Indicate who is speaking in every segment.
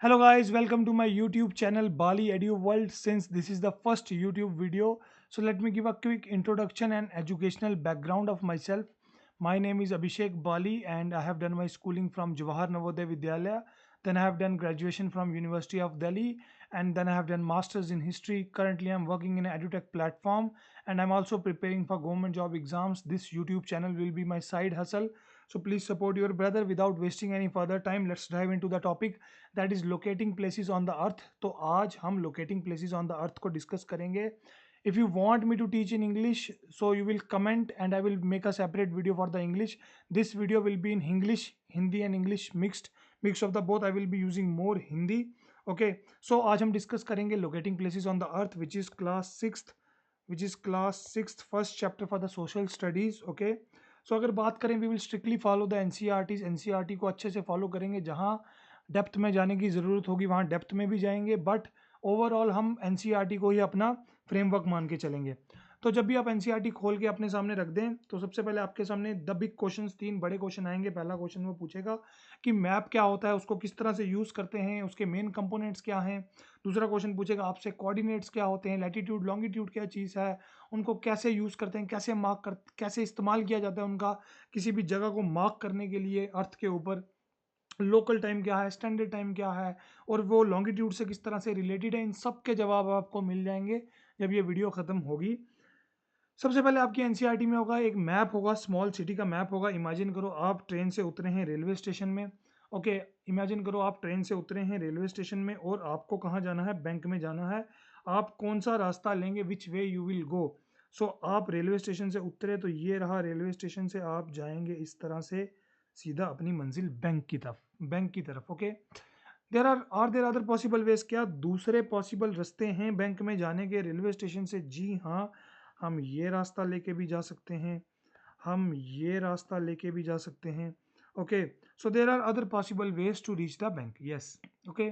Speaker 1: Hello guys, welcome to my YouTube channel Bali Edu World. Since this is the first YouTube video, so let me give a quick introduction and educational background of myself. My name is Abhishek Bali and I have done my schooling from Jawahar Navodaya Vidyalaya. Then I have done graduation from University of Delhi and then I have done masters in history. Currently I'm working in an edutech platform and I'm also preparing for government job exams. This YouTube channel will be my side hustle. So please support your brother. Without wasting any further time, let's dive into the topic, that is locating places on the earth. तो आज हम locating places on the earth को discuss करेंगे। If you want me to teach in English so you will comment and I will make a separate video for the English. This video will be in English, Hindi and English mix of the both. I will be using more Hindi. Okay, so आज हम discuss करेंगे locating places on the earth which is class sixth first chapter for the social studies. Okay, so अगर बात करें we will strictly follow the NCERT को अच्छे से follow करेंगे। जहाँ डेप्थ में जाने की ज़रूरत होगी वहाँ डेप्थ में भी जाएंगे, बट ओवरऑल हम एनसीईआरटी को ही अपना फ्रेमवर्क मान के चलेंगे। तो जब भी आप एनसीईआरटी खोल के अपने सामने रख दें तो सबसे पहले आपके सामने द बिग क्वेश्चंस, तीन बड़े क्वेश्चन आएंगे। पहला क्वेश्चन वो पूछेगा कि मैप क्या होता है, उसको किस तरह से यूज़ करते हैं, उसके मेन कंपोनेंट्स क्या हैं। दूसरा क्वेश्चन पूछेगा आपसे कोऑर्डिनेट्स क्या होते हैं, लैटिट्यूड लॉन्गिट्यूड क्या चीज़ है, उनको कैसे यूज़ करते हैं, कैसे इस्तेमाल किया जाता है उनका किसी भी जगह को मार्क करने के लिए अर्थ के ऊपर। लोकल टाइम क्या है, स्टैंडर्ड टाइम क्या है, और वो लॉन्गिट्यूड से किस तरह से रिलेटेड है। इन सब के जवाब आपको मिल जाएंगे जब ये वीडियो ख़त्म होगी। सबसे पहले आपकी एनसीईआरटी में होगा एक मैप होगा, स्मॉल सिटी का मैप होगा। इमेजिन करो आप ट्रेन से उतरे हैं रेलवे स्टेशन में। ओके, इमेजिन करो आप ट्रेन से उतरे हैं रेलवे स्टेशन में और आपको कहाँ जाना है, बैंक में जाना है। आप कौन सा रास्ता लेंगे, विच वे यू विल गो। सो आप रेलवे स्टेशन से उतरे तो ये रहा रेलवे स्टेशन से आप जाएंगे इस तरह से सीधा अपनी मंजिल बैंक की तरफ। Okay, there other possible veg, क्या दूसरे पॉसिबल रास्ते हैं बैंक में जाने के रेलवे स्टेशन से? जी हाँ, हम ये रास्ता लेके भी जा सकते हैं, हम ये रास्ता लेके भी जा सकते हैं। Okay, so there are other possible ways to reach the bank. Yes, okay,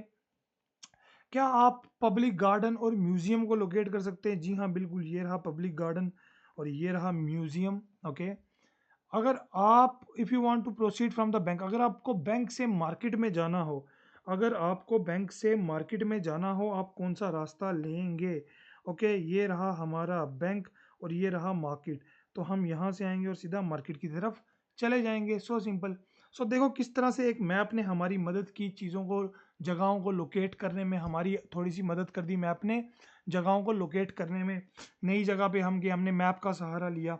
Speaker 1: क्या आप पब्लिक गार्डन और म्यूजियम को लोकेट कर सकते हैं? जी हाँ बिल्कुल, ये रहा पब्लिक गार्डन और ये रहा म्यूजियम। ओके, अगर आप if you want to proceed from the bank, अगर आपको बैंक से मार्केट में जाना हो, अगर आपको बैंक से मार्केट में जाना हो, आप कौन सा रास्ता लेंगे? ओके, ये रहा हमारा बैंक और ये रहा मार्केट। तो हम यहाँ से आएंगे और सीधा मार्केट की तरफ चले जाएंगे। So simple. सो देखो किस तरह से एक मैप ने हमारी मदद की, चीज़ों को, जगहों को लोकेट करने में हमारी थोड़ी सी मदद कर दी। मैप ने जगहों को लोकेट करने में, नई जगह पे हम गए, हमने मैप का सहारा लिया।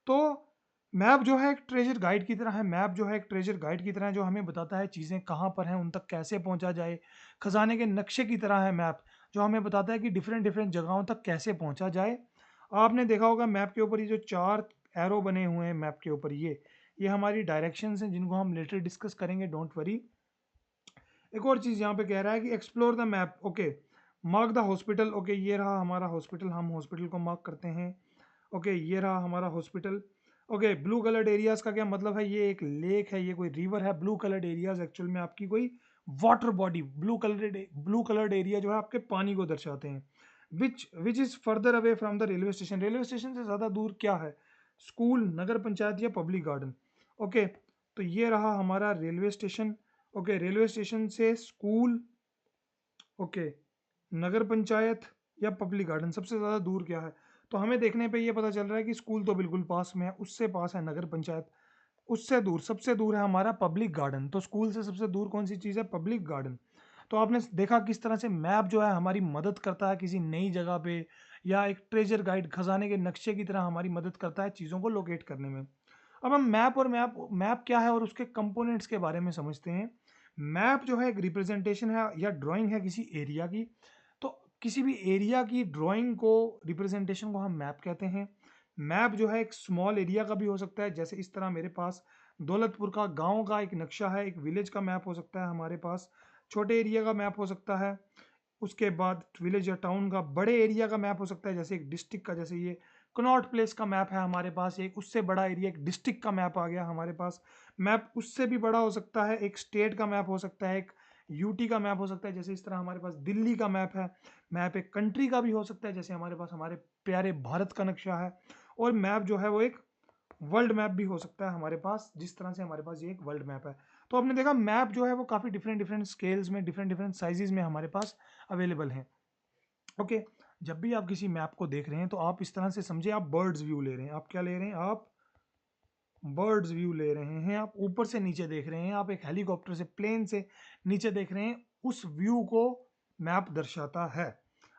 Speaker 1: तो मैप जो है एक ट्रेजर गाइड की तरह है। मैप जो है एक ट्रेजर गाइड की तरह है जो हमें बताता है चीज़ें कहाँ पर हैं, उन तक कैसे पहुँचा जाए। खजाने के नक्शे की तरह है मैप, जो हमें बताता है कि डिफरेंट डिफरेंट जगहों तक कैसे पहुँचा जाए। आपने देखा होगा मैप के ऊपर ये जो चार एरो बने हुए हैं मैप के ऊपर, ये हमारी डायरेक्शंस हैं जिनको हम लेटर डिस्कस करेंगे, डोंट वरी। एक और चीज़ यहाँ पे कह रहा है कि explore the map. Okay, mark the hospital. Okay, ये रहा हमारा हॉस्पिटल, हम हॉस्पिटल को मार्क करते हैं। ओके, ये रहा हमारा hospital. Okay, blue coloured areas का क्या मतलब है? ये एक लेक है, ये कोई रिवर है। ब्लू कलर्ड एरियाज एक्चुअल में आपकी कोई water body, blue coloured area जो है आपके पानी को दर्शाते हैं। Which is further away from the railway station, railway station से ज़्यादा दूर क्या है? स्कूल, नगर पंचायत या पब्लिक गार्डन। ओके, तो ये रहा हमारा railway station. Okay, railway station से स्कूल, ओके, नगर पंचायत या पब्लिक गार्डन, सबसे ज़्यादा दूर क्या है? तो हमें देखने पे ये पता चल रहा है कि स्कूल तो बिल्कुल पास में है, उससे पास है नगर पंचायत, उससे दूर, सबसे दूर है हमारा पब्लिक गार्डन। तो स्कूल से सबसे दूर कौन सी चीज़ है? Public garden. तो आपने देखा किस तरह से मैप जो है हमारी मदद करता है किसी नई जगह पे, या एक ट्रेजर गाइड, खजाने के नक्शे की तरह हमारी मदद करता है चीज़ों को लोकेट करने में। अब हम मैप क्या है और उसके कंपोनेंट्स के बारे में समझते हैं। मैप जो है एक रिप्रेजेंटेशन है या ड्राइंग है किसी एरिया की। तो किसी भी एरिया की ड्राइंग को, रिप्रेजेंटेशन को हम मैप कहते हैं। मैप जो है एक स्मॉल एरिया का भी हो सकता है, जैसे इस तरह मेरे पास दौलतपुर का गांव का एक नक्शा है, एक विलेज का मैप हो सकता है हमारे पास। छोटे एरिया का मैप हो सकता है, उसके बाद विलेज या टाउन का। बड़े एरिया का मैप हो सकता है जैसे एक डिस्ट्रिक्ट का, जैसे ये कनॉट प्लेस का मैप है हमारे पास। एक उससे बड़ा एरिया, एक डिस्ट्रिक्ट का मैप आ गया हमारे पास। मैप उससे भी बड़ा हो सकता है, एक स्टेट का मैप हो सकता है, एक यूटी का मैप हो सकता है, जैसे इस तरह हमारे पास दिल्ली का मैप है। मैप एक कंट्री का भी हो सकता है, जैसे हमारे पास हमारे प्यारे भारत का नक्शा है। और मैप जो है वो एक वर्ल्ड मैप भी हो सकता है हमारे पास, जिस तरह से हमारे पास ये एक वर्ल्ड मैप है। तो आपने देखा मैप जो है वो काफ़ी डिफरेंट डिफरेंट स्केल्स में, डिफरेंट डिफरेंट साइजेस में हमारे पास अवेलेबल हैं। ओके, जब भी आप किसी मैप को देख रहे हैं तो आप इस तरह से समझे, आप बर्ड्स व्यू ले रहे हैं। आप क्या ले रहे हैं? आप बर्ड्स व्यू ले रहे हैं। आप ऊपर से नीचे देख रहे हैं, आप एक हेलीकॉप्टर से, प्लेन से नीचे देख रहे हैं। उस व्यू को मैप दर्शाता है।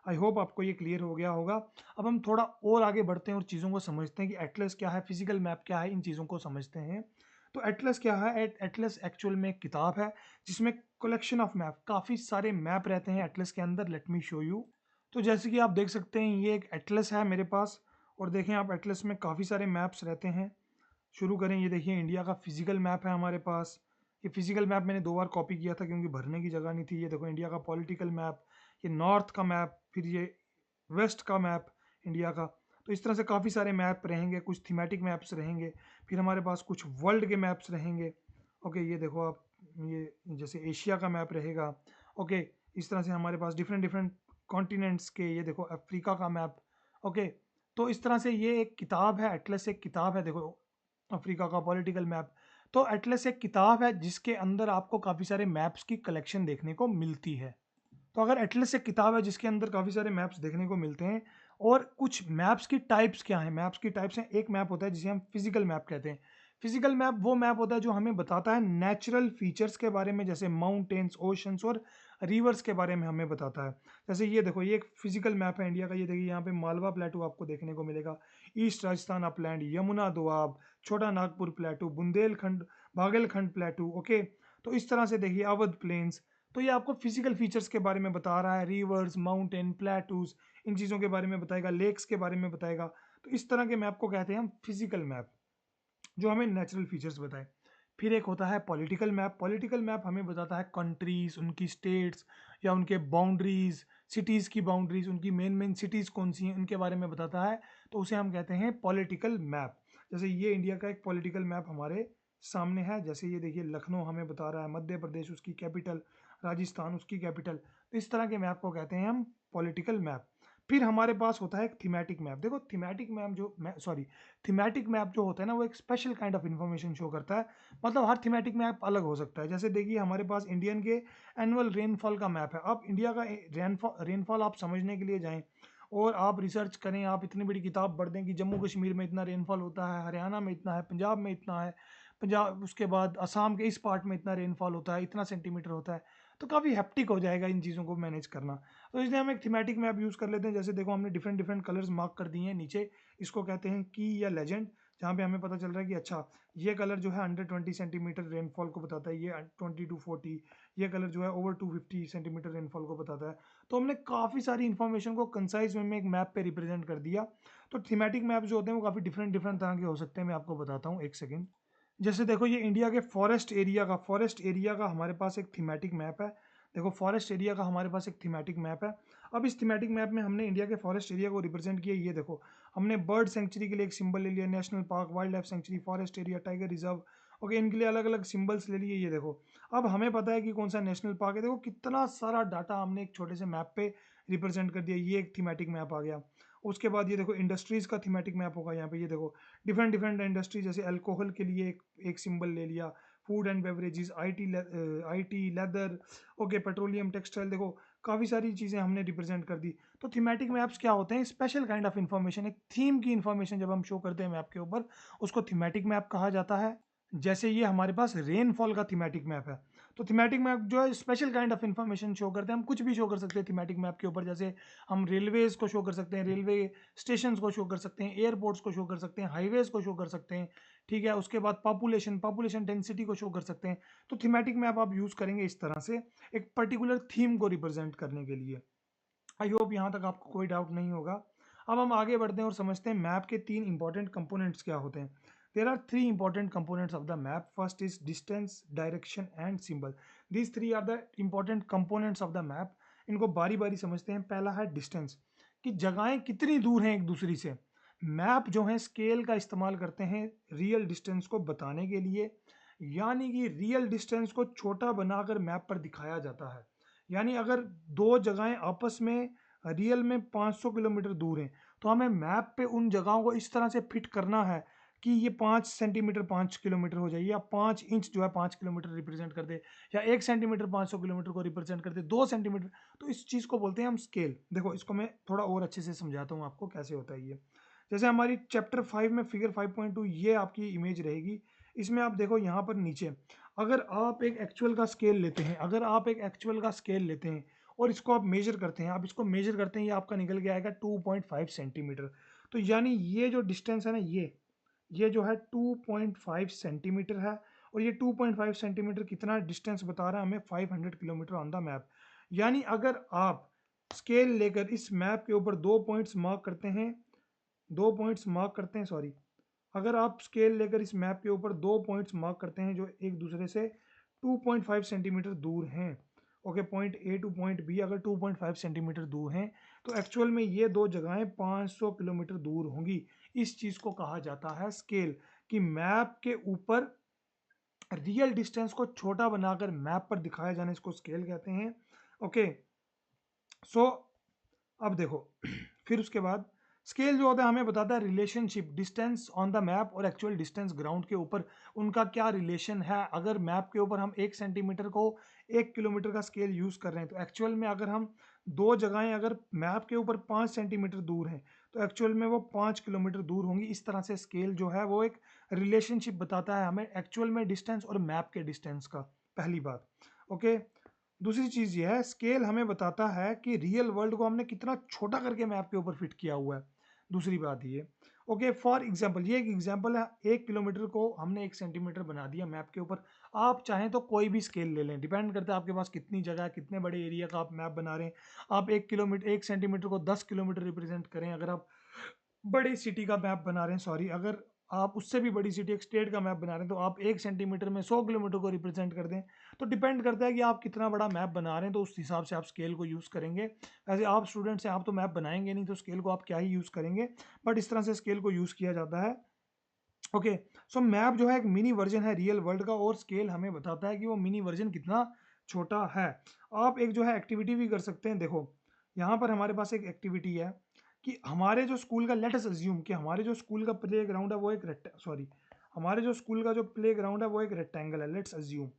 Speaker 1: आई होप आपको ये क्लियर हो गया होगा। अब हम थोड़ा और आगे बढ़ते हैं और चीज़ों को समझते हैं कि एटलस क्या है, फिजिकल मैप क्या है, इन चीज़ों को समझते हैं। तो एटलस क्या है? एटलस एक्चुअल में एक किताब है जिसमें कलेक्शन ऑफ मैप, काफ़ी सारे मैप रहते हैं एटलस के अंदर। Late me show you. तो जैसे कि आप देख सकते हैं ये एक एटलस है मेरे पास, और देखें आप एटलस में काफ़ी सारे मैप्स रहते हैं। शुरू करें, ये देखिए इंडिया का फिजिकल मैप है हमारे पास। ये फिजिकल मैप मैंने 2 बार कॉपी किया था क्योंकि भरने की जगह नहीं थी। ये देखो इंडिया का पॉलिटिकल मैप, ये नॉर्थ का मैप, फिर ये वेस्ट का मैप इंडिया का। तो इस तरह से काफ़ी सारे मैप रहेंगे, कुछ थीमेटिक मैप्स रहेंगे, फिर हमारे पास कुछ वर्ल्ड के मैप्स रहेंगे। ओके, ये देखो आप, ये जैसे एशिया का मैप रहेगा। ओके, इस तरह से हमारे पास डिफरेंट डिफरेंट कॉन्टिनेंट्स के, ये देखो अफ्रीका का मैप। ओके, तो इस तरह से ये एक किताब है, एटलस एक किताब है। देखो अफ्रीका का पॉलिटिकल मैप। तो एटलस एक किताब है जिसके अंदर आपको काफ़ी सारे मैप्स की कलेक्शन देखने को मिलती है। तो अगर एटलस एक किताब है जिसके अंदर काफ़ी सारे मैप्स देखने को मिलते हैं, और कुछ मैप्स की टाइप्स क्या हैं? मैप्स की टाइप्स हैं, एक मैप होता है जिसे हम फिजिकल मैप कहते हैं। फिजिकल मैप वो मैप होता है जो हमें बताता है नेचुरल फीचर्स के बारे में, जैसे माउंटेन्स, ओशंस और रिवर्स के बारे में हमें बताता है। जैसे ये देखो, ये एक फिजिकल मैप है इंडिया का। ये देखिए यहाँ पे मालवा प्लेटू आपको देखने को मिलेगा, east Rajasthan upland, Yamuna Doab, Chota Nagpur plateau, Bundelkhand, Baghelkhand plateau. Okay, तो इस तरह से देखिए अवध प्लेन्स। तो ये आपको फिजिकल फीचर्स के बारे में बता रहा है, रिवर्स, माउंटेन, प्लेटूज, इन चीज़ों के बारे में बताएगा, लेक्स के बारे में बताएगा। तो इस तरह के मैप को कहते हैं हम फिजिकल मैप, जो हमें नेचुरल फीचर्स बताए। फिर एक होता है पॉलिटिकल मैप। पॉलिटिकल मैप हमें बताता है कंट्रीज, उनकी स्टेट्स या उनके बाउंड्रीज, सिटीज़ की बाउंड्रीज, उनकी मेन मेन सिटीज़ कौन सी हैं, उनके बारे में बताता है। तो उसे हम कहते हैं पॉलिटिकल मैप। जैसे ये इंडिया का एक पॉलिटिकल मैप हमारे सामने है। जैसे ये देखिए लखनऊ हमें बता रहा है, मध्य प्रदेश उसकी कैपिटल, राजस्थान उसकी कैपिटल। तो इस तरह के मैप को कहते हैं हम पॉलिटिकल मैप। फिर हमारे पास होता है एक थीमेटिक मैप। देखो थीमेटिक मैप जो थीमेटिक मैप जो होता है ना, वो एक special kind of information show करता है। मतलब हर थीमेटिक मैप अलग हो सकता है। जैसे देखिए हमारे पास इंडियन के एनुअल रेनफॉल का मैप है। अब इंडिया का रेनफॉल आप समझने के लिए जाएं और आप रिसर्च करें, आप इतनी बड़ी किताब पढ़ दें कि जम्मू कश्मीर में इतना रेनफॉल होता है, हरियाणा में इतना है, पंजाब में इतना है, पंजाब उसके बाद असम के इस पार्ट में इतना रेनफॉल होता है, इतना सेंटीमीटर होता है। तो काफ़ी हेप्टिक हो जाएगा इन चीज़ों को मैनेज करना। तो इसलिए हम एक थीमेटिक मैप यूज़ कर लेते हैं। जैसे देखो हमने डिफरेंट डिफरेंट कलर्स मार्क कर दिए हैं नीचे। इसको कहते हैं की या लेजेंड, जहाँ पे हमें पता चल रहा है कि अच्छा ये कलर जो है अंडर 20 सेंटीमीटर रेनफॉल को बताता है, ये 20 to 40, ये कलर जो है ओवर 250 सेंटीमीटर रेनफॉल को बताता है। तो हमने काफ़ी सारी इन्फॉर्मेशन को कंसाइज वे में एक मैप पे रिप्रेजेंट कर दिया। तो थीमेटिक मैप जो होते हैं वो काफ़ी डिफरेंट डिफरेंट तरह के हो सकते हैं। मैं आपको बताता हूँ, एक सेकेंड। जैसे देखो ये इंडिया के फॉरेस्ट एरिया का हमारे पास एक थीमेटिक मैप है। देखो फॉरेस्ट एरिया का हमारे पास एक थीमेटिक मैप है। अब इस थीमेटिक मैप में हमने इंडिया के फॉरेस्ट एरिया को रिप्रेजेंट किया। ये देखो हमने बर्ड सेंचुरी के लिए एक सिंबल ले लिया, national park, wild life sanctuary, forest area, tiger reserve. Okay, इनके लिए अलग अलग सिंबल्स ले लिए। ये देखो अब हमें पता है कि कौन सा नेशनल पार्क है। देखो कितना सारा डाटा हमने एक छोटे से मैप पे रिप्रेजेंट कर दिया। ये एक थीमेटिक मैप आ गया। उसके बाद ये देखो इंडस्ट्रीज का थीमेटिक मैप होगा यहाँ पे। ये देखो डिफरेंट डिफरेंट इंडस्ट्री, जैसे अल्कोहल के लिए एक सिंबल ले लिया, food and beverages, IT, leather, okay, petroleum, textile. देखो काफ़ी सारी चीज़ें हमने रिप्रेजेंट कर दी। तो थीमेटिक मैप्स क्या होते हैं? स्पेशल काइंड ऑफ इन्फॉर्मेशन, एक थीम की इन्फॉर्मेशन जब हम शो करते हैं मैप के ऊपर, उसको थीमेटिक मैप कहा जाता है। जैसे ये हमारे पास रेनफॉल का थीमेटिक मैप है। तो थीमेटिक मैप जो है special kind of information show करते हैं। हम कुछ भी शो कर सकते हैं थीमेटिक मैप के ऊपर। जैसे हम रेलवेज को शो कर सकते हैं, रेलवे स्टेशंस को शो कर सकते हैं, एयरपोर्ट्स को शो कर सकते हैं, हाईवेज को शो कर सकते हैं। ठीक है, उसके बाद पॉपुलेशन डेंसिटी को शो कर सकते हैं। तो थीमेटिक मैप आप यूज़ करेंगे इस तरह से, एक पर्टिकुलर थीम को रिप्रेजेंट करने के लिए। आई होप यहाँ तक आपको कोई डाउट नहीं होगा। अब हम आगे बढ़ते हैं और समझते हैं मैप के 3 इंपॉर्टेंट कंपोनेंट्स क्या होते हैं। There are 3 important components of the map. First is distance, direction and symbol. These 3 are the important components of the map. इनको बारी बारी समझते हैं। पहला है डिस्टेंस, कि जगहें कितनी दूर हैं एक दूसरी से। मैप जो है स्केल का इस्तेमाल करते हैं रियल डिस्टेंस को बताने के लिए, यानी कि रियल डिस्टेंस को छोटा बनाकर मैप पर दिखाया जाता है। यानी अगर दो जगहें आपस में रियल में 500 किलोमीटर दूर हैं, तो हमें मैप पे उन जगहों को इस तरह से फिट करना है कि ये 5 सेंटीमीटर 5 किलोमीटर हो जाए, या 5 इंच जो है 5 किलोमीटर रिप्रेजेंट कर दे, या 1 सेंटीमीटर 500 किलोमीटर को रिप्रेजेंट कर दे, 2 सेंटीमीटर, तो इस चीज़ को बोलते हैं हम स्केल। देखो इसको मैं थोड़ा और अच्छे से समझाता हूँ आपको कैसे होता है ये। जैसे हमारी चैप्टर 5 में फिगर 5.2 ये आपकी इमेज रहेगी। इसमें आप देखो यहाँ पर नीचे, अगर आप एक एक्चुअल का स्केल लेते हैं, अगर आप एक एक्चुअल का स्केल लेते हैं और इसको आप मेजर करते हैं, आप इसको मेजर करते हैं, ये आपका निकल के आएगा 2.5 सेंटीमीटर। तो यानी ये जो डिस्टेंस है ना, ये जो है 2.5 सेंटीमीटर है, और ये 2.5 सेंटीमीटर कितना डिस्टेंस बता रहा है हमें, 500 किलोमीटर ऑन द मैप। यानी अगर आप स्केल लेकर इस मैप के ऊपर 2 पॉइंट्स मार्क करते हैं, 2 पॉइंट्स मार्क करते हैं, सॉरी, अगर आप स्केल लेकर इस मैप के ऊपर 2 पॉइंट्स मार्क करते हैं जो एक दूसरे से 2.5 सेंटीमीटर दूर हैं, okay, point A to point B अगर 2.5 सेंटीमीटर दूर हैं, तो एक्चुअल में ये दो जगहें 500 किलोमीटर दूर होंगी। इस चीज़ को कहा जाता है स्केल, कि मैप के ऊपर रियल डिस्टेंस को छोटा बनाकर मैप पर दिखाया जाना, इसको स्केल कहते हैं। ओके, सो अब देखो फिर उसके बाद स्केल जो होता है हमें बताता है relationship distance on the map और एक्चुअल डिस्टेंस ग्राउंड के ऊपर, उनका क्या रिलेशन है। अगर मैप के ऊपर हम 1 सेंटीमीटर को 1 किलोमीटर का स्केल यूज कर रहे हैं, तो एक्चुअल में अगर हम दो जगहें अगर मैप के ऊपर 5 सेंटीमीटर दूर हैं, तो एक्चुअल में वो 5 किलोमीटर दूर होंगी। इस तरह से स्केल जो है वो एक रिलेशनशिप बताता है हमें एक्चुअल में डिस्टेंस और मैप के डिस्टेंस का, पहली बात। ओके, दूसरी चीज ये है, स्केल हमें बताता है कि रियल वर्ल्ड को हमने कितना छोटा करके मैप के ऊपर फिट किया हुआ है। दूसरी बात ये, ओके, फॉर एग्जांपल, ये एक एग्जांपल है, 1 किलोमीटर को हमने 1 सेंटीमीटर बना दिया मैप के ऊपर। आप चाहें तो कोई भी स्केल ले लें, डिपेंड करता है आपके पास कितनी जगह है, कितने बड़े एरिया का आप मैप बना रहे हैं। आप 1 किलोमीटर 1 सेंटीमीटर को 10 किलोमीटर रिप्रेजेंट करें, अगर आप बड़ी सिटी का मैप बना रहे हैं, सॉरी, अगर आप उससे भी बड़ी सिटी एक स्टेट का मैप बना रहे हैं, तो आप 1 सेंटीमीटर में 100 किलोमीटर को रिप्रेजेंट कर दें। तो डिपेंड करता है कि आप कितना बड़ा मैप बना रहे हैं, तो उस हिसाब से आप स्केल को यूज़ करेंगे। ऐसे आप स्टूडेंट्स हैं, आप तो मैप बनाएंगे नहीं, तो स्केल को आप क्या ही यूज़ करेंगे, बट इस तरह से स्केल को यूज़ किया जाता है। ओके, सो मैप जो है एक मिनी वर्जन है रियल वर्ल्ड का, और स्केल हमें बताता है कि वो मिनी वर्जन कितना छोटा है। आप एक जो है एक्टिविटी भी कर सकते हैं। देखो यहाँ पर हमारे पास एक एक्टिविटी है कि हमारे जो स्कूल का, लेट अस अज्यूम कि हमारे जो स्कूल का प्ले ग्राउंड है वो एक सॉरी, हमारे जो स्कूल का जो प्ले ग्राउंड है वो एक रेक्टेंगल है, लेट्स अज्यूम।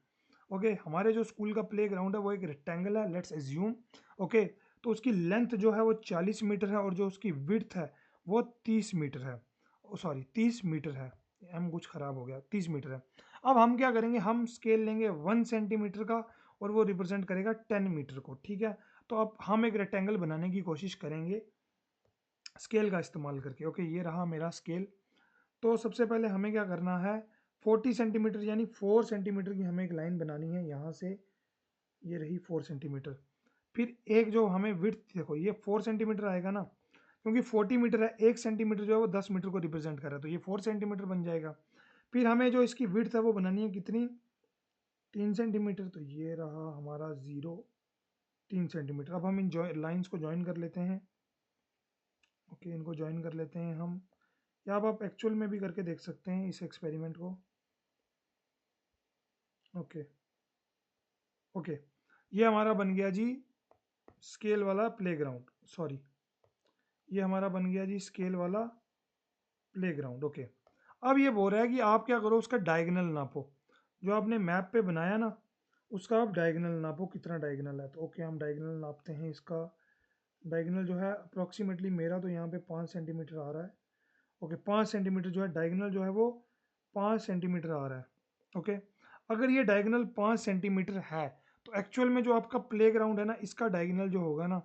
Speaker 1: ओके, हमारे जो स्कूल का प्ले ग्राउंड है वो एक रेक्टेंगल है, लेट्स अज्यूम। ओके, तो उसकी लेंथ जो है वो 40 मीटर है, और जो उसकी विड्थ है वो 30 मीटर है, सॉरी 30 मीटर है, एम कुछ खराब हो गया, 30 मीटर है। अब हम क्या करेंगे, हम स्केल लेंगे 1 सेंटीमीटर का, और वो रिप्रेजेंट करेगा 10 मीटर को, ठीक है। तो अब हम एक रेक्टेंगल बनाने की कोशिश करेंगे स्केल का इस्तेमाल करके। ओके, ये रहा मेरा स्केल। तो सबसे पहले हमें क्या करना है, 40 सेंटीमीटर यानी 4 सेंटीमीटर की हमें एक लाइन बनानी है यहाँ से, ये रही 4 सेंटीमीटर। फिर एक जो हमें विड्थ, देखो ये 4 सेंटीमीटर आएगा ना, क्योंकि 40 मीटर है, 1 सेंटीमीटर जो है वो 10 मीटर को रिप्रेजेंट कर रहा है, तो ये 4 सेंटीमीटर बन जाएगा। फिर हमें जो इसकी विड्थ है वो बनानी है कितनी, 3 सेंटीमीटर, तो ये रहा हमारा 3 सेंटीमीटर। अब हम इन लाइन्स को ज्वाइन कर लेते हैं। ओके, इनको ज्वाइन कर लेते हैं हम, या अब आप एक्चुअल में भी करके देख सकते हैं इस एक्सपेरिमेंट को। ओके ओके, ये हमारा बन गया जी स्केल वाला प्लेग्राउंड, सॉरी, ये हमारा बन गया जी स्केल वाला प्लेग्राउंड। ओके, अब ये बोल रहा है कि आप क्या करो, उसका डायगोनल नापो, जो आपने मैप पे बनाया ना उसका आप डायगोनल नापो, कितना डायगोनल है। तो ओके, हम डायगोनल नापते हैं। इसका डायगोनल जो है अप्रोक्सीमेटली मेरा तो यहाँ पे 5 सेंटीमीटर आ रहा है। ओके, 5 सेंटीमीटर जो है डायगोनल जो है वो 5 सेंटीमीटर आ रहा है। ओके, अगर ये डायगोनल 5 सेंटीमीटर है, तो एक्चुअल में जो आपका प्ले ग्राउंड है ना, इसका डायगोनल जो होगा ना,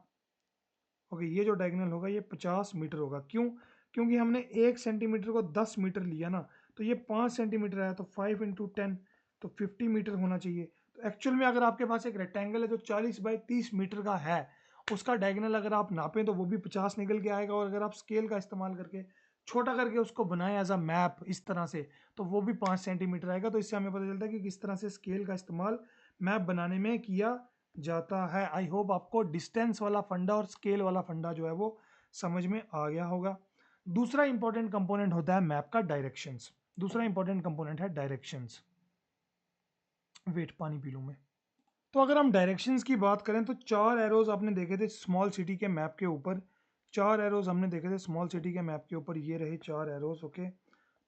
Speaker 1: ओके, ये जो डायगोनल होगा ये 50 मीटर होगा। क्यों? क्योंकि हमने 1 सेंटीमीटर को 10 मीटर लिया ना, तो ये 5 सेंटीमीटर है, तो 5 इंटू 10 तो 50 मीटर होना चाहिए। तो एक्चुअल में अगर आपके पास एक रेक्टेंगल है जो 40 बाई 30 मीटर का है, उसका डायगोनल अगर आप नापें तो वो भी 50 निकल के आएगा। और अगर आप स्केल का इस्तेमाल करके छोटा करके उसको बनाएं एज अ मैप इस तरह से, तो वो भी 5 सेंटीमीटर आएगा। तो इससे हमें पता चलता है कि किस तरह से स्केल का इस्तेमाल मैप बनाने में किया जाता है। आई होप आपको डिस्टेंस वाला फंडा और स्केल वाला फंडा जो है वो समझ में आ गया होगा। दूसरा इंपॉर्टेंट कंपोनेंट होता है मैप का डायरेक्शंस। दूसरा इंपॉर्टेंट कंपोनेंट है डायरेक्शंस। वेट पानी पी लूं मैं। तो अगर हम डायरेक्शंस की बात करें तो 4 एरोज आपने देखे थे स्मॉल सिटी के मैप के ऊपर। 4 एरोज हमने देखे थे स्मॉल सिटी के मैप के ऊपर, ये रहे 4 एरोज। ओके,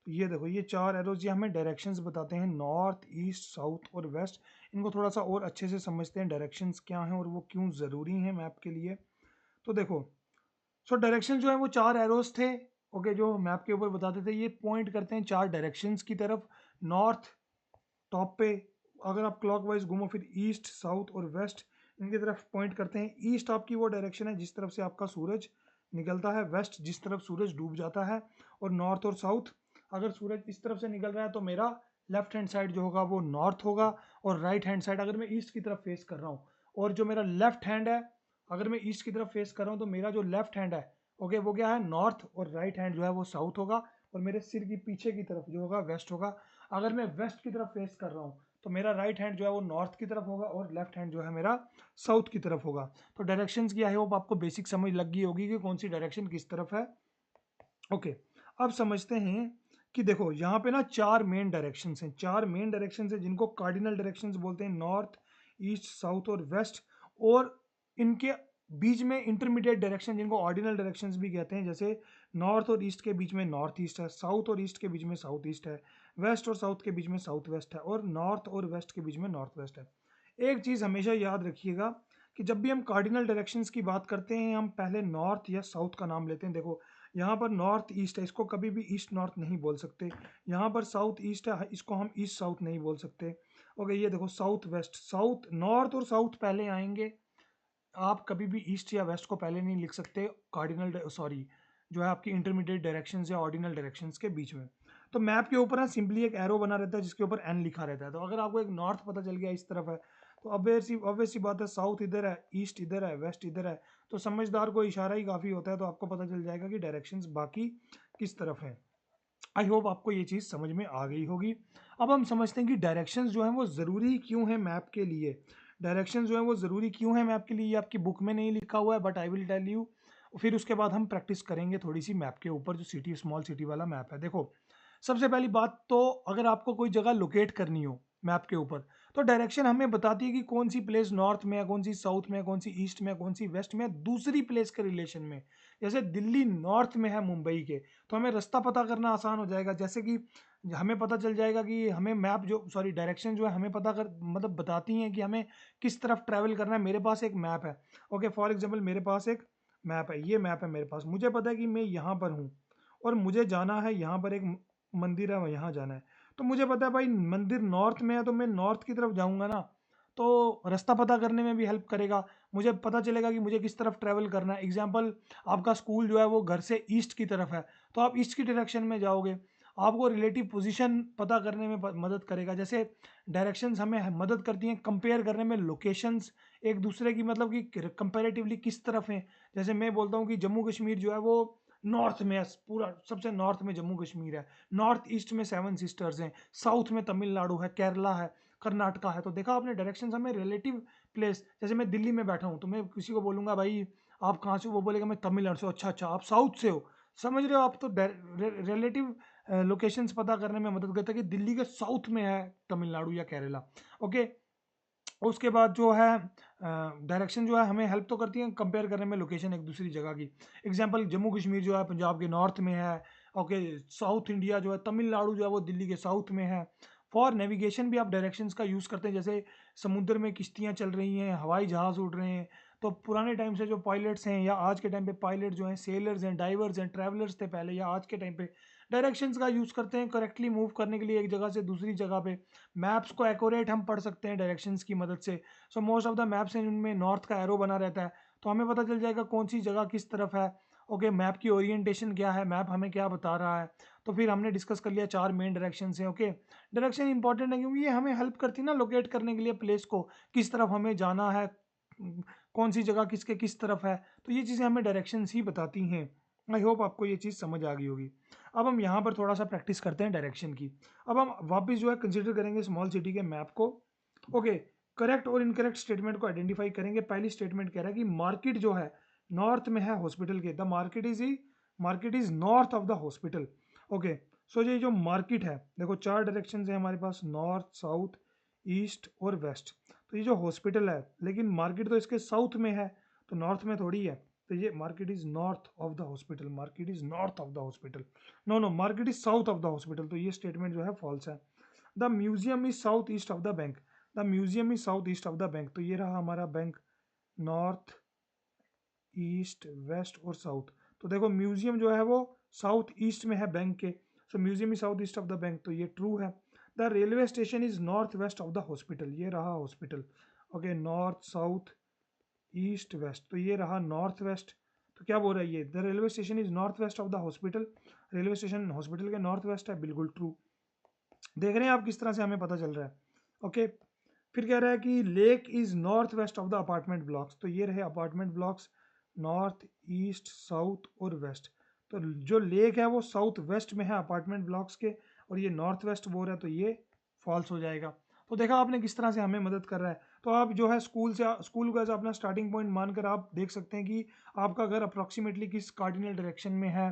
Speaker 1: तो ये देखो ये 4 एरोज, ये हमें डायरेक्शंस बताते हैं, नॉर्थ, ईस्ट, साउथ और वेस्ट। इनको थोड़ा सा और अच्छे से समझते हैं, डायरेक्शंस क्या हैं और वो क्यों ज़रूरी हैं मैप के लिए। तो देखो, सो डायरेक्शन जो है वो 4 एरोज थे, ओके, जो मैप के ऊपर बताते थे। ये पॉइंट करते हैं 4 डायरेक्शंस की तरफ। नॉर्थ टॉप पे, अगर आप क्लॉकवाइज घूमो फिर ईस्ट, साउथ और वेस्ट इनकी तरफ पॉइंट करते हैं। ईस्ट आपकी वो डायरेक्शन है जिस तरफ से आपका सूरज निकलता है, वेस्ट जिस तरफ सूरज डूब जाता है, और नॉर्थ और साउथ, अगर सूरज इस तरफ से निकल रहा है तो मेरा लेफ्ट हैंड साइड जो होगा वो नॉर्थ होगा, और राइट हैंड साइड अगर मैं ईस्ट की तरफ फेस कर रहा हूँ, और जो मेरा लेफ्ट हैंड है, अगर मैं ईस्ट की तरफ फेस कर रहा हूँ तो मेरा जो लेफ्ट हैंड है, ओके, वो क्या है, नॉर्थ, और राइट हैंड जो है वो साउथ होगा, और मेरे सिर की पीछे की तरफ जो होगा वेस्ट होगा। अगर मैं वेस्ट की तरफ फेस कर रहा हूँ तो मेरा राइट हैंड जो है वो नॉर्थ की तरफ होगा, और लेफ्ट हैंड जो है मेरा साउथ की तरफ होगा। तो डायरेक्शंस की आई होप आपको बेसिक समझ लग गई होगी कि कौन सी डायरेक्शन किस तरफ है। ओके, अब समझते हैं कि देखो यहाँ पे ना 4 मेन डायरेक्शंस हैं, 4 मेन डायरेक्शंस हैं जिनको कार्डिनल डायरेक्शंस बोलते हैं, नॉर्थ, ईस्ट, साउथ और वेस्ट। और इनके बीच में इंटरमीडिएट डायरेक्शन जिनको ऑर्डिनल डायरेक्शंस भी कहते हैं, जैसे नॉर्थ और ईस्ट के बीच में नॉर्थ ईस्ट है, साउथ और ईस्ट के बीच में साउथ ईस्ट है, वेस्ट और साउथ के बीच में साउथ वेस्ट है, और नॉर्थ और वेस्ट के बीच में नॉर्थ वेस्ट है। एक चीज़ हमेशा याद रखिएगा कि जब भी हम कार्डिनल डायरेक्शंस की बात करते हैं, हम पहले नॉर्थ या साउथ का नाम लेते हैं। देखो यहाँ पर नॉर्थ ईस्ट है, इसको कभी भी ईस्ट नॉर्थ नहीं बोल सकते। यहाँ पर साउथ ईस्ट है, इसको हम ईस्ट साउथ नहीं बोल सकते। ओके, ये देखो साउथ वेस्ट, साउथ, नॉर्थ और साउथ पहले आएंगे, आप कभी भी ईस्ट या वेस्ट को पहले नहीं लिख सकते कार्डिनल, सॉरी, जो है आपकी इंटरमीडिएट डायरेक्शंस या ऑर्डिनल डायरेक्शंस के बीच में। तो मैप के ऊपर ना सिंपली एक एरो बना रहता है जिसके ऊपर एन लिखा रहता है। तो अगर आपको एक नॉर्थ पता चल गया इस तरफ है, तो ऑब्वियस सी बात है, साउथ इधर है, ईस्ट इधर है, वेस्ट इधर है, तो समझदार को इशारा ही काफ़ी होता है, तो आपको पता चल जाएगा कि डायरेक्शंस बाकी किस तरफ है। आई होप आपको ये चीज़ समझ में आ गई होगी। अब हम समझते हैं कि डायरेक्शंस जो हैं वो ज़रूरी क्यों है मैप के लिए। डायरेक्शंस जो हैं वो ज़रूरी क्यों है मैप के लिए, ये आपकी बुक में नहीं लिखा हुआ है, but I will tell you. फिर उसके बाद हम प्रैक्टिस करेंगे थोड़ी सी मैप के ऊपर, जो सिटी, स्मॉल सिटी वाला मैप है। देखो, सबसे पहली बात तो, अगर आपको कोई जगह लोकेट करनी हो मैप के ऊपर, तो डायरेक्शन हमें बताती है कि कौन सी प्लेस नॉर्थ में है, कौन सी साउथ में है, कौन सी ईस्ट में है, कौन सी वेस्ट में है, दूसरी प्लेस के रिलेशन में। जैसे दिल्ली नॉर्थ में है मुंबई के, तो हमें रास्ता पता करना आसान हो जाएगा। जैसे कि हमें पता चल जाएगा कि हमें मैप जो, सॉरी, डायरेक्शन जो है हमें पता कर, मतलब बताती हैं कि हमें किस तरफ ट्रैवल करना है। मेरे पास एक मैप है, ओके, फॉर एग्जांपल मेरे पास एक मैप है, ये मैप है मेरे पास, मुझे पता है कि मैं यहाँ पर हूँ और मुझे जाना है, यहाँ पर एक मंदिर है, यहाँ जाना है। तो मुझे पता है भाई मंदिर नॉर्थ में है, तो मैं नॉर्थ की तरफ जाऊँगा ना, तो रास्ता पता करने में भी हेल्प करेगा। मुझे पता चलेगा कि मुझे किस तरफ ट्रैवल करना है। एग्जाम्पल, आपका स्कूल जो है वो घर से ईस्ट की तरफ है, तो आप ईस्ट की डायरेक्शन में जाओगे। आपको रिलेटिव पोजीशन पता करने में मदद करेगा। जैसे डायरेक्शंस हमें मदद करती हैं कंपेयर करने में लोकेशंस एक दूसरे की, मतलब कि कंपैरेटिवली किस तरफ हैं। जैसे मैं बोलता हूँ कि जम्मू कश्मीर जो है वो नॉर्थ में है, पूरा सबसे नॉर्थ में जम्मू कश्मीर है, नॉर्थ ईस्ट में सेवन सिस्टर्स हैं, साउथ में तमिलनाडु है, केरला है, कर्नाटका है। तो देखा आपने, डायरेक्शंस हमें रिलेटिव प्लेस, जैसे मैं दिल्ली में बैठा हूँ तो मैं किसी को बोलूँगा भाई आप कहाँ से हो? वो बोलेगा मैं तमिलनाडु से। अच्छा अच्छा, आप साउथ से हो, समझ रहे हो आप? तो रिलेटिव लोकेशंस पता करने में मदद करता है कि दिल्ली के साउथ में है तमिलनाडु या केरला। ओके, उसके बाद जो है डायरेक्शन जो है हमें हेल्प तो करती है कंपेयर करने में लोकेशन एक दूसरी जगह की। एग्जांपल, जम्मू कश्मीर जो है पंजाब के नॉर्थ में है, ओके, साउथ इंडिया जो है, तमिलनाडु जो है वो दिल्ली के साउथ में है। फॉर नेविगेशन भी आप डायरेक्शंस का यूज़ करते हैं, जैसे समुद्र में किश्तियाँ चल रही हैं, हवाई जहाज़ उड़ रहे हैं, तो पुराने टाइम से जो पायलट्स हैं या आज के टाइम पे पायलट जो हैं, सेलर्स हैं, डाइवर्स हैं, ट्रैवलर्स थे पहले या आज के टाइम पे, डायरेक्शंस का यूज़ करते हैं करेक्टली मूव करने के लिए एक जगह से दूसरी जगह पे। मैप्स को एक्यूरेट हम पढ़ सकते हैं डायरेक्शंस की मदद से। So most of the maps हैं जिनमें नॉर्थ का एरो बना रहता है, तो हमें पता चल जाएगा कौन सी जगह किस तरफ है। ओके, मैप की ओरिएंटेशन क्या है, मैप हमें क्या बता रहा है। तो फिर हमने डिस्कस कर लिया 4 मेन डायरेक्शंस हैं। ओके, डायरेक्शन इंपॉर्टेंट है क्योंकि ये हमें हेल्प करती है ना लोकेट करने के लिए प्लेस को, किस तरफ हमें जाना है, कौन सी जगह किसके किस तरफ है। तो ये चीज़ें हमें डायरेक्शंस ही बताती हैं। आई होप आपको ये चीज़ समझ आ गई होगी। अब हम यहाँ पर थोड़ा सा प्रैक्टिस करते हैं डायरेक्शन की। अब हम वापस जो है कंसिडर करेंगे स्मॉल सिटी के मैप को। ओके, करेक्ट और इनकरेक्ट स्टेटमेंट को आइडेंटिफाई करेंगे। पहली स्टेटमेंट कह रहा है कि मार्केट जो है नॉर्थ में है हॉस्पिटल के, the market is north of the hospital. Okay, so ये जो मार्केट है, देखो 4 डायरेक्शन है हमारे पास, नॉर्थ, साउथ, ईस्ट और वेस्ट। तो ये जो हॉस्पिटल है, लेकिन मार्केट तो इसके साउथ में है, तो नॉर्थ में थोड़ी है। तो ये market is north of the hospital, market is north of the hospital, no no market is south of the hospital, तो ये स्टेटमेंट जो है फॉल्स है। The museum is south east of the bank, the museum is south east of the bank, तो ये रहा हमारा bank north east west और साउथ। तो देखो म्यूजियम जो है वो साउथ ईस्ट में है बैंक के, so museum is south east of the bank, तो ये ट्रू है। The railway station is north west of the hospital, ये रहा hospital, okay north south east west, तो ये रहा नॉर्थ वेस्ट। तो क्या बोल रहा है ये, the railway station is north west of the hospital, railway station hospital के नॉर्थ वेस्ट है, बिल्कुल ट्रू। देख रहे हैं आप किस तरह से हमें पता चल रहा है, ओके। फिर कह रहा है कि lake is north west of the apartment blocks, तो ये रहे apartment blocks north east south और वेस्ट, तो जो लेक है वो साउथ वेस्ट में है अपार्टमेंट ब्लॉक्स के, और ये नॉर्थ वेस्ट बोल रहा है, तो ये फॉल्स हो जाएगा। तो देखा आपने किस तरह से हमें मदद कर रहा है। तो आप जो है स्कूल को एज अपना स्टार्टिंग पॉइंट मानकर आप देख सकते हैं कि आपका घर अप्रॉक्सीमेटली किस कार्डिनल डायरेक्शन में है।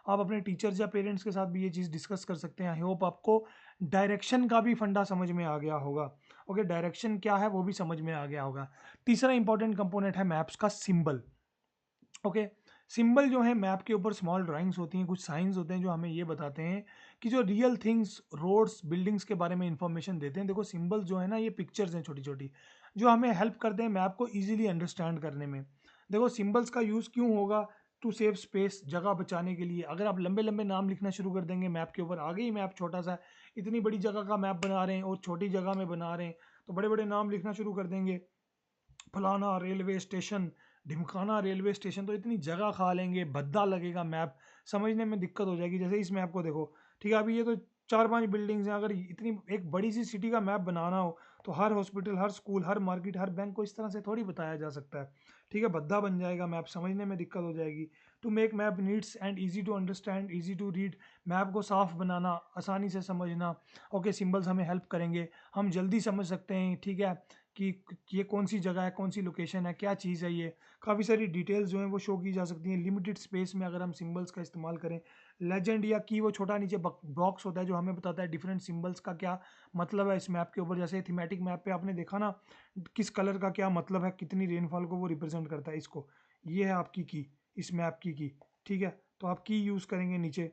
Speaker 1: आप अपने टीचर्स या पेरेंट्स के साथ भी ये चीज़ डिस्कस कर सकते हैं। आई होप आपको डायरेक्शन का भी फंडा समझ में आ गया होगा, ओके डायरेक्शन क्या है वो भी समझ में आ गया होगा। तीसरा इंपॉर्टेंट कंपोनेंट है मैप्स का सिंबल, ओके। सिंबल जो है मैप के ऊपर स्मॉल ड्राइंग्स होती हैं, कुछ साइंस होते हैं जो हमें ये बताते हैं कि जो रियल थिंग्स रोड्स बिल्डिंग्स के बारे में इंफॉर्मेशन देते हैं। देखो सिंबल्स जो है ना ये पिक्चर्स हैं छोटी छोटी, जो हमें हेल्प करते हैं मैप को इजीली अंडरस्टैंड करने में। देखो सिंबल्स का यूज़ क्यों होगा, टू सेव स्पेस, जगह बचाने के लिए। अगर आप लंबे लंबे नाम लिखना शुरू कर देंगे मैप के ऊपर, आगे ही मैप छोटा सा है, इतनी बड़ी जगह का मैप बना रहे हैं और छोटी जगह में बना रहे हैं, तो बड़े बड़े नाम लिखना शुरू कर देंगे, फलाना रेलवे स्टेशन, ढिमकाना रेलवे स्टेशन, तो इतनी जगह खा लेंगे, भद्दा लगेगा मैप, समझने में दिक्कत हो जाएगी। जैसे इस मैप को देखो, ठीक है, अभी ये तो 4-5 बिल्डिंग्स हैं, अगर इतनी एक बड़ी सी सिटी का मैप बनाना हो तो हर हॉस्पिटल, हर स्कूल, हर मार्केट, हर बैंक को इस तरह से थोड़ी बताया जा सकता है, ठीक है, भद्दा बन जाएगा मैप, समझने में दिक्कत हो जाएगी। To make map needs and easy to understand, easy to read, map को साफ बनाना, आसानी से समझना, ओके सिंबल्स हमें हेल्प करेंगे, हम जल्दी समझ सकते हैं, ठीक है, कि ये कौन सी जगह है, कौन सी लोकेशन है, क्या चीज़ है ये। काफ़ी सारी डिटेल्स जो हैं वो शो की जा सकती हैं लिमिटेड स्पेस में अगर हम सिंबल्स का इस्तेमाल करें। लेजेंड या की वो छोटा नीचे बॉक्स होता है जो हमें बताता है डिफरेंट सिंबल्स का क्या मतलब है इस मैप के ऊपर। जैसे थीमेटिक मैप पे आपने देखा ना, किस कलर का क्या मतलब है, कितनी रेनफॉल को वो रिप्रेजेंट करता है इसको। ये है आपकी की, इस मैप की, ठीक है, तो आप की यूज़ करेंगे नीचे।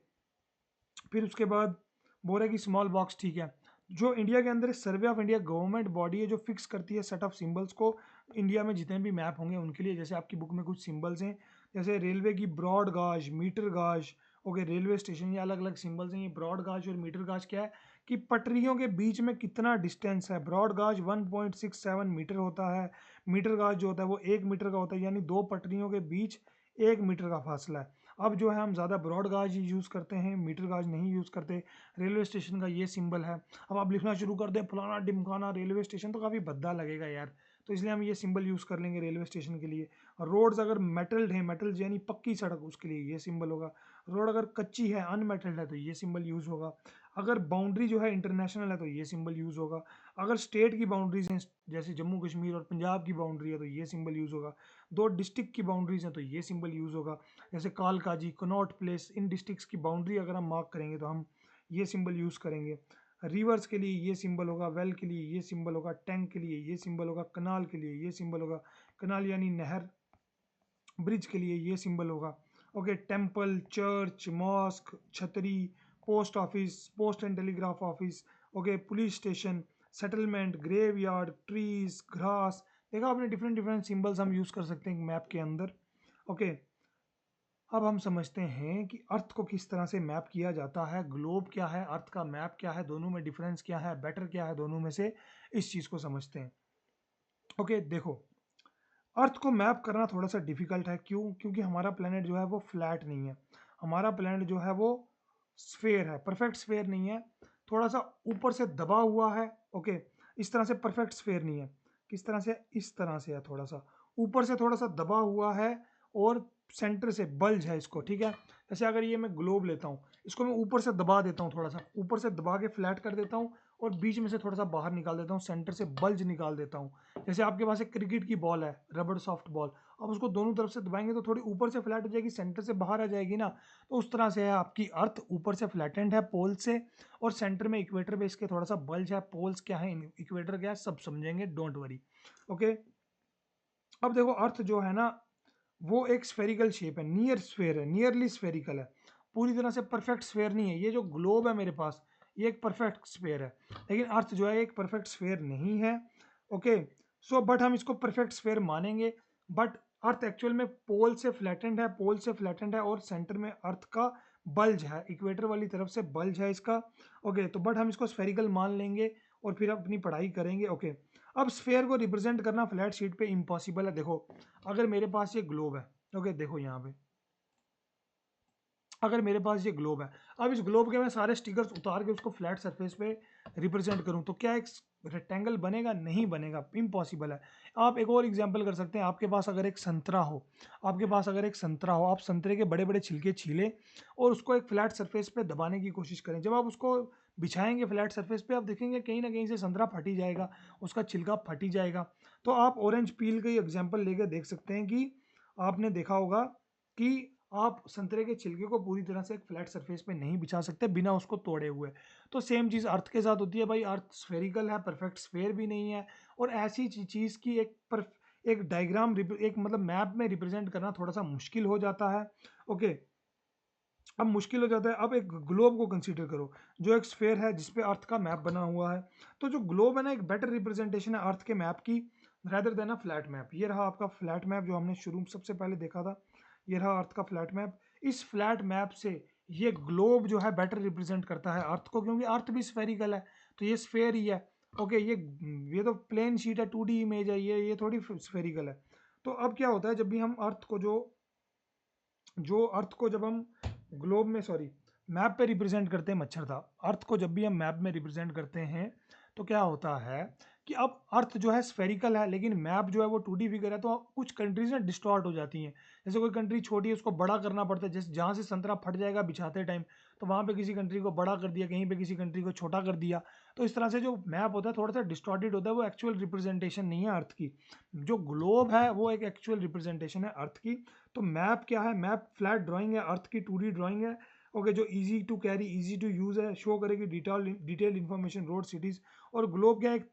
Speaker 1: फिर उसके बाद बोल रहा है कि स्मॉल बॉक्स, ठीक है, जो इंडिया के अंदर survey of India government body है जो फिक्स करती है सेट ऑफ सिंबल्स को इंडिया में जितने भी मैप होंगे उनके लिए। जैसे आपकी बुक में कुछ सिंबल्स हैं, जैसे रेलवे की ब्रॉड गाज, मीटर गाज, ओके रेलवे स्टेशन, ये अलग अलग सिंबल्स हैं। ये ब्रॉड गाज और मीटर गाज क्या है कि पटरियों के बीच में कितना डिस्टेंस है। ब्रॉड गाज 1.67 मीटर होता है, मीटर गाज जो होता है वो 1 मीटर का होता है, यानी दो पटरियों के बीच 1 मीटर का फासला है। अब जो है हम ज़्यादा ब्रॉड गाज यूज़ करते हैं, मीटर गाज नहीं यूज़ करते। रेलवे स्टेशन का ये सिंबल है। अब आप लिखना शुरू कर दें फलाना ढिमकाना रेलवे स्टेशन, तो काफ़ी भद्दा लगेगा यार, तो इसलिए हम ये सिंबल यूज़ कर लेंगे रेलवे स्टेशन के लिए। रोड्स अगर मेटल्ड है, मेटल्ड यानी पक्की सड़क, उसके लिए ये सिंबल होगा। रोड अगर कच्ची है, अनमेटल्ड है, तो ये सिंबल यूज़ होगा। अगर बाउंड्री जो है इंटरनेशनल है तो ये सिंबल यूज़ होगा। अगर स्टेट की बाउंड्रीज हैं जैसे जम्मू कश्मीर और पंजाब की बाउंड्री है तो ये सिंबल यूज़ होगा। दो डिस्ट्रिक्ट की बाउंड्रीज हैं तो ये सिंबल यूज़ होगा। जैसे कालकाजी, कनॉट प्लेस, इन डिस्ट्रिक्ट्स की बाउंड्री अगर हम मार्क करेंगे तो हम ये सिंबल यूज़ करेंगे। रिवर्स के लिए ये सिंबल होगा, वेल के लिए ये सिंबल होगा, टैंक के लिए ये सिंबल होगा, कनाल के लिए ये सिंबल होगा, कनाल यानी नहर, ब्रिज के लिए ये सिंबल होगा। ओके, टेम्पल, चर्च, मॉस्क, छतरी, post office, post and telegraph office, okay police station, settlement, graveyard, trees, grass. देखा आपने डिफरेंट डिफरेंट सिंबल्स हम यूज़ कर सकते हैं मैप के अंदर, ओके। अब हम समझते हैं कि अर्थ को किस तरह से मैप किया जाता है। ग्लोब क्या है, अर्थ का मैप क्या है, दोनों में डिफरेंस क्या है, बेटर क्या है दोनों में से, इस चीज़ को समझते हैं। ओके देखो, अर्थ को मैप करना थोड़ा सा डिफिकल्ट है, क्यों? क्योंकि हमारा प्लेनेट जो है वो फ्लैट नहीं है। हमारा प्लेनेट जो है वो स्फेयर है, परफेक्ट स्फेयर नहीं है, थोड़ा सा ऊपर से दबा हुआ है, ओके। इस तरह से परफेक्ट स्फेयर नहीं है। किस तरह से? इस तरह से है, थोड़ा सा ऊपर से थोड़ा सा दबा हुआ है और सेंटर से बल्ज है इसको, ठीक है। जैसे अगर ये मैं ग्लोब लेता हूँ, इसको मैं ऊपर से दबा देता हूँ, थोड़ा सा ऊपर से दबा के फ्लैट कर देता हूँ और बीच में से थोड़ा सा बाहर निकाल देता हूँ, सेंटर से बल्ज निकाल देता हूँ। जैसे आपके पास एक क्रिकेट की बॉल है, रबड़ सॉफ्ट बॉल, अब उसको दोनों तरफ से दबाएंगे तो थोड़ी ऊपर से फ्लैट हो जाएगी, सेंटर से बाहर आ जाएगी ना। तो उस तरह से है आपकी अर्थ, ऊपर से फ्लैटेंड है पोल से, और सेंटर में इक्वेटर बेस के थोड़ा सा बल्ज है। पोल्स क्या है, इक्वेटर क्या है, सब समझेंगे, डोंट वरी, ओके। अब देखो अर्थ जो है ना वो एक स्फेरिकल शेप है, नियर स्फेयर है, नियरली स्फेरिकल है, पूरी तरह से परफेक्ट स्फेयर नहीं है। ये जो ग्लोब है मेरे पास, ये एक परफेक्ट स्फेयर है, लेकिन अर्थ जो है एक परफेक्ट स्फेयर नहीं है। ओके, सो बट हम इसको परफेक्ट स्फेयर मानेंगे, बट अर्थ एक्चुअल में पोल से फ्लैटेंड है, पोल से फ्लैटेंड है, और सेंटर में अर्थ का बल्ज है, इक्वेटर वाली तरफ से बल्ज है इसका। ओके, तो बट हम इसको स्फेरिकल मान लेंगे और फिर अपनी पढ़ाई करेंगे। ओके, अब स्फेयर को रिप्रेजेंट करना फ्लैट शीट पे इम्पॉसिबल है। देखो, अगर मेरे पास ये ग्लोब है, ओके देखो यहाँ पे, अगर मेरे पास ये ग्लोब है, अब इस ग्लोब के मैं सारे स्टिकर्स उतार के उसको फ्लैट सरफेस पे रिप्रेजेंट करूं तो क्या एक रेक्टेंगल बनेगा? नहीं बनेगा, इम्पॉसिबल है। आप एक और एग्जांपल कर सकते हैं, आपके पास अगर एक संतरा हो, आपके पास अगर एक संतरा हो, आप संतरे के बड़े बड़े छिलके छीलें और उसको एक फ्लैट सरफेस पे दबाने की कोशिश करें। जब आप उसको बिछाएंगे फ्लैट सरफेस पे, आप देखेंगे कहीं ना कहीं से संतरा फट ही जाएगा, उसका छिलका फट ही जाएगा। तो आप ऑरेंज पील का एग्जाम्पल लेकर देख सकते हैं कि आपने देखा होगा कि आप संतरे के छिलके को पूरी तरह से एक फ्लैट सरफेस पे नहीं बिछा सकते बिना उसको तोड़े हुए। तो सेम चीज़ अर्थ के साथ होती है भाई, अर्थ स्फेरिकल है, परफेक्ट स्फेयर भी नहीं है, और ऐसी चीज़ की एक डायग्राम, एक मतलब मैप में रिप्रेजेंट करना थोड़ा सा मुश्किल हो जाता है। ओके, अब मुश्किल हो जाता है। अब एक ग्लोब को कंसीडर करो, जो एक स्फेयर है जिसपे अर्थ का मैप बना हुआ है। तो जो ग्लोब है ना, एक बेटर रिप्रेजेंटेशन है अर्थ के मैप की, rather than a flat map. ये रहा आपका फ्लैट मैप जो हमने शुरू सबसे पहले देखा था, ये रहा अर्थ का फ्लैट मैप। इस फ्लैट मैप से ये ग्लोब जो है बेटर रिप्रेजेंट करता है अर्थ को, क्योंकि अर्थ भी स्फेरिकल है, तो ये स्फेयर ही है। ओके, ये तो प्लेन शीट है, 2D इमेज है, ये थोड़ी स्फेरिकल है। तो अब क्या होता है, जब भी हम अर्थ को जो जो अर्थ को जब हम ग्लोब में, सॉरी, मैप पे रिप्रेजेंट करते हैं, मच्छर था, अर्थ को जब भी हम मैप में रिप्रेजेंट करते हैं तो क्या होता है कि अब अर्थ जो है स्फेरिकल है, लेकिन मैप जो है वो 2D फिगर है, तो कुछ कंट्रीज ना डिस्टॉर्ट हो जाती हैं। जैसे कोई कंट्री छोटी है, उसको बड़ा करना पड़ता है, जैसे जहाँ से संतरा फट जाएगा बिछाते टाइम, तो वहाँ पे किसी कंट्री को बड़ा कर दिया, कहीं पे किसी कंट्री को छोटा कर दिया। तो इस तरह से जो मैप होता है थोड़ा सा डिस्टॉर्टेड होता है, वो एक्चुअल रिप्रेजेंटेशन नहीं है अर्थ की। जो ग्लोब है वो एक एक्चुअल रिप्रेजेंटेशन है अर्थ की। तो मैप क्या है? मैप फ्लैट ड्राइंग है, अर्थ की 2D ड्राइंग है। ओके, जो easy to carry, easy to use है, शो करेगी डिटेल इन्फॉर्मेशन, रोड, सिटीज। और ग्लोब क्या है? एक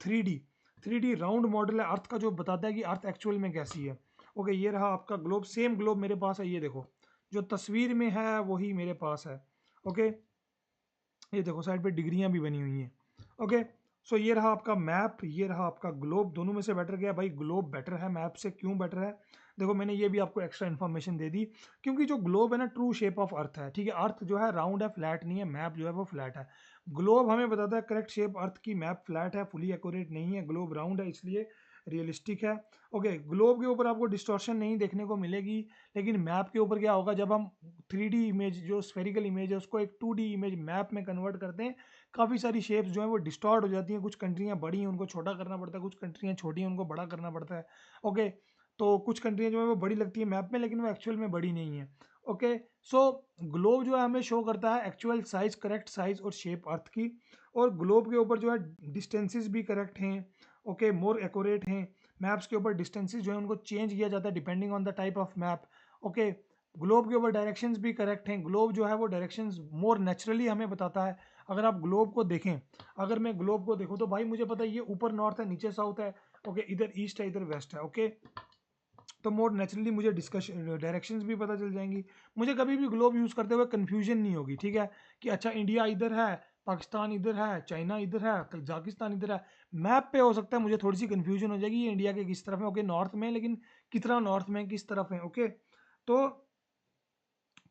Speaker 1: 3D राउंड मॉडल है अर्थ का, जो बताता है कि अर्थ एक्चुअल में कैसी है। ओके, ये रहा आपका ग्लोब, सेम ग्लोब मेरे पास है, ये देखो जो तस्वीर में है वही मेरे पास है। ओके, ये देखो साइड पे डिग्रियां भी बनी हुई हैं। ओके, सो ये रहा आपका मैप, ये रहा आपका ग्लोब। दोनों में से बेटर क्या है भाई? ग्लोब बेटर है मैप से। क्यों बेटर है? देखो, मैंने ये भी आपको एक्स्ट्रा इन्फॉर्मेशन दे दी, क्योंकि जो ग्लोब है ना, ट्रू शेप ऑफ अर्थ है, ठीक है। अर्थ जो है राउंड है, फ्लैट नहीं है। मैप जो है वो फ्लैट है। ग्लोब हमें बताता है करेक्ट शेप अर्थ की, मैप फ्लैट है, फुली एक्यूरेट नहीं है। ग्लोब राउंड है, इसलिए रियलिस्टिक है। ओके, ग्लोब के ऊपर आपको डिस्टॉर्शन नहीं देखने को मिलेगी, लेकिन मैप के ऊपर क्या होगा, जब हम 3D इमेज, जो स्फेरिकल इमेज है, उसको एक 2D इमेज मैप में कन्वर्ट करते हैं, काफ़ी सारी शेप्स जो हैं वो डिस्टॉर्ट हो जाती हैं। कुछ कंट्रियाँ बड़ी हैं, उनको छोटा करना पड़ता है, कुछ कंट्रियाँ छोटी हैं, उनको बड़ा करना पड़ता है। ओके, तो कुछ कंट्रियाँ जो है वो बड़ी लगती है मैप में, लेकिन वो एक्चुअल में बड़ी नहीं है। ओके, सो ग्लोब जो है हमें शो करता है एक्चुअल साइज, करेक्ट साइज और शेप अर्थ की। और ग्लोब के ऊपर जो है डिस्टेंसेस भी करेक्ट हैं। ओके, मोर एक्यूरेट हैं। मैप्स के ऊपर डिस्टेंसेस जो है उनको चेंज किया जाता है depending on the type of map. Okay, globe के ऊपर डायरेक्शंस भी करेक्ट हैं। ग्लोब जो है वो डायरेक्शंस मोर नेचुरली हमें बताता है। अगर आप ग्लोब को देखें, अगर मैं ग्लोब को देखूं तो भाई मुझे पता है ये ऊपर नॉर्थ है, नीचे साउथ है। ओके, इधर ईस्ट है, इधर वेस्ट है। ओके, तो मोर नेचुरली मुझे डिस्कशन डायरेक्शंस भी पता चल जाएंगी। मुझे कभी भी ग्लोब यूज़ करते हुए कन्फ्यूजन नहीं होगी, ठीक है, कि अच्छा इंडिया इधर है, पाकिस्तान इधर है, चाइना इधर है, कजाकिस्तान इधर है। मैप पे हो सकता है मुझे थोड़ी सी कन्फ्यूजन हो जाएगी, ये इंडिया के किस तरफ है। ओके, नॉर्थ में, लेकिन कितना नॉर्थ में, किस तरफ है। ओके, तो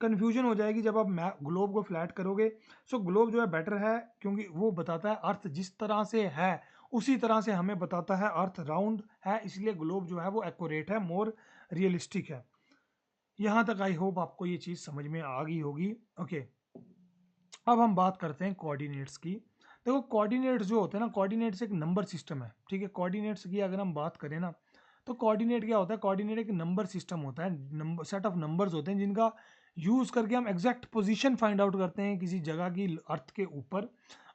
Speaker 1: कन्फ्यूजन हो जाएगी जब आप मैप ग्लोब को फ्लैट करोगे। सो ग्लोब जो है बेटर है, क्योंकि वो बताता है अर्थ जिस तरह से है उसी तरह से हमें बताता है। अर्थ राउंड है, इसलिए ग्लोब जो है वो एक्यूरेट है, मोर रियलिस्टिक है। यहाँ तक आई होप आपको ये चीज़ समझ में आ गई होगी। ओके, अब हम बात करते हैं कोऑर्डिनेट्स की। देखो, कोऑर्डिनेट्स जो होते हैं ना, कोऑर्डिनेट्स एक नंबर सिस्टम है, ठीक है। कोऑर्डिनेट्स की अगर हम बात करें ना, तो कोऑर्डिनेट क्या होता है? कोऑर्डिनेट एक नंबर सिस्टम होता है, नंबर सेट ऑफ नंबर्स होते हैं जिनका यूज़ करके हम एग्जैक्ट पोजीशन फाइंड आउट करते हैं किसी जगह की अर्थ के ऊपर।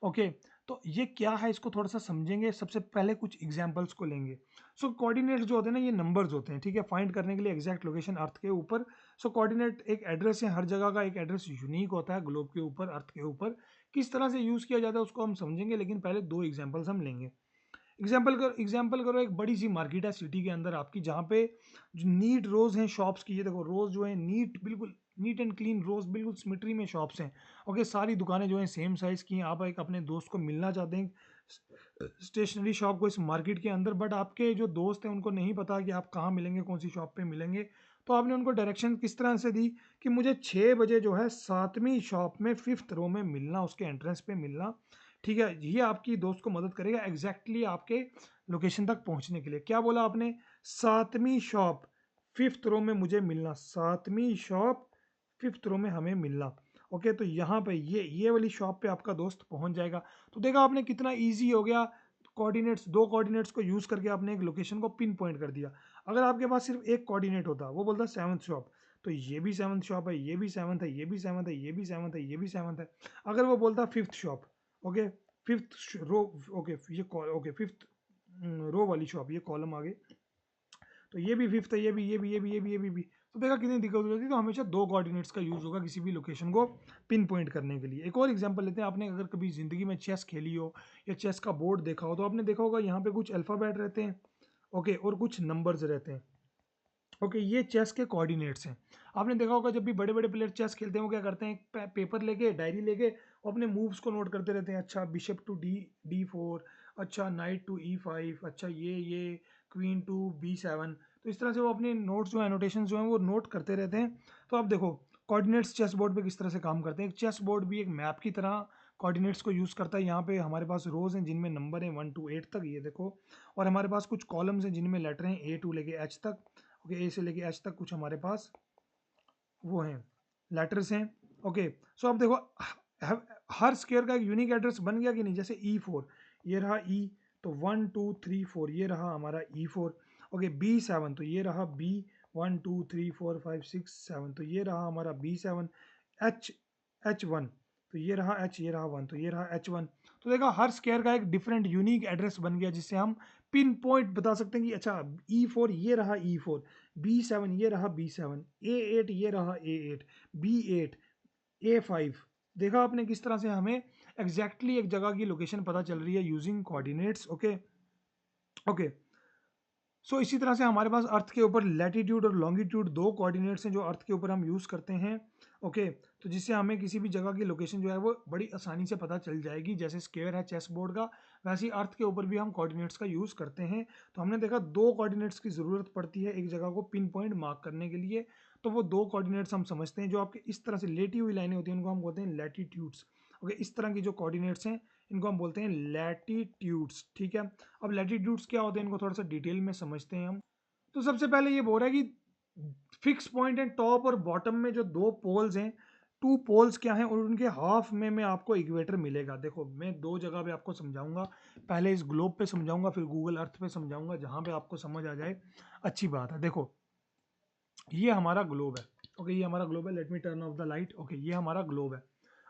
Speaker 1: ओके, तो ये क्या है, इसको थोड़ा सा समझेंगे। सबसे पहले कुछ एग्जाम्पल्स को लेंगे। सो कोऑर्डिनेट्स जो होते हैं ना, ये नंबर्स होते हैं, ठीक है, फाइंड करने के लिए एग्जैक्ट लोकेशन अर्थ के ऊपर। सो कोऑर्डिनेट एक एड्रेस है, हर जगह का एक एड्रेस यूनिक होता है ग्लोब के ऊपर, अर्थ के ऊपर। किस तरह से यूज़ किया जाता है उसको हम समझेंगे, लेकिन पहले दो एग्जांपल्स हम लेंगे। एग्जाम्पल करो, एक बड़ी सी मार्केट है सिटी के अंदर आपकी, जहाँ पे जो नीट रोज हैं शॉप्स की, ये देखो रोज जो है नीट, बिल्कुल नीट एंड क्लीन रोज, बिल्कुल सिमेट्री में शॉप्स हैं। ओके, सारी दुकानें जो हैं सेम साइज की हैं। आप एक अपने दोस्त को मिलना चाहते हैं स्टेशनरी शॉप को इस मार्केट के अंदर, बट आपके जो दोस्त हैं उनको नहीं पता कि आप कहाँ मिलेंगे, कौन सी शॉप पे मिलेंगे। तो आपने उनको डायरेक्शन किस तरह से दी कि मुझे 6 बजे जो है 7वीं शॉप में 5th रो में मिलना, उसके एंट्रेंस पे मिलना। ठीक है, ये आपकी दोस्त को मदद करेगा एग्जैक्टली आपके लोकेशन तक पहुंचने के लिए। क्या बोला आपने? 7वीं शॉप 5th रो में मुझे मिलना, 7वीं शॉप 5th रो में हमें मिलना। ओके, तो यहाँ पे ये वाली शॉप पे आपका दोस्त पहुंच जाएगा। तो देखा आपने कितना इजी हो गया, कोऑर्डिनेट्स, दो कोऑर्डिनेट्स को यूज करके आपने एक लोकेशन को पिन पॉइंट कर दिया। अगर आपके पास सिर्फ एक कोऑर्डिनेट होता, वो बोलता 7th शॉप, तो ये भी 7th शॉप है, ये भी 7th है, ये भी 7th है, ये भी 7th है, ये भी 7th है। अगर वो बोलता 5th शॉप, ओके, 5th रो, ओके ये ओके 5th रो वाली शॉप, ये कॉलम आगे, तो ये भी 5th है, ये भी। तो देखा कितनी दिक्कत हो जाती है। तो हमेशा दो कोऑर्डिनेट्स का यूज होगा किसी भी लोकेशन को पिन पॉइंट करने के लिए। एक और एग्जांपल लेते हैं। आपने अगर कभी जिंदगी में चेस खेली हो या चेस का बोर्ड देखा हो, तो आपने देखा होगा यहाँ पे कुछ अल्फाबेट रहते हैं, ओके, और कुछ नंबर्स रहते हैं। ओके, ये चेस के कोऑर्डिनेट्स हैं। आपने देखा होगा जब भी बड़े बड़े प्लेयर चेस खेलते हैं, वो क्या करते हैं, पेपर लेके, डायरी लेके, वो अपने मूव्स को नोट करते रहते हैं। अच्छा बिशप टू D4, अच्छा नाइट टू E5, अच्छा ये क्वीन टू B7। तो इस तरह से वो अपने नोट्स जो है, एनोटेशन जो है, वो नोट करते रहते हैं। तो आप देखो कोऑर्डिनेट्स चेस बोर्ड पे किस तरह से काम करते हैं। एक चेस बोर्ड भी एक मैप की तरह कोऑर्डिनेट्स को यूज़ करता है। यहाँ पे हमारे पास रोज हैं जिनमें नंबर है 1 to 8 तक, ये देखो, और हमारे पास कुछ कॉलम्स हैं जिनमें लेटर हैं A लेके H तक। ओके, ए से लेके एच तक कुछ हमारे पास वो हैं, लेटर्स हैं। ओके, सो अब देखो हर स्क्वायर का एक यूनिक एड्रेस बन गया कि नहीं। जैसे E4, ये रहा E, तो 1 2 3 4 ये रहा हमारा E4। ओके, B7, तो ये रहा B, 1 2 3 4 5 6 7, तो ये रहा हमारा B7। H1, तो ये रहा H, ये रहा 1, तो ये रहा H1। तो देखा हर स्क्वायर का एक डिफरेंट यूनिक एड्रेस बन गया, जिससे हम पिन पॉइंट बता सकते हैं कि अच्छा E4 ये रहा E4, B7 ये रहा B7, A8 ये रहा A8, B8, A5। देखा आपने किस तरह से हमें एग्जैक्टली एक जगह की लोकेशन पता चल रही है यूजिंग कोऑर्डिनेट्स। ओके ओके, सो इसी तरह से हमारे पास अर्थ के ऊपर लैटिट्यूड और लॉन्गिट्यूड दो कोऑर्डिनेट्स हैं जो अर्थ के ऊपर हम यूज़ करते हैं। ओके, तो जिससे हमें किसी भी जगह की लोकेशन जो है वो बड़ी आसानी से पता चल जाएगी। जैसे स्क्वायर है चेस बोर्ड का, वैसे ही अर्थ के ऊपर भी हम कोऑर्डिनेट्स का यूज़ करते हैं। तो हमने देखा दो कोऑर्डिनेट्स की ज़रूरत पड़ती है एक जगह को पिन पॉइंट मार्क करने के लिए। तो वो दो कोऑर्डिनेट्स हम समझते हैं, जो आपके इस तरह से लेटी हुई लाइनें होती हैं उनको हम बोलते हैं लैटिट्यूड्स। ओके, इस तरह की जो कोऑर्डिनेट्स हैं इनको हम बोलते हैं लैटिट्यूड्स। ठीक है, अब लैटिट्यूड्स क्या होते हैं इनको थोड़ा सा डिटेल में समझते हैं हम। तो सबसे पहले ये बोल रहा है कि फिक्स पॉइंट एंड टॉप और बॉटम में जो दो पोल्स हैं, टू पोल्स क्या हैं, और उनके हाफ में आपको इक्वेटर मिलेगा। देखो मैं दो जगह पे आपको समझाऊंगा, पहले इस ग्लोब पे समझाऊंगा, फिर गूगल अर्थ पे समझाऊंगा, जहां पे आपको समझ आ जाए अच्छी बात है। देखो ये हमारा ग्लोब है। ओके, ये हमारा ग्लोब है। Let me turn off the light. Okay, ये हमारा ग्लोब है।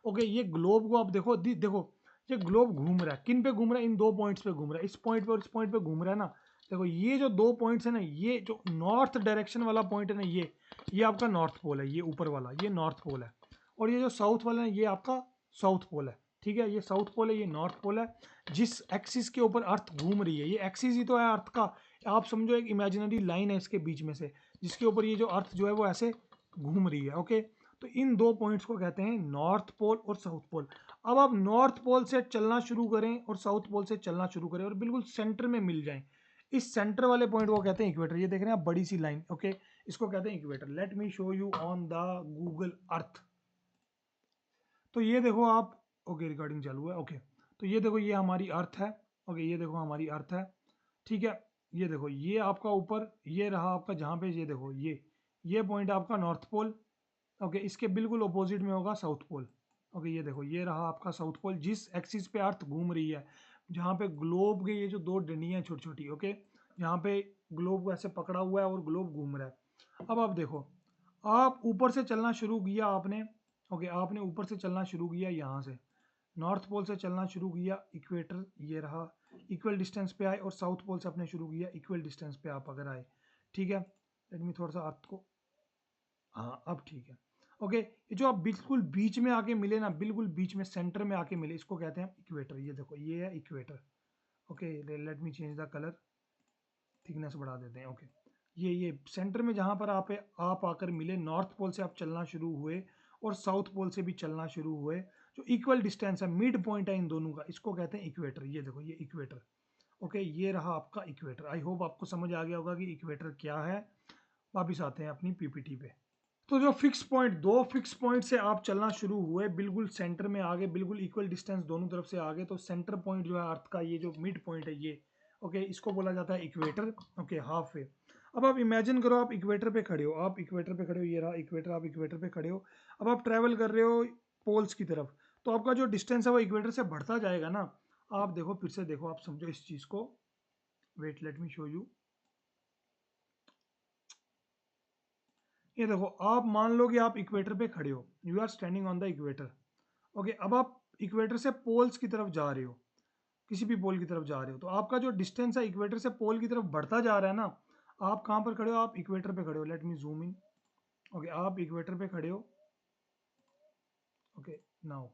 Speaker 1: ओके, ये ग्लोब को आप देखो, देखो ये ग्लोब घूम रहा है, किन पे घूम रहा है, इन दो पॉइंट्स पे घूम रहा है, इस पॉइंट पे और इस पॉइंट पे घूम रहा है ना। देखो ये जो दो पॉइंट्स है ना, ये जो नॉर्थ डायरेक्शन वाला पॉइंट है ना, ये आपका नॉर्थ पोल है, ये ऊपर वाला ये नॉर्थ पोल है। और ये जो साउथ वाला है ये आपका साउथ पोल है। ठीक है, ये साउथ पोल है, ये नॉर्थ पोल है। जिस एक्सिस के ऊपर अर्थ घूम रही है, ये एक्सिस ही तो है अर्थ का, आप समझो एक इमेजिनरी लाइन है इसके बीच में से, जिसके ऊपर ये जो अर्थ जो है वो ऐसे घूम रही है। ओके, तो इन दो पॉइंट्स को कहते हैं नॉर्थ पोल और साउथ पोल। अब आप नॉर्थ पोल से चलना शुरू करें और साउथ पोल से चलना शुरू करें और बिल्कुल सेंटर में मिल जाएं, इस सेंटर वाले पॉइंट को कहते हैं इक्वेटर। ये देख रहे हैं आप बड़ी सी लाइन, ओके, इसको कहते हैं equator. Late me show you on the Google Earth. तो ये देखो आप, ओके रिकॉर्डिंग चालू है। ओके, तो ये देखो ये हमारी अर्थ है। ओके, ये देखो हमारी अर्थ है। ठीक है, ये देखो ये आपका ऊपर ये रहा आपका, जहाँ पे ये देखो ये पॉइंट आपका नॉर्थ पोल। ओके, इसके बिल्कुल अपोजिट में होगा साउथ पोल। ओके, ये देखो ये रहा आपका साउथ पोल, जिस एक्सिस पे अर्थ घूम रही है, जहाँ पे ग्लोब के ये जो दो डंडियाँ छोटी छोटी, ओके, यहाँ पे ग्लोब को ऐसे पकड़ा हुआ है और ग्लोब घूम रहा है। अब आप देखो, आप ऊपर से चलना शुरू किया आपने। ओके, आपने ऊपर से चलना शुरू किया, यहाँ से नॉर्थ पोल से चलना शुरू किया, इक्वेटर ये रहा, इक्वल डिस्टेंस पे आए, और साउथ पोल से आपने शुरू किया, इक्वल डिस्टेंस पे आप अगर आए। ठीक है, लेट मी थोड़ा सा अर्थ को, हाँ अब ठीक है। ओके, ये जो आप बिल्कुल बीच में आके मिले ना, बिल्कुल बीच में सेंटर में आके मिले, इसको कहते हैं इक्वेटर। ये देखो ये है equator. Okay, let me change the colour, thickness बढ़ा देते हैं। ओके, ये सेंटर में जहाँ पर आप आकर मिले, नॉर्थ पोल से आप चलना शुरू हुए और साउथ पोल से भी चलना शुरू हुए, जो इक्वल डिस्टेंस है, मिड पॉइंट है इन दोनों का, इसको कहते हैं इक्वेटर। ये देखो ये इक्वेटर। ओके, ये रहा आपका इक्वेटर। आई होप आपको समझ आ गया होगा कि इक्वेटर क्या है। वापिस आते हैं अपनी पीपीटी पे। तो जो फिक्स पॉइंट, दो फिक्स पॉइंट से आप चलना शुरू हुए, बिल्कुल सेंटर में आगे, बिल्कुल इक्वल डिस्टेंस दोनों तरफ से आगे, तो सेंटर पॉइंट जो है अर्थ का, ये जो मिड पॉइंट है ये, ओके, इसको बोला जाता है इक्वेटर। Okay, half way. अब आप इमेजिन करो, आप इक्वेटर पे खड़े हो, आप इक्वेटर पे खड़े हो, ये रहा इक्वेटर, आप इक्वेटर पे खड़े हो। अब आप ट्रैवल कर रहे हो पोल्स की तरफ, तो आपका जो डिस्टेंस है वो इक्वेटर से बढ़ता जाएगा ना। आप देखो, फिर से देखो, आप समझो इस चीज को। Wait, let me show you. ये देखो, आप मान लो कि आप इक्वेटर पे खड़े हो, you are standing on the equator. Okay, अब आप इक्वेटर से पोल्स की तरफ जा रहे हो, किसी भी पोल की तरफ जा रहे हो, तो आपका जो डिस्टेंस है इक्वेटर से पोल की तरफ बढ़ता जा रहा है ना। आप कहाँ पर खड़े हो? आप इक्वेटर पे खड़े हो। Let me zoom in. Okay, आप इक्वेटर पे खड़े हो। ओके, नाउ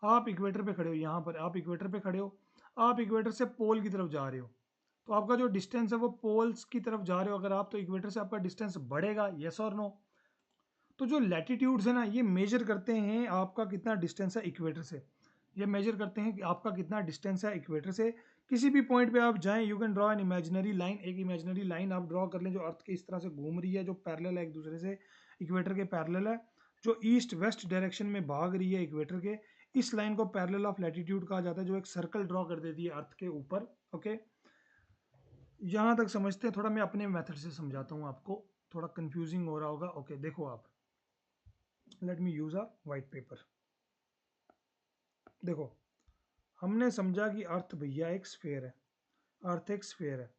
Speaker 1: आप इक्वेटर पे खड़े हो, यहाँ पर आप इक्वेटर पे खड़े हो। आप इक्वेटर से पोल की तरफ जा रहे हो, तो आपका जो डिस्टेंस है वो पोल्स की तरफ जा रहे हो अगर आप, तो इक्वेटर से आपका डिस्टेंस बढ़ेगा, यस और नो? तो जो लैटिट्यूड्स है ना, ये मेजर करते हैं आपका कितना डिस्टेंस है इक्वेटर से। ये मेजर करते हैं कि आपका कितना डिस्टेंस है इक्वेटर से। किसी भी पॉइंट पे आप जाएं, you can draw an imaginary line, एक इमेजिनरी लाइन आप ड्रॉ कर लें जो अर्थ के इस तरह से घूम रही है, जो पैरेलल है एक दूसरे से, इक्वेटर के पैरेलल है, जो ईस्ट वेस्ट डायरेक्शन में भाग रही है इक्वेटर के। इस लाइन को पैरेलल ऑफ लैटिट्यूड कहा जाता है, जो एक सर्कल ड्रॉ कर देती है अर्थ के ऊपर। ओके, यहाँ तक समझते हैं। थोड़ा मैं अपने मेथड से समझाता हूँ आपको, थोड़ा कंफ्यूजिंग हो रहा होगा। ओके, देखो आप, let me use a white paper. देखो, हमने समझा कि अर्थ भैया एक स्फेयर है, अर्थ एक स्फेयर है।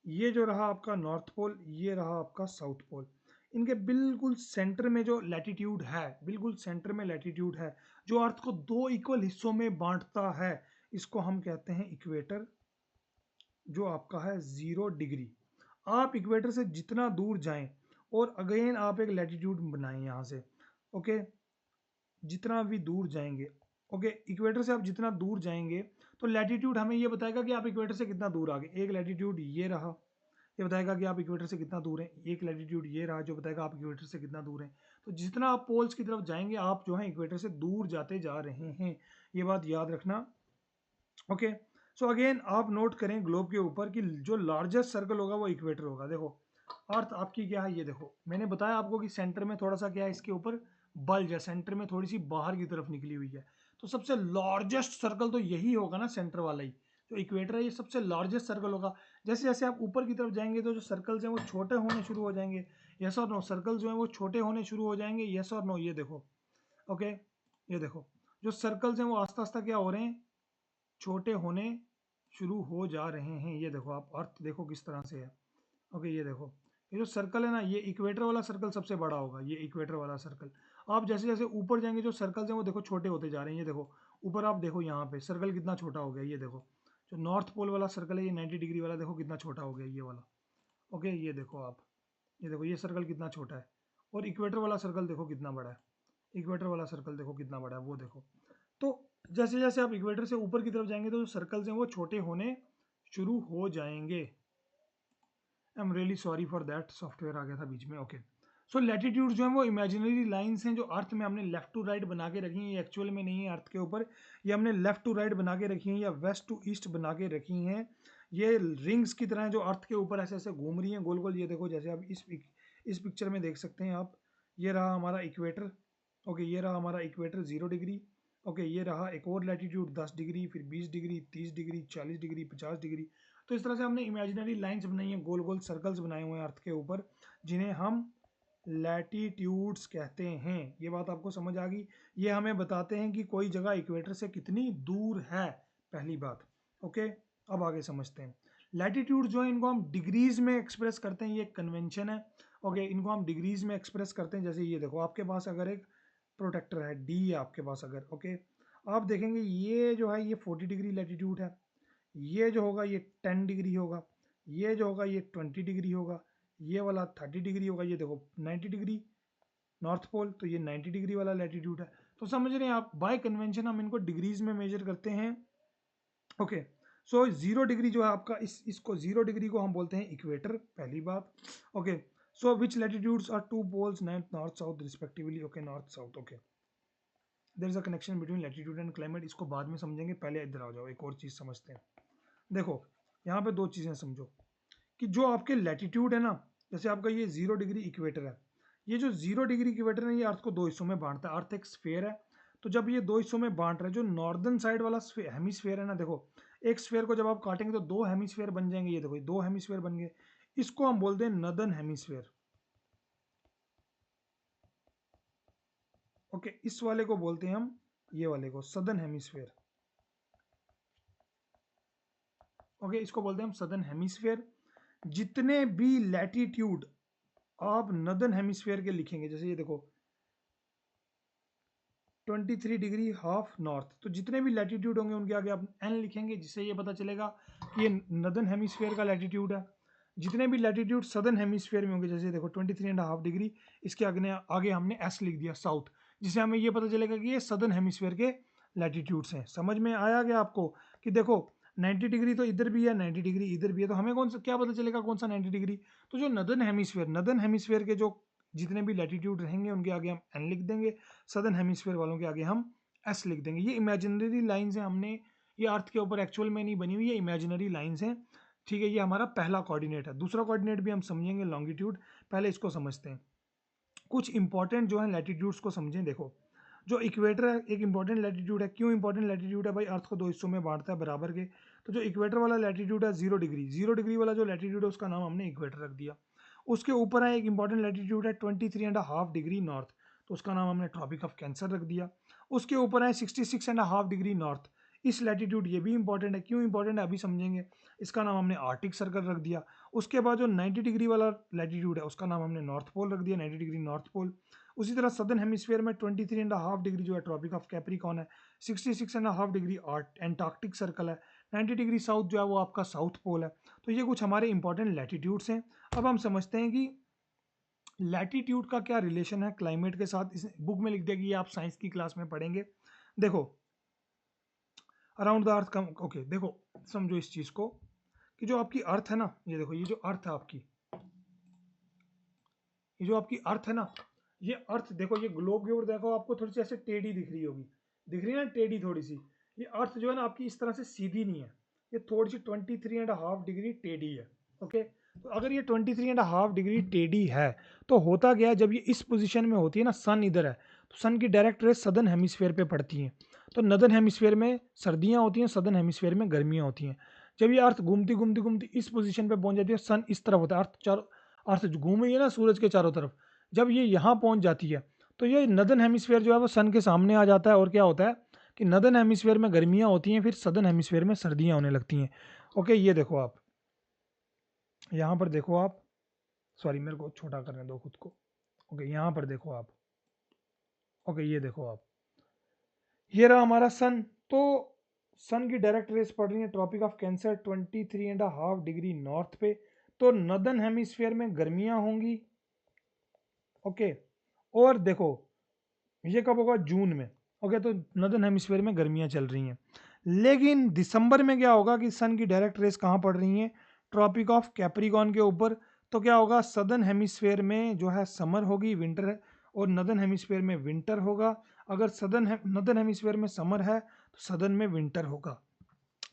Speaker 1: ये जो रहा आपका नॉर्थ पोल, ये रहा आपका साउथ पोल। इनके बिल्कुल सेंटर में जो लैटिट्यूड है, बिल्कुल सेंटर में लैटिट्यूड है, जो अर्थ को दो इक्वल हिस्सों में बांटता है, इसको हम कहते हैं इक्वेटर, जो आपका है 0 डिग्री। आप इक्वेटर से जितना दूर जाएं, और अगेन आप एक लैटिट्यूड बनाएं यहाँ से। ओके, जितना भी दूर जाएंगे, ओके, इक्वेटर से आप जितना दूर जाएंगे, तो लैटिट्यूड हमें ये बताएगा कि आप इक्वेटर से कितना दूर आ गए। एक लैटिट्यूड ये रहा, ये बताएगा कि आप इक्वेटर से कितना दूर हैं। एक लैटिट्यूड ये रहा, जो बताएगा आप इक्वेटर से कितना दूर हैं। तो जितना आप पोल्स की तरफ जाएंगे, आप जो है इक्वेटर से दूर जाते जा रहे हैं, ये बात याद रखना। ओके, सो अगेन आप नोट करें ग्लोब के ऊपर कि जो लार्जेस्ट सर्कल होगा वो इक्वेटर होगा। देखो, अर्थ आपकी क्या है, ये देखो, मैंने बताया आपको कि सेंटर में थोड़ा सा क्या है, इसके ऊपर बल्ज है, सेंटर में थोड़ी सी बाहर की तरफ निकली हुई है। तो सबसे लार्जेस्ट सर्कल तो यही होगा ना, सेंटर वाला ही, जो इक्वेटर है, ये सबसे लार्जेस्ट सर्कल होगा। जैसे जैसे आप ऊपर की तरफ जाएंगे, तो जो सर्कल्स हैं वो छोटे होने शुरू हो जाएंगे, यस और नो? सर्कल जो है वो छोटे होने शुरू हो जाएंगे, यस और नो? ये देखो, ओके, ये देखो, जो सर्कल्स हैं वो आस्ता आस्ता क्या हो रहे हैं, छोटे होने शुरू हो जा रहे हैं। ये देखो, आप अर्थ देखो किस तरह से है। ओके, ये देखो, ये जो सर्कल है ना, ये इक्वेटर वाला सर्कल सबसे बड़ा होगा, ये इक्वेटर वाला सर्कल। आप जैसे जैसे ऊपर जाएंगे, जो सर्कल्स हैं वो देखो छोटे होते जा रहे हैं। ये देखो, ऊपर आप देखो, यहाँ पे सर्कल कितना छोटा हो गया। ये देखो, जो नॉर्थ पोल वाला सर्कल है, ये 90 डिग्री वाला, देखो कितना छोटा हो गया ये वाला। ओके, ये देखो आप, ये देखो, ये सर्कल कितना छोटा है। और इक्वेटर वाला सर्कल देखो कितना बड़ा है, इक्वेटर वाला सर्कल देखो कितना बड़ा है, वो देखो। तो जैसे जैसे आप इक्वेटर से ऊपर की तरफ जाएंगे, तो जो सर्कल्स हैं वो छोटे होने शुरू हो जाएंगे। I am really sorry for that, software आ गया था बीच में। ओके, सो लैटिट्यूड जो है वो इमेजिनरी लाइंस हैं, जो अर्थ में हमने लेफ्ट टू राइट बना के रखी हैं। ये एक्चुअल में नहीं है अर्थ के ऊपर, ये हमने लेफ्ट टू राइट बना के रखी हैं, या वेस्ट टू ईस्ट बना के रखी हैं। ये रिंग्स की तरह जो अर्थ के ऊपर ऐसे ऐसे घूम रही हैं गोल गोल। ये देखो, जैसे आप इस पिक्चर में देख सकते हैं आप, ये रहा हमारा इक्वेटर। ओके, ये रहा हमारा इक्वेटर 0 डिग्री। ओके, ये रहा एक और लैटिट्यूड 10 डिग्री, फिर 20 डिग्री, 30 डिग्री, 40 डिग्री, 50 डिग्री। तो इस तरह से हमने इमेजिनरी लाइंस बनाई हैं, गोल गोल सर्कल्स बनाए हुए हैं अर्थ के ऊपर, जिन्हें हम लैटिट्यूड्स कहते हैं। ये बात आपको समझ आ गई? ये हमें बताते हैं कि कोई जगह इक्वेटर से कितनी दूर है, पहली बात। ओके, अब आगे समझते हैं। लैटिट्यूड जो है, इनको हम डिग्रीज में एक्सप्रेस करते हैं, ये एक कन्वेंशन है। ओके, इनको हम डिग्रीज में एक्सप्रेस करते हैं। जैसे ये देखो, आपके पास अगर एक प्रोटेक्टर है, डी है आपके पास अगर, ओके, आप देखेंगे ये जो है ये 40 डिग्री लैटिट्यूड है, ये जो होगा ये 10 डिग्री होगा, ये जो होगा ये 20 डिग्री होगा, ये वाला 30 डिग्री होगा। ये देखो 90 डिग्री नॉर्थ पोल, तो ये 90 डिग्री वाला लैटिट्यूड है। तो समझ रहे हैं आप, बाय कन्वेंशन हम इनको डिग्रीज में मेजर करते हैं। ओके, सो 0 डिग्री जो है आपका, इसको 0 डिग्री को हम बोलते हैं इक्वेटर, पहली बात। Okay, so which latitudes are two poles north south respectively. Okay, north south. Okay, there is a connection between latitude and climate, इसको बाद में समझेंगे, पहले इधर आ जाओ, एक और चीज समझते हैं। देखो यहाँ पे दो चीजें समझो कि जो आपके लैटिट्यूड है ना, जैसे आपका ये 0 डिग्री इक्वेटर है, ये जो 0 डिग्री इक्वेटर है ये अर्थ को दो हिस्सों में बांटता है। अर्थ एक स्फेयर है, तो जब ये दो हिस्सों में बांट रहा है, जो नॉर्दर्न साइड वाला हेमिस्फेयर है ना, देखो एक स्फेयर को जब आप काटेंगे तो दो हेमिस्फेयर बन जाएंगे, ये देखो ये दो हेमिस्फेयर बन गए, इसको हम बोलते हैं नदर्न हेमिस्फेयर। ओके, इस वाले को बोलते हैं हम, ये वाले को सदर्न हेमिस्फेयर। ओके, इसको बोलते हैं हम सदर्न हेमिस्फेयर। जितने भी लैटिट्यूड आप नदर्न हेमिस्फेयर के लिखेंगे, जैसे ये देखो 23 डिग्री हाफ नॉर्थ, तो जितने भी लैटिट्यूड होंगे उनके आगे आप एन लिखेंगे, जिससे ये पता चलेगा कि ये नदर्न हेमिस्फेयर का लैटिट्यूड है। जितने भी लैटिट्यूड सदर्न हेमिस्फेयर में होंगे, जैसे देखो 23.5 डिग्री, इसके आगे हमने एस लिख दिया साउथ, जिससे हमें ये पता चलेगा कि ये सदर्न हेमिस्फेयर के लैटिट्यूड्स हैं। समझ में आया गया आपको कि देखो 90 डिग्री तो इधर भी है, 90 डिग्री इधर भी है, तो हमें कौन सा क्या पता चलेगा कौन सा 90 डिग्री। तो जो नदर्न हेमिस्फेयर के जो जितने भी लैटिट्यूड रहेंगे उनके आगे हम एन लिख देंगे, सदर्न हेमिस्फेयर वालों के आगे हम एस लिख देंगे। ये इमेजिनरी लाइंस हैं, हमने ये अर्थ के ऊपर एक्चुअल में नहीं बनी हुई, ये इमेजिनरी लाइंस हैं, ठीक है। ये हमारा पहला कोऑर्डिनेट है। दूसरा कोऑर्डिनेट भी हम समझेंगे, लॉन्गिट्यूड, पहले इसको समझते हैं। कुछ इंपॉर्टेंट जो है लैटिट्यूड्स को समझें। देखो जो इक्वेटर है एक इंपॉर्टेंट लैटिट्यूड है। क्यों इंपॉर्टेंट लैटिट्यूड है भाई? अर्थ को दो हिस्सों में बांटता है बराबर के। तो जो इक्वेटर वाला लैटिट्यूड है 0 डिग्री, 0 डिग्री वाला जो लैटिट्यूड है उसका नाम हमने इक्वेटर रख दिया। उसके ऊपर है एक इंपॉर्टेंट लैटिट्यूड है 23.5 डिग्री नॉर्थ, तो उसका नाम हमने ट्रॉपिक ऑफ कैंसर रख दिया। उसके ऊपर है 66.5 डिग्री नॉर्थ, इस लैटिट्यूड ये भी इंपॉर्टेंट है। क्यों इंपॉर्टेंट है अभी समझेंगे। इसका नाम हमने आर्टिक सर्कल रख दिया। उसके बाद जो 90 डिग्री वाला लैटिट्यूड है उसका नाम हमने नॉर्थ पोल रख दिया, 90 डिग्री नॉर्थ पोल। उसी तरह सदर्न हेमिस्फीयर में 23.5 डिग्री जो है ट्रॉपिक ऑफ कैप्रिकॉन है, 66.5 डिग्री एंटार्क्टिक सर्कल है, 90 डिग्री साउथ जो है वो आपका साउथ पोल है। तो ये कुछ हमारे इंपॉर्टेंट लैटिट्यूड्स हैं। अब हम समझते हैं कि लैटिट्यूड का क्या रिलेशन है क्लाइमेट के साथ। इस बुक में लिख दिया कि ये आप साइंस की क्लास में पढ़ेंगे। देखो around the earth come. Okay देखो समझो इस चीज को कि जो आपकी अर्थ है ना, ये देखो ये जो अर्थ है आपकी, ये जो आपकी अर्थ है ना, ये अर्थ देखो, ये ग्लोब के ऊपर देखो आपको थोड़ी सी ऐसे टेढ़ी दिख रही होगी, दिख रही है ना टेढ़ी थोड़ी सी। ये अर्थ जो है ना आपकी इस तरह से सीधी नहीं है, ये थोड़ी सी 23.5 डिग्री टेढ़ी है। ओके, तो अगर ये 23.5 डिग्री टेढ़ी है तो होता गया जब ये इस पोजीशन में होती है ना, सन इधर है, तो सन की डायरेक्ट रेस सदर्न हेमिस्फीयर पे पड़ती हैं। तो नदर्न हेमिस्फीयर में सर्दियां होती हैं, सदर्न हेमिस्फीयर में गर्मियां होती हैं। जब ये अर्थ घूमती घूमती घूमती इस पोजीशन पे पहुंच जाती है, सन इस तरफ होता है, अर्थ घूम रही है ना सूरज के चारों तरफ, जब ये यहाँ पहुंच जाती है तो ये नदर्न हेमिस्फीयर जो है वो सन के सामने आ जाता है, और क्या होता है कि नदर्न हेमिस्फीयर में गर्मियाँ होती हैं, फिर सदर्न हेमिस्फीयर में सर्दियाँ होने लगती हैं। ओके, ये देखो आप यहाँ पर देखो आप, सॉरी मेरे को छोटा करने दो खुद को। ओके यहाँ पर देखो आप, ओके ये देखो आप, ये रहा हमारा सन। तो सन की डायरेक्ट रेस पड़ रही है tropic of Cancer 23.5 degree north पे, तो नदर्न हेमिस्फीयर में गर्मियाँ होंगी। ओके, और देखो ये कब होगा? जून में। ओके, तो नदर्न हेमिस्फीयर में गर्मियाँ चल रही हैं। लेकिन दिसंबर में क्या होगा कि सन की डायरेक्ट रेस कहाँ पड़ रही हैं? ट्रॉपिक ऑफ कैप्रिकॉन के ऊपर। तो क्या होगा, सदर्न हेमिस्फीयर में जो है समर होगी, विंटर है, और नदर्न हेमिस्फीयर में विंटर होगा। अगर नदर्न हेमिस्फीयर में समर है तो सदर्न में विंटर होगा।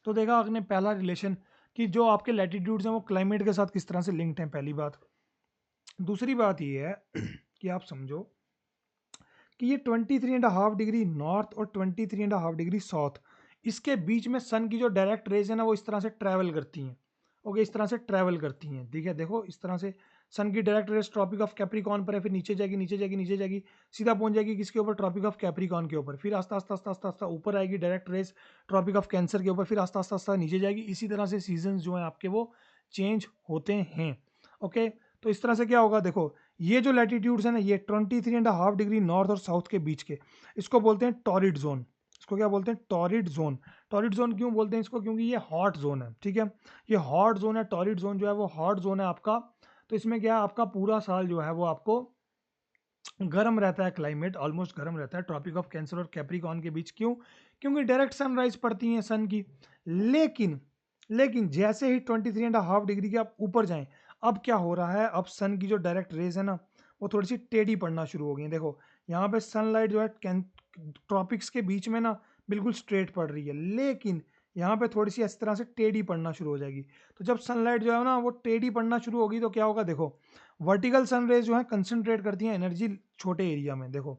Speaker 1: तो देखा आपने पहला रिलेशन कि जो आपके लैटिट्यूड्स हैं वो क्लाइमेट के साथ किस तरह से लिंक्ड हैं, पहली बात। दूसरी बात ये है कि आप समझो कि ये 23.5 डिग्री नॉर्थ और 23.5 डिग्री साउथ, इसके बीच में सन की जो डायरेक्ट रेज है ना वो इस तरह से ट्रैवल करती हैं। ओके, इस तरह से ट्रैवल करती हैं, ठीक है। देखो इस तरह से सन की direct rays tropic of Capricorn पर है, फिर नीचे जाएगी नीचे जाएगी नीचे जाएगी, सीधा पहुंच जाएगी किसके ऊपर? ट्रॉपिक ऑफ कैप्रिकॉन के ऊपर। फिर आस्ता आस्ता आस्ता आस्ता आस्ता ऊपर आएगी direct rays tropic of Cancer के ऊपर, फिर आस्ता आस्ता आस्ता नीचे जाएगी। इसी तरह से सीजन जो है आपके वो चेंज होते हैं। ओके, तो इस तरह से क्या होगा, देखो ये जो लैटिट्यूड्स है ना, ये 23.5 डिग्री नॉर्थ और साउथ के बीच के, इसको बोलते हैं टॉरिड जोन। इसको क्या बोलते हैं? Torrid zone. टॉरिड जोन क्यों बोलते हैं इसको? क्योंकि ये हॉट जोन है, ठीक है। ये हॉट जोन है, टॉरिड जोन जो है वो हॉट जोन है आपका। तो इसमें क्या है, आपका पूरा साल जो है वो आपको गर्म रहता है, क्लाइमेट ऑलमोस्ट गर्म रहता है ट्रॉपिक ऑफ कैंसर और कैप्रिकॉन के बीच। क्यों? क्योंकि डायरेक्ट सनराइज पड़ती है सन की। लेकिन लेकिन जैसे ही 23.5 डिग्री के आप ऊपर जाएं, अब क्या हो रहा है, अब सन की जो डायरेक्ट रेज है ना, वो थोड़ी सी टेढ़ी पड़ना शुरू हो गई है। देखो यहाँ पे सनलाइट जो है ट्रॉपिक्स के बीच में ना बिल्कुल स्ट्रेट पड़ रही है, लेकिन यहाँ पे थोड़ी सी इस तरह से टेढ़ी पड़ना शुरू हो जाएगी। तो जब सनलाइट जो है ना वो टेढ़ी पड़ना शुरू होगी तो क्या होगा, देखो वर्टिकल सन रेज जो है कंसंट्रेट करती हैं एनर्जी छोटे एरिया में। देखो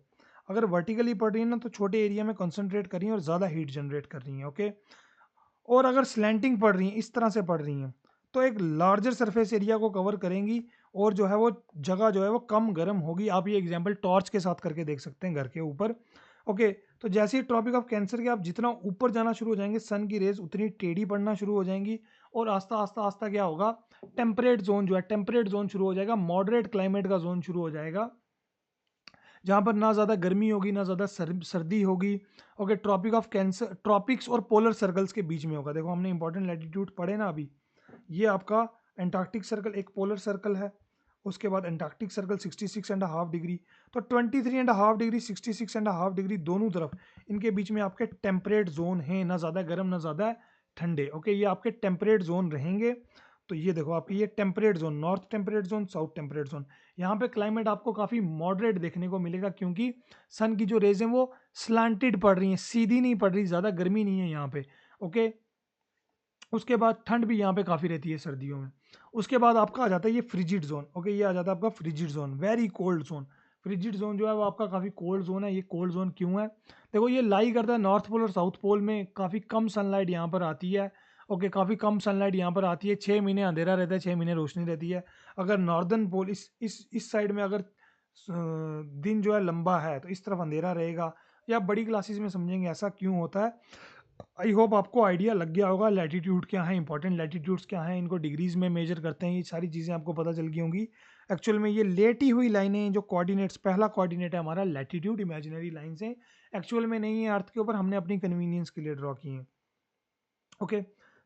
Speaker 1: अगर वर्टिकली पड़ रही है ना तो छोटे एरिया में कंसंट्रेट कर रही है और ज़्यादा हीट जनरेट कर रही है, ओके। और अगर स्लैंटिंग पड़ रही हैं, इस तरह से पड़ रही हैं, तो एक लार्जर सरफेस एरिया को कवर करेंगी और जो है वो जगह जो है वो कम गर्म होगी। आप ये एग्जांपल टॉर्च के साथ करके देख सकते हैं घर के ऊपर, ओके। तो जैसे ही ट्रॉपिक ऑफ कैंसर के आप जितना ऊपर जाना शुरू हो जाएंगे, सन की रेज उतनी टेढ़ी पड़ना शुरू हो जाएंगी और आस्ता आस्ता आस्ता क्या होगा, टेम्परेट जोन जो है, टेम्परेट जोन शुरू हो जाएगा, मॉडरेट क्लाइमेट का जोन शुरू हो जाएगा, जहाँ पर ना ज़्यादा गर्मी होगी ना ज़्यादा सर्दी होगी, okay. Tropic of Cancer, tropics और पोलर सर्कल्स के बीच में होगा। देखो हमने इंपॉर्टेंट लैटिट्यूड पढ़े ना अभी, ये आपका एंटार्क्टिक सर्कल एक पोलर सर्कल है, उसके बाद एंटार्क्टिक सर्कल 66.5 डिग्री। तो 23.5 डिग्री 66.5 डिग्री दोनों तरफ इनके बीच में आपके टेम्परेट जोन हैं, ना ज़्यादा गर्म ना ज़्यादा ठंडे, ओके। ये आपके टेम्परेट जोन रहेंगे। तो ये देखो आपकी ये temperate zone, north temperate zone, south temperate zone, यहाँ पे क्लाइमेट आपको काफ़ी मॉडरेट देखने को मिलेगा, क्योंकि सन की जो रेज हैं वो स्लांटेड पड़ रही हैं, सीधी नहीं पड़ रही, ज़्यादा गर्मी नहीं है यहाँ पे, ओके। उसके बाद ठंड भी यहाँ पे काफ़ी रहती है सर्दियों में। उसके बाद आपका आ जाता है ये फ्रिजिड जोन, ओके। ये आ जाता है आपका frigid zone, very cold zone. Frigid zone जो है वो आपका काफ़ी कोल्ड जोन है। ये कोल्ड जोन क्यों है, देखो ये लाई करता है नॉर्थ पोल और साउथ पोल में, काफ़ी कम सनलाइट यहाँ पर आती है, ओके। काफ़ी कम सनलाइट यहाँ पर आती है, 6 महीने अंधेरा रहता है, 6 महीने रोशनी रहती है। अगर नॉर्दर्न पोल इस साइड में अगर दिन जो है लंबा है तो इस तरफ अंधेरा रहेगा। या बड़ी क्लासेस में समझेंगे ऐसा क्यों होता है। आई होप आपको आइडिया लग गया होगा लैटिट्यूड क्या है, इंपॉर्टेंट लैटिट्यूड्स क्या हैं, इनको डिग्रीज में मेजर करते हैं, ये सारी चीज़ें आपको पता चल गई होंगी। एक्चुअल में ये लेटी हुई लाइनें जो कोऑर्डिनेट्स, पहला कोऑर्डिनेट है हमारा लैटिट्यूड, इमेजिनरी लाइन से, एक्चुअल में नहीं है अर्थ के ऊपर, हमने अपनी कन्वीनियंस के लिए ड्रॉ की हैं, ओके।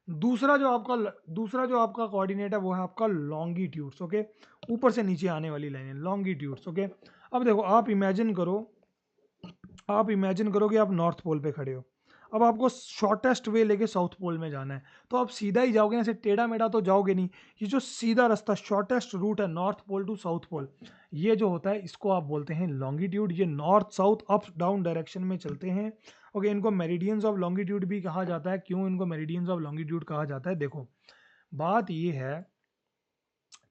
Speaker 1: दूसरा जो आपका कोऑर्डिनेट है वो है आपका लॉन्गिट्यूड्स, ओके। ऊपर से नीचे आने वाली लाइनें लॉन्गिट्यूड्स, ओके। अब देखो आप इमेजिन करो कि आप नॉर्थ पोल पे खड़े हो, अब आपको शॉर्टेस्ट वे लेके साउथ पोल में जाना है, तो आप सीधा ही जाओगे ना, ऐसे टेढ़ा मेढ़ा तो जाओगे नहीं। ये जो सीधा रास्ता शॉर्टेस्ट रूट है north pole to south pole, ये जो होता है इसको आप बोलते हैं लॉन्गिट्यूड। ये north south up down direction में चलते हैं, ओके। इनको मेरिडियंस ऑफ लॉन्गिट्यूड भी कहा जाता है। क्यों इनको मेरिडियंस ऑफ लॉन्गिट्यूड कहा जाता है, देखो बात ये है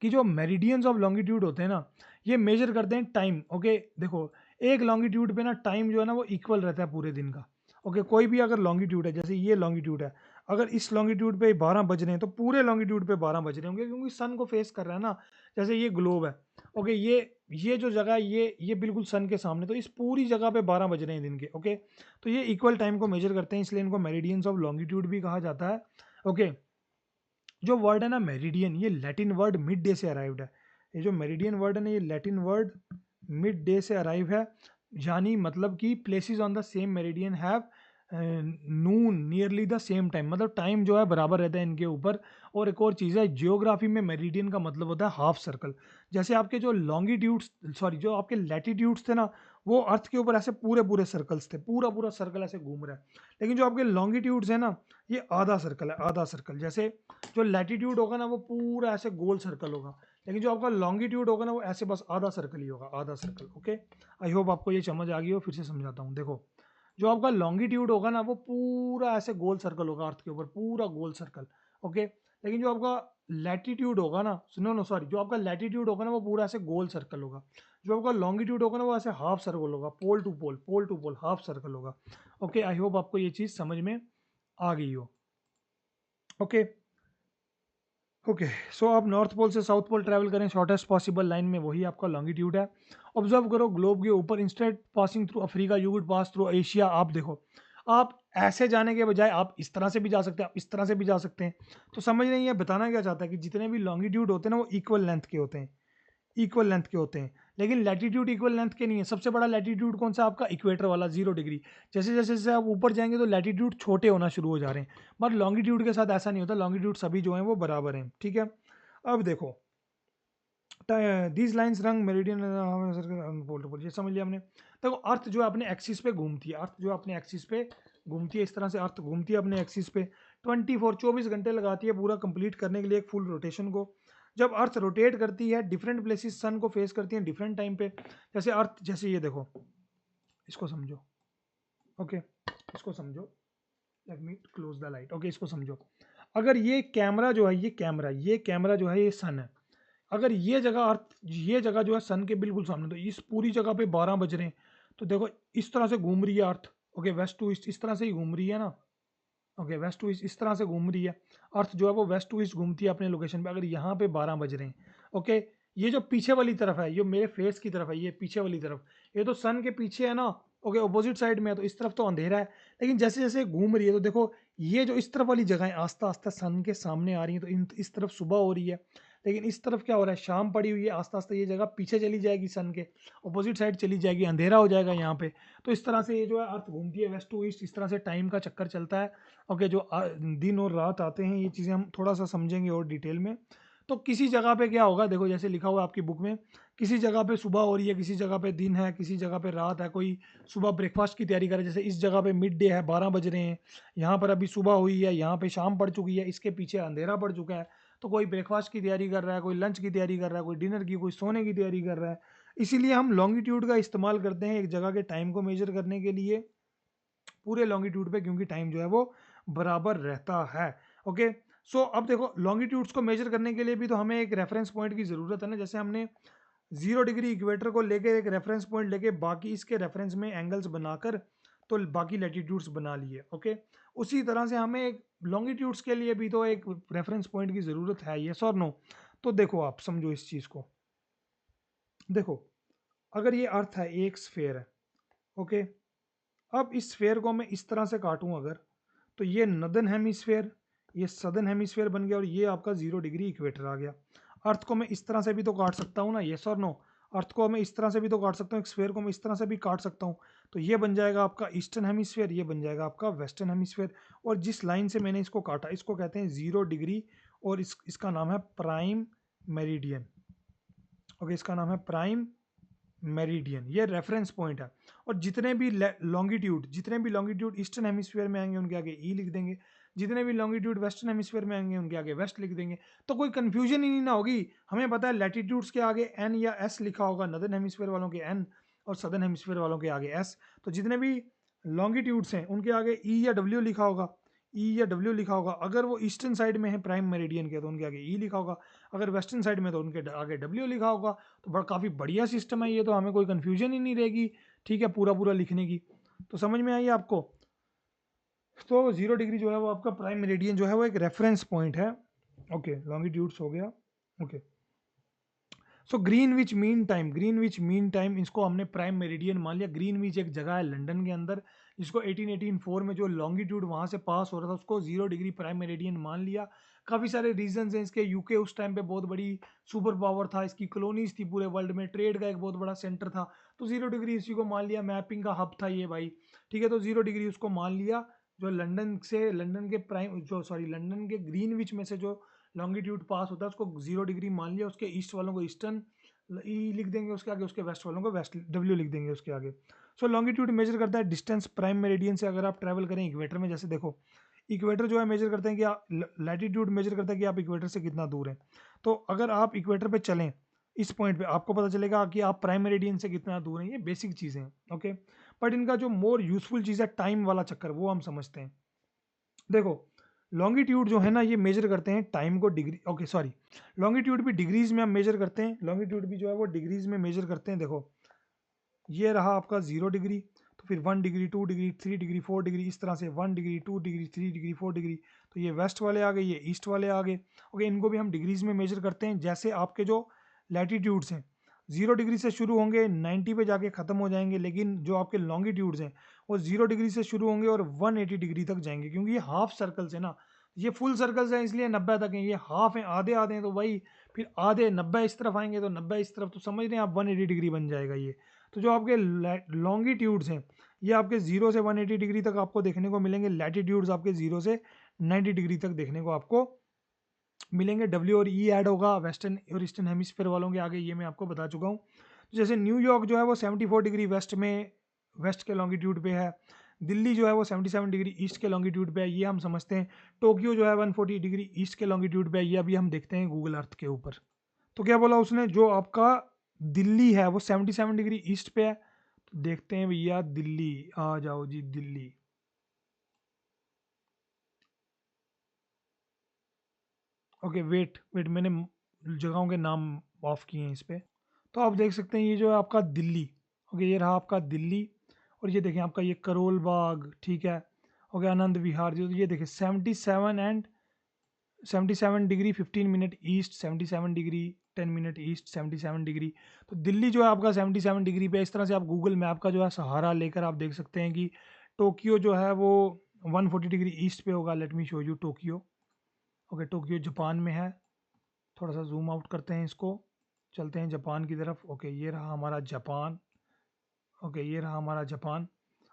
Speaker 1: कि जो मेरिडियंस ऑफ लॉन्गिट्यूड होते हैं ना, ये मेजर करते हैं टाइम, ओके। देखो एक लॉन्गिट्यूड पे ना टाइम जो है ना वो इक्वल रहता है पूरे दिन का, ओके। कोई भी अगर लॉन्गिट्यूड है, जैसे ये लॉन्गिट्यूड है, अगर इस लॉन्गिट्यूड पे 12 बज रहे हैं तो पूरे लॉन्गिट्यूड पे 12 बज रहे होंगे, क्योंकि सन को फेस कर रहा है ना। जैसे ये ग्लोब है, ओके, ये जो जगह है ये बिल्कुल सन के सामने, तो इस पूरी जगह पे 12 बज रहे हैं दिन के, ओके। तो ये इक्वल टाइम को मेजर करते हैं, इसलिए इनको मेरिडियंस ऑफ लॉन्गिट्यूड भी कहा जाता है, ओके। जो वर्ड है ना मेरिडियन, ये लैटिन वर्ड मिड डे से अराइव्ड है। ये जो मेरिडियन वर्ड है ना, ये लैटिन वर्ड मिड डे से अराइव है, यानी मतलब कि places on the same meridian have Noon nearly the same time, मतलब टाइम जो है बराबर रहता है इनके ऊपर। और एक और चीज़ है, जियोग्राफी में मेरिडियन का मतलब होता है हाफ सर्कल। जैसे आपके जो लॉन्गिट्यूड्स, सॉरी जो आपके लैटिट्यूड्स थे ना, वो अर्थ के ऊपर ऐसे पूरे पूरे सर्कल्स थे, पूरा पूरा सर्कल ऐसे घूम रहा है। लेकिन जो आपके लॉन्गिट्यूड्स है ना, ये आधा सर्कल है, आधा सर्कल। जैसे जो लैटिट्यूड होगा ना वो पूरा ऐसे गोल सर्कल होगा, लेकिन जो आपका लॉन्गिट्यूड होगा ना वो ऐसे बस आधा सर्कल ही होगा, आधा सर्कल, ओके। आई होप आपको ये समझ आ गई हो, फिर से समझाता हूँ। देखो जो आपका लॉन्गिट्यूड होगा ना वो पूरा ऐसे गोल सर्कल होगा अर्थ के ऊपर, पूरा गोल सर्कल, ओके। लेकिन जो आपका लैटिट्यूड होगा ना, सुनो नो सॉरी, जो आपका लैटिट्यूड होगा ना वो पूरा ऐसे गोल सर्कल होगा। जो आपका लॉन्गिट्यूड होगा ना वो ऐसे हाफ सर्कल होगा, pole to pole, pole to pole, half circle होगा, ओके। आई होप आपको ये चीज़ समझ में आ गई हो, ओके। ओके, सो आप नॉर्थ पोल से साउथ पोल ट्रैवल करें शॉर्टेस्ट पॉसिबल लाइन में, वही आपका लॉन्गिट्यूड है। ऑब्जर्व करो ग्लोब के ऊपर, instead passing through Africa you would pass through Asia. आप देखो, आप ऐसे जाने के बजाय आप इस तरह से भी जा सकते हैं, आप इस तरह से भी जा सकते हैं। तो समझ नहीं है बताना क्या चाहता है कि जितने भी लॉन्गिट्यूड होते हैं ना वो इक्वल लेंथ के होते हैं, इक्वल लेंथ के होते हैं। लेकिन लैटिट्यूड इक्वल लेंथ के नहीं है। सबसे बड़ा लैटिट्यूड कौन सा, आपका इक्वेटर वाला 0 डिग्री। जैसे जैसे जैसे आप ऊपर जाएंगे तो लैटिट्यूड छोटे होना शुरू हो जा रहे हैं, बट लॉन्गिट्यूड के साथ ऐसा नहीं होता, लॉन्गिट्यूड सभी जो हैं वो बराबर हैं, ठीक है। अब देखो दीज लाइन्स रंग मेरिडियन ये समझ लिया हमने। देखो अर्थ जो है अपने एक्सिस पे घूमती है, अर्थ जो है अपने एक्सिस पे घूमती है, इस तरह से अर्थ घूमती है अपने एक्सिस पे। 24 घंटे लगाती है पूरा कंप्लीट करने के लिए एक फुल रोटेशन को। जब अर्थ रोटेट करती है डिफरेंट प्लेसेस सन को फेस करती हैं डिफरेंट टाइम पे। जैसे अर्थ, जैसे ये देखो, इसको समझो, ओके इसको समझो, let me close the light, okay इसको समझो। अगर ये कैमरा जो है, ये कैमरा जो है ये सन है। अगर ये जगह अर्थ, ये जगह जो है सन के बिल्कुल सामने, तो इस पूरी जगह पे 12 बज रहे हैं। तो देखो इस तरह से घूम रही है अर्थ, ओके वेस्ट टू ईस्ट इस तरह से ही घूम रही है ना, ओके वेस्ट टू ईस्ट इस तरह से घूम रही है। अर्थ जो है वो वेस्ट टू ईस्ट घूमती है अपने लोकेशन पे। अगर यहाँ पे 12 बज रहे हैं, ओके ये जो पीछे वाली तरफ है, ये मेरे फेस की तरफ है, ये पीछे वाली तरफ, ये तो सन के पीछे है ना, ओके ऑपोजिट साइड में है, तो इस तरफ तो अंधेरा है। लेकिन जैसे जैसे घूम रही है तो देखो ये जो इस तरफ वाली जगह है आस्ता आस्ता सन के सामने आ रही है, तो इस तरफ सुबह हो रही है। लेकिन इस तरफ क्या हो रहा है, शाम पड़ी हुई है, आस्ता आस्ता ये जगह पीछे चली जाएगी, सन के ऑपोजिट साइड चली जाएगी, अंधेरा हो जाएगा यहाँ पे। तो इस तरह से ये जो है अर्थ घूमती है वेस्ट टू ईस्ट, इस तरह से टाइम का चक्कर चलता है। ओके जो दिन और रात आते हैं, ये चीज़ें हम थोड़ा सा समझेंगे और डिटेल में। तो किसी जगह पे क्या होगा, देखो जैसे लिखा हुआ है आपकी बुक में, किसी जगह पे सुबह हो रही है, किसी जगह पे दिन है, किसी जगह पे रात है। कोई सुबह ब्रेकफास्ट की तैयारी करे, जैसे इस जगह पे मिड डे है, 12 बज रहे हैं, यहाँ पर अभी सुबह हुई है, यहाँ पे शाम पड़ चुकी है, इसके पीछे अंधेरा पड़ चुका है। तो कोई ब्रेकफास्ट की तैयारी कर रहा है, कोई लंच की तैयारी कर रहा है, कोई डिनर की, कोई सोने की तैयारी कर रहा है। इसीलिए हम लॉन्गिट्यूड का इस्तेमाल करते हैं एक जगह के टाइम को मेजर करने के लिए पूरे लॉन्गिट्यूड पे, क्योंकि टाइम जो है वो बराबर रहता है। ओके सो अब देखो लॉन्गिट्यूड्स को मेजर करने के लिए भी तो हमें एक रेफरेंस पॉइंट की ज़रूरत है ना। जैसे हमने 0 डिग्री इक्वेटर को लेके एक रेफरेंस पॉइंट लेके बाकी इसके रेफरेंस में एंगल्स बनाकर तो बाकी लैटिट्यूड्स बना लिए। ओके उसी तरह से हमें एक लॉन्गिट्यूड्स के लिए भी तो एक रेफरेंस पॉइंट की ज़रूरत है, यस और नो। तो देखो आप समझो इस चीज़ को, देखो अगर ये अर्थ है, एक स्फेयर है, ओके अब इस स्फेयर को मैं इस तरह से काटूं अगर, तो ये नदन हेमिस्फेयर, ये सदर्न हेमिस्फेयर बन गया, और ये आपका 0 डिग्री इक्वेटर आ गया। अर्थ को मैं इस तरह से भी तो काट सकता हूँ ना, यस और नो। अर्थ को मैं इस तरह से भी तो काट सकता हूँ, एक स्फेयर को मैं इस तरह से भी काट सकता हूँ। तो ये बन जाएगा आपका ईस्टर्न हेमिस्फेयर, ये बन जाएगा आपका वेस्टर्न हेमिस्फेयर। और जिस लाइन से मैंने इसको काटा इसको कहते हैं 0 डिग्री, और इसका नाम है प्राइम मेरिडियन। ओके इसका नाम है प्राइम मेरिडियन, ये रेफरेंस पॉइंट है। और जितने भी लॉन्गिट्यूड ईस्टर्न हेमिस्फीयर में आएंगे उनके आगे ई लिख देंगे, जितने भी लॉन्गिट्यूड वेस्टर्न हेमिस्फीयर में आएंगे उनके आगे वेस्ट लिख देंगे। तो कोई कंफ्यूजन ही नहीं ना होगी। हमें पता है लैटिट्यूड्स के आगे एन या एस लिखा होगा, नदर्न हेमिस्फीयर वालों के एन और सदर्न हेमिस्फीयर वालों के आगे एस। तो जितने भी लॉन्गिट्यूड्स हैं उनके आगे ई या डब्ल्यू लिखा होगा, ई या डब्ल्यू लिखा होगा। अगर वो ईस्टर्न साइड में है प्राइम मेरिडियन के तो उनके आगे ई लिखा होगा, अगर वेस्टर्न साइड में तो उनके आगे डब्ल्यू लिखा होगा। तो काफ़ी बढ़िया सिस्टम है ये, तो हमें कोई कन्फ्यूजन ही नहीं रहेगी, ठीक है, पूरा पूरा लिखने की। तो समझ में आई आपको। तो 0 डिग्री जो है वो आपका प्राइम मेरिडियन जो है वो एक रेफरेंस पॉइंट है। ओके लॉन्गिट्यूड्स हो गया। Okay so Greenwich mean time इसको हमने प्राइम मेरिडियन मान लिया। ग्रीनविच एक जगह है लंदन के अंदर, जिसको 1884 में जो लॉन्गिट्यूड वहाँ से पास हो रहा था उसको 0 डिग्री प्राइम मेरिडियन मान लिया। काफ़ी सारे रीजंस हैं इसके। यूके उस टाइम पे बहुत बड़ी सुपर पावर था, इसकी कॉलोनीज थी पूरे वर्ल्ड में, ट्रेड का एक बहुत बड़ा सेंटर था। तो 0 डिग्री इसी को मान लिया, मैपिंग का हब था ये भाई, ठीक है। तो 0 डिग्री उसको मान लिया। जो लंदन के प्राइम जो सॉरी लंदन के ग्रीनविच में से जो लॉन्गिट्यूड पास होता है उसको 0 डिग्री मान लिया। उसके ईस्ट वालों को ईस्टर्न ई लिख देंगे उसके आगे, उसके वेस्ट वालों को वेस्ट डब्ल्यू लिख देंगे उसके आगे। सो लॉन्गिट्यूड मेजर करता है डिस्टेंस प्राइम मेरिडियन से अगर आप ट्रैवल करें इक्वेटर में। जैसे देखो इक्वेटर जो है मेजर करते हैं कि आप, लैटिट्यूड मेजर करता है कि आप इक्वेटर से कितना दूर हैं। तो अगर आप इक्वेटर पे चलें इस पॉइंट पे आपको पता चलेगा कि आप प्राइम मेरिडियन से कितना दूर हैं। ये बेसिक चीज़ें हैं, ओके। बट इनका जो मोर यूजफुल चीज़ है टाइम वाला चक्कर, वो हम समझते हैं। देखो लॉन्गिट्यूड जो है ना ये मेजर करते हैं टाइम को डिग्री, ओके सॉरी लॉन्गिट्यूड भी डिग्रीज में हम मेजर करते हैं। लॉन्गिट्यूड भी जो है वो डिग्रीज में मेजर करते हैं। देखो ये रहा आपका 0 डिग्री, तो फिर 1 डिग्री 2 डिग्री 3 डिग्री 4 डिग्री, इस तरह से 1 डिग्री 2 डिग्री 3 डिग्री 4 डिग्री। तो ये वेस्ट वाले आ गए, ये ईस्ट वाले आ गए, ओके। इनको भी हम डिग्रीज में मेजर करते हैं। जैसे आपके जो लैटिट्यूड्स हैं 0 डिग्री से शुरू होंगे 90 पे जाके ख़त्म हो जाएंगे, लेकिन जो आपके लॉन्गिट्यूड्स हैं वो 0 डिग्री से शुरू होंगे और 180 डिग्री तक जाएंगे, क्योंकि ये हाफ सर्कल्स है ना। ये फुल सर्कल्स हैं इसलिए 90 तक हैं, ये हाफ हैं आधे आधे हैं, तो वही फिर आधे 90 इस तरफ आएंगे तो 90 इस तरफ, तो समझ रहे हैं आप 180 डिग्री बन जाएगा ये। तो जो आपके लॉन्गिट्यूड्स हैं ये आपके 0 से 180 डिग्री तक आपको देखने को मिलेंगे। लैटिट्यूड्स आपके 0 से 90 डिग्री तक देखने को आपको मिलेंगे। डब्ल्यू और ई ऐड होगा वेस्टर्न और ईस्टर्न हेमिस्फीयर वालों के आगे, ये मैं आपको बता चुका हूँ। जैसे न्यूयॉर्क जो है वो 74 डिग्री वेस्ट में, वेस्ट के लॉन्गिट्यूड पे है। दिल्ली जो है वो 77 डिग्री ईस्ट के लॉन्गिट्यूड पे है, ये हम समझते हैं। टोक्यो जो है 140 डिग्री ईस्ट के लॉन्गिट्यूड पे है, ये अभी हम देखते हैं गूगल अर्थ के ऊपर। तो क्या बोला उसने, जो आपका दिल्ली है वो 77 डिग्री ईस्ट पे है। तो देखते हैं भैया, दिल्ली आ जाओ जी, दिल्ली। ओके वेट वेट, मैंने जगहों के नाम ऑफ किए हैं इस पे। तो आप देख सकते हैं ये जो है आपका दिल्ली। ओके, ये रहा आपका दिल्ली। और ये देखें आपका ये करोल बाग, ठीक है। ओके, आनंद विहार जो, ये देखें 77 and 77 degree 15 minute east, 77 degree 10 minute east, 77 degree. तो दिल्ली जो है आपका 77 डिग्री पे। इस तरह से आप गूगल मैप का जो है सहारा लेकर आप देख सकते हैं कि टोक्यो जो है वो 140 डिग्री ईस्ट पे होगा। Late me show you Tokyo. Okay, Tokyo Japan में है। थोड़ा सा जूम आउट करते हैं इसको, चलते हैं जापान की तरफ। ओके, ये रहा हमारा जापान। ओके, ये रहा हमारा जापान।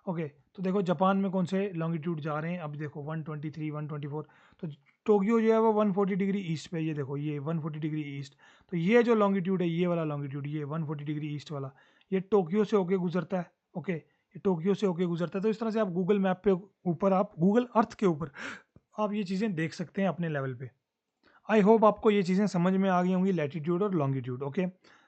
Speaker 1: ओके, तो देखो जापान में कौन से लॉन्गिट्यूड जा रहे हैं, अब देखो 123 124। तो टोक्यो जो है वो 140 डिग्री ईस्ट पे, ये देखो ये 140 डिग्री ईस्ट। तो ये जो लॉन्गिट्यूड है, ये वाला लॉन्गिट्यूड, ये 140 डिग्री ईस्ट वाला, ये टोक्यो से होके गुजरता है। ओके, ये टोक्यो से होके गुजरता है। तो इस तरह से आप गूगल मैप पे ऊपर, आप गूगल अर्थ के ऊपर आप ये चीज़ें देख सकते हैं अपने लेवल पे। आई होप आपको ये चीज़ें समझ में आ गई होंगी, लैटिट्यूड और लॉन्गिट्यूड। ओके,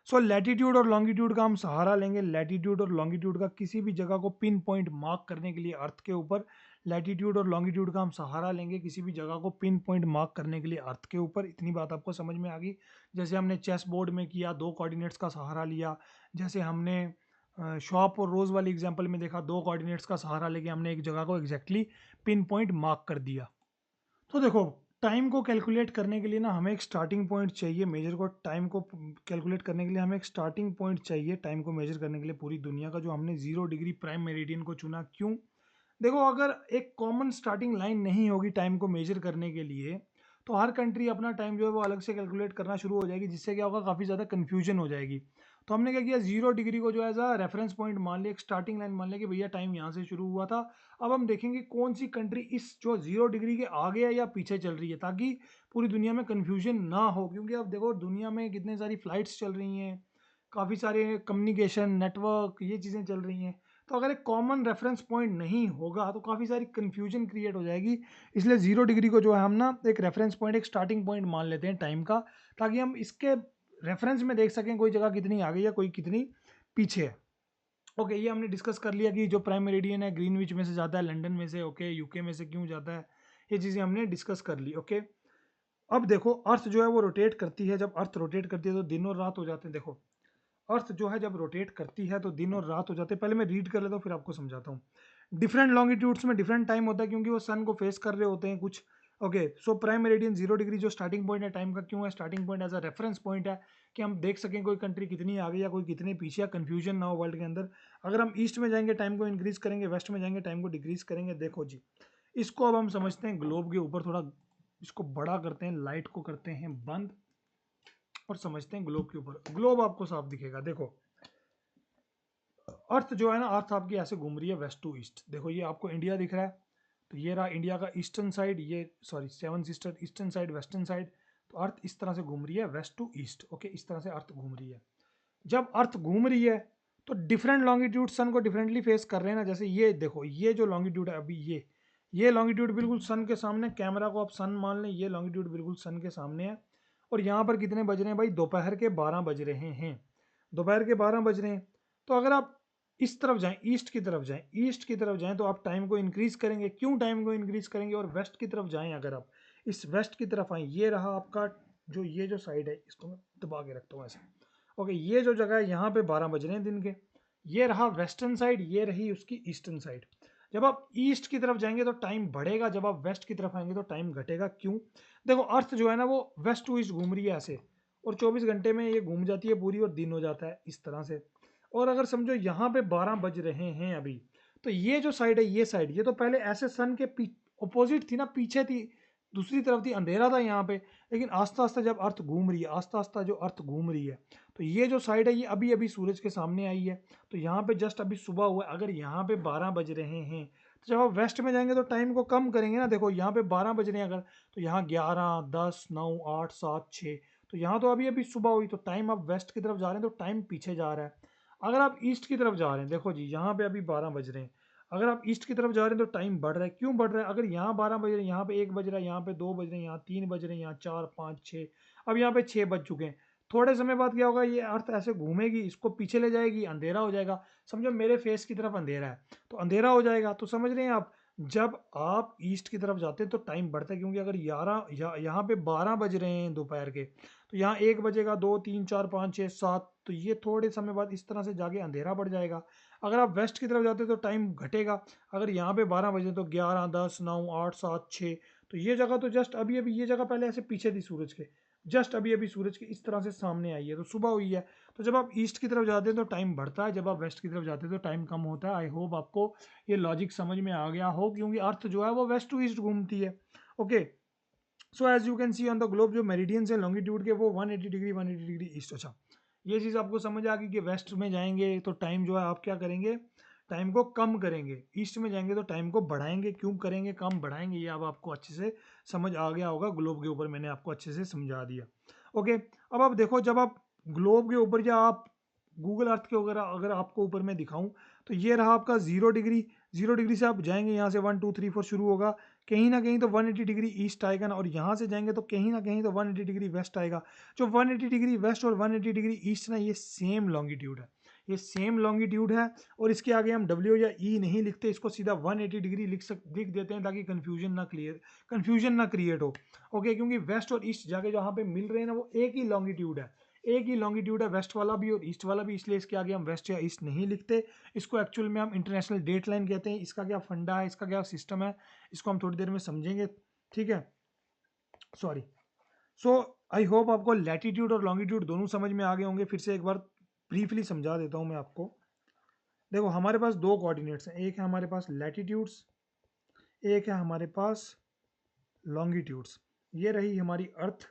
Speaker 1: सो लैटिट्यूड और लॉन्गिट्यूड का हम सहारा लेंगे। लैटिट्यूड और लॉन्गिट्यूड का किसी भी जगह को पिन पॉइंट मार्क करने के लिए अर्थ के ऊपर लैटिट्यूड और लॉन्गिट्यूड का हम सहारा लेंगे, किसी भी जगह को पिन पॉइंट मार्क करने के लिए अर्थ के ऊपर। इतनी बात आपको समझ में आ गई। जैसे हमने चेस बोर्ड में किया, 2 कोऑर्डिनेट्स का सहारा लिया। जैसे हमने शॉप और रोज वाली एग्जाम्पल में देखा, 2 कोऑर्डिनेट्स का सहारा लेके हमने एक जगह को एग्जैक्टली पिन पॉइंट मार्क कर दिया। तो देखो, टाइम को कैलकुलेट करने के लिए ना हमें एक स्टार्टिंग पॉइंट चाहिए। मेजर को टाइम को कैलकुलेट करने के लिए हमें एक स्टार्टिंग पॉइंट चाहिए टाइम को मेजर करने के लिए पूरी दुनिया का, जो हमने 0 डिग्री प्राइम मेरिडियन को चुना। क्यों? देखो, अगर एक कॉमन स्टार्टिंग लाइन नहीं होगी टाइम को मेजर करने के लिए, तो हर कंट्री अपना टाइम जो है वो अलग से कैलकुलेट करना शुरू हो जाएगी, जिससे क्या होगा, काफ़ी ज़्यादा कन्फ्यूजन हो जाएगी। तो हमने क्या किया, 0 डिग्री को जो एज अ रेफरेंस पॉइंट मान लिया, एक स्टार्टिंग लाइन मान लिया कि भैया टाइम यहाँ से शुरू हुआ था। अब हम देखेंगे कौन सी कंट्री इस जो 0 डिग्री के आगे है या पीछे चल रही है, ताकि पूरी दुनिया में कन्फ्यूजन ना हो। क्योंकि अब देखो, दुनिया में कितने सारी फ्लाइट्स चल रही हैं, काफ़ी सारे कम्युनिकेशन नेटवर्क, ये चीज़ें चल रही हैं। तो अगर एक कॉमन रेफरेंस पॉइंट नहीं होगा तो काफ़ी सारी कन्फ्यूजन क्रिएट हो जाएगी। इसलिए 0 डिग्री को जो है हम ना एक रेफरेंस पॉइंट, एक स्टार्टिंग पॉइंट मान लेते हैं टाइम का, ताकि हम इसके रेफरेंस में देख सकें कोई जगह कितनी आगे या कोई कितनी पीछे है। ओके, ये हमने डिस्कस कर लिया कि जो प्राइम मेरिडियन है ग्रीनविच में से जाता है, लंदन में से, ओके, यूके में से क्यों जाता है, ये चीज़ें हमने डिस्कस कर ली। ओके, अब देखो, अर्थ जो है वो रोटेट करती है। जब अर्थ रोटेट करती है तो दिन और रात हो जाते हैं। देखो, अर्थ जो है जब रोटेट करती है तो दिन और रात हो जाते हैं। पहले मैं रीड कर लेता हूँ, फिर आपको समझाता हूँ। डिफरेंट लॉन्गिट्यूड्स में डिफरेंट टाइम होता है, क्योंकि वो सन को फेस कर रहे होते हैं कुछ। Okay, so prime meridian 0 degree जो स्टार्टिंग पॉइंट है टाइम का, क्यों है starting point, as a reference point है, कि हम देख सकें कोई कंट्री कितनी आगे या कोई कितने पीछे, या कन्फ्यूजन ना हो वर्ल्ड के अंदर। अगर हम ईस्ट में जाएंगे टाइम को इंक्रीज करेंगे, वेस्ट में जाएंगे टाइम को डिक्रीज करेंगे। देखो जी, इसको अब हम समझते हैं ग्लोब के ऊपर, थोड़ा इसको बड़ा करते हैं, लाइट को करते हैं बंद, और समझते हैं ग्लोब के ऊपर। ग्लोब आपको साफ दिखेगा। देखो, अर्थ जो है ना, अर्थ आपकी ऐसे घूम रही है वेस्ट टू ईस्ट। देखो, ये आपको इंडिया दिख रहा है, तो ये रहा इंडिया का ईस्टर्न साइड, ये sorry 7 sister, eastern side, western side. तो अर्थ इस तरह से घूम रही है वेस्ट टू ईस्ट। ओके, इस तरह से अर्थ घूम रही है। जब अर्थ घूम रही है तो डिफरेंट लॉन्गिट्यूड सन को डिफरेंटली फेस कर रहे हैं ना। जैसे ये देखो, ये जो लॉन्गिट्यूड है अभी, ये लॉन्गिट्यूड बिल्कुल सन के सामने, कैमरा को आप सन मान लें, ये लॉन्गिट्यूड बिल्कुल सन के सामने है। और यहाँ पर कितने बज रहे हैं भाई, दोपहर के 12 बज रहे हैं। दोपहर के 12 बज रहे हैं। तो अगर आप इस तरफ जाएं, ईस्ट की तरफ जाएं, ईस्ट की तरफ जाएं, तो आप टाइम को इंक्रीज करेंगे। क्यों टाइम को इंक्रीज करेंगे? और वेस्ट की तरफ जाएं, अगर आप इस वेस्ट की तरफ आए, ये रहा आपका जो ये जो साइड है, इसको मैं दबा के रखता हूँ ऐसे। ओके, ये जो जगह है यहाँ पे 12 बज रहे हैं दिन के। ये रहा वेस्टर्न साइड, ये रही उसकी ईस्टर्न साइड। जब आप ईस्ट की तरफ जाएंगे तो टाइम बढ़ेगा, जब आप वेस्ट की तरफ आएंगे तो टाइम घटेगा। क्यों? देखो, अर्थ जो है ना वो वेस्ट टू ईस्ट घूम रही है ऐसे, और 24 घंटे में ये घूम जाती है पूरी, और दिन हो जाता है इस तरह से। और अगर समझो यहाँ पे 12 बज रहे हैं अभी, तो ये जो साइड है, ये साइड, ये तो पहले ऐसे सन के अपोजिट थी ना, पीछे थी, दूसरी तरफ थी, अंधेरा था यहाँ पे। लेकिन आस्ता आस्ता जब अर्थ घूम रही है, आस्ता आस्ता जो अर्थ घूम रही है, तो ये जो साइड है ये अभी अभी सूरज के सामने आई है। तो यहाँ पे जस्ट अभी सुबह हुआ है। अगर यहाँ पे 12 बज रहे हैं, तो जब आप वेस्ट में जाएंगे तो टाइम को कम करेंगे ना। देखो, यहाँ पे 12 बज रहे हैं अगर, तो यहाँ 11 10 9 8 7 6, तो यहाँ तो अभी अभी सुबह हुई। तो टाइम आप वेस्ट की तरफ जा रहे हैं तो टाइम पीछे जा रहा है। अगर आप ईस्ट की तरफ जा रहे हैं, देखो जी, यहाँ पे अभी 12 बज रहे हैं। अगर आप ईस्ट की तरफ जा रहे हैं तो टाइम बढ़ रहा है। क्यों बढ़ रहा है? अगर यहाँ 12 बज रहे हैं, यहाँ पे 1 बज रहा है, यहाँ पे 2 बज रहे हैं, यहाँ 3 बज रहे हैं, यहाँ 4 5 6, अब यहाँ पे 6 बज चुके हैं। थोड़े समय बाद क्या होगा, ये अर्थ ऐसे घूमेगी, इसको पीछे ले जाएगी, अंधेरा हो जाएगा। समझो मेरे फेस की तरफ अंधेरा है, तो अंधेरा हो जाएगा। तो समझ रहे हैं आप, जब आप ईस्ट की तरफ जाते हैं तो टाइम बढ़ता है, क्योंकि अगर 11 यहाँ पे 12 बज रहे हैं दोपहर के, तो यहाँ 1 बजेगा, 2 3 4 5 6 7, तो ये थोड़े समय बाद इस तरह से जाके अंधेरा बढ़ जाएगा। अगर आप वेस्ट की तरफ जाते हैं तो टाइम घटेगा। अगर यहाँ पे 12 बजे तो 11 10 9 8 7 6, तो ये जगह तो जस्ट अभी अभी, ये जगह पहले ऐसे पीछे थी सूरज के, जस्ट अभी अभी सूरज के इस तरह से सामने आई है, तो सुबह हुई है। तो जब आप ईस्ट की तरफ जाते हैं तो टाइम बढ़ता है, जब आप वेस्ट की तरफ जाते हैं तो टाइम कम होता है। आई होप आपको ये लॉजिक समझ में आ गया हो, क्योंकि अर्थ जो है वो वेस्ट टू ईस्ट घूमती है। Okay, so as you can see on the globe, जो मेरिडियंस है लॉन्गिट्यूड के, वो 180 डिग्री 180 डिग्री ईस्ट। अच्छा, ये चीज़ आपको समझ आ गई कि वेस्ट में जाएंगे तो टाइम जो है आप क्या करेंगे, टाइम को कम करेंगे। ईस्ट में जाएंगे तो टाइम को बढ़ाएंगे। क्यों करेंगे, कम बढ़ाएंगे, ये अब आपको अच्छे से समझ आ गया होगा। ग्लोब के ऊपर मैंने आपको अच्छे से समझा दिया। ओके, अब आप देखो, जब आप ग्लोब के ऊपर या आप गूगल अर्थ के वगैरह अगर आपको ऊपर मैं दिखाऊं, तो ये रहा आपका 0 डिग्री। 0 डिग्री से आप जाएंगे, यहाँ से 1 2 3 4 शुरू होगा, कहीं ना कहीं तो 180 डिग्री ईस्ट आएगा ना, और यहाँ से जाएंगे तो कहीं ना कहीं तो 180 डिग्री वेस्ट आएगा। जो 180 डिग्री वेस्ट और 180 डिग्री ईस्ट ना, ये सेम लॉन्गिट्यूड है, ये सेम लॉन्गिट्यूड है। और इसके आगे हम डब्ल्यू या ई नहीं लिखते, इसको सीधा 180 डिग्री लिख देते हैं, ताकि कन्फ्यूजन ना क्रिएट हो। ओके, क्योंकि वेस्ट और ईस्ट जाके जहाँ पे मिल रहे हैं ना, वो एक ही लॉन्गिट्यूड है, एक ही लॉन्गिट्यूड है, वेस्ट वाला भी और ईस्ट वाला भी, इसलिए इसके आगे हम वेस्ट या ईस्ट नहीं लिखते। इसको एक्चुअल में हम इंटरनेशनल डेट लाइन कहते हैं। इसका क्या फंडा है, इसका क्या सिस्टम है, इसको हम थोड़ी देर में समझेंगे। ठीक है, सॉरी। सो आई होप आपको लैटिट्यूड और लॉन्गिट्यूड दोनों समझ में आ गए होंगे। फिर से एक बार ब्रीफली समझा देता हूँ मैं आपको। देखो, हमारे पास दो कोऑर्डिनेट्स हैं, एक है हमारे पास लैटिट्यूड्स, एक है हमारे पास लॉन्गिट्यूड्स। ये रही हमारी अर्थ।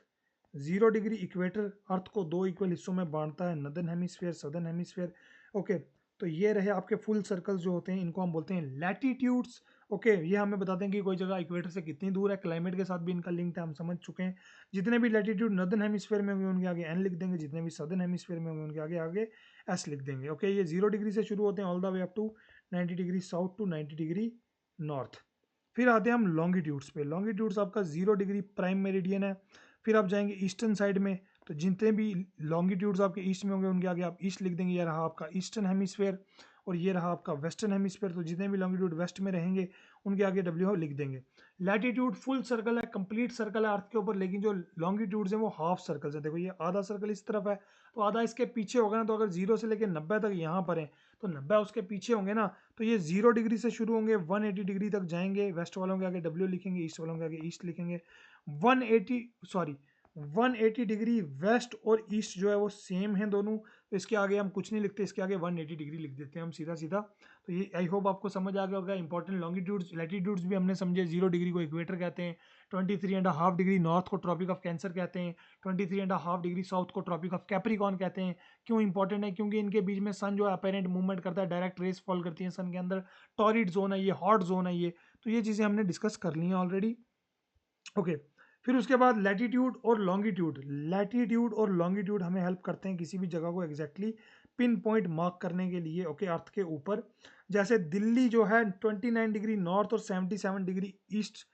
Speaker 1: 0 डिग्री इक्वेटर अर्थ को दो इक्वल हिस्सों में बांटता है, northern hemisphere, southern hemisphere. Okay, तो ये रहे आपके फुल सर्कल्स जो होते हैं, इनको हम बोलते हैं लैटिट्यूड्स। ओके, ये हमें बताते हैं कि कोई जगह इक्वेटर से कितनी दूर है, क्लाइमेट के साथ भी इनका लिंक है, हम समझ चुके हैं। जितने भी लैटिट्यूड नदर्न हेमिस्फीयर में होंगे उनके आगे एन लिख देंगे, जितने भी सदर्न हेमिस्फीयर में होंगे उनके आगे आगे एस लिख देंगे। ओके, ये 0 डिग्री से शुरू होते हैं all the way up to 90 degree south to 90 degree north. फिर आते हैं हम लॉन्गिट्यूड्स पे। लॉन्गिट्यूड्स आपका 0 डिग्री प्राइम मेरिडियन है। फिर आप जाएंगे ईस्टर्न साइड में, तो जितने भी लॉन्गिट्यूड्स आपके ईस्ट में होंगे उनके आगे आप ईस्ट लिख देंगे। ये रहा आपका ईस्टर्न हेमिस्फेयर, और ये रहा आपका वेस्टर्न हेमिस्फेयर। तो जितने भी लॉन्गिट्यूड वेस्ट में रहेंगे उनके आगे डब्ल्यू लिख देंगे। लैटिट्यूड फुल सर्कल है, कंप्लीट सर्कल है अर्थ के ऊपर, लेकिन जो लॉन्गिट्यूड्स हैं वो हाफ सर्कल्स है। देखो, ये आधा सर्कल इस तरफ है, तो आधा इसके पीछे होगा ना। तो अगर 0 से लेकर 90 तक यहाँ पर है, तो 90 उसके पीछे होंगे ना। तो ये 0 डिग्री से शुरू होंगे, 180 डिग्री तक जाएंगे। वेस्ट वालों के आगे डब्ल्यू लिखेंगे, ईस्ट वालों के आगे ईस्ट लिखेंगे। 180 डिग्री वेस्ट और ईस्ट जो है वो सेम है दोनों, तो इसके आगे हम कुछ नहीं लिखते, इसके आगे 180 डिग्री लिख देते हैं हम सीधा सीधा। तो ये आई होप आपको समझ आ गया होगा। इंपॉर्टेंट लॉन्गिट्यूड्स लैटिट्यूड्स भी हमने समझे। 0 डिग्री को इक्वेटर कहते हैं, 23.5 डिग्री नॉर्थ को ट्रॉपिक ऑफ कैंसर कहते हैं, 23.5 डिग्री साउथ को ट्रॉपिक ऑफ कैप्रिकॉर्न कहते हैं। क्यों इंपॉर्टेंट है? क्योंकि इनके बीच में सन जो है अपेरेंट मूवमेंट करता है, डायरेक्ट रेस फॉल करती है सन के अंदर। टॉरिड जोन है ये, हॉट जोन है ये। तो ये चीज़ें हमने डिस्कस कर ली हैं ऑलरेडी। ओके, फिर उसके बाद लैटिट्यूड और लॉन्गिट्यूड। लैटिट्यूड और लॉन्गिट्यूड हमें हेल्प करते हैं किसी भी जगह को एग्जैक्टली पिन पॉइंट मार्क करने के लिए। ओके, अर्थ के ऊपर जैसे दिल्ली जो है 29 डिग्री नॉर्थ और 77 डिग्री ईस्ट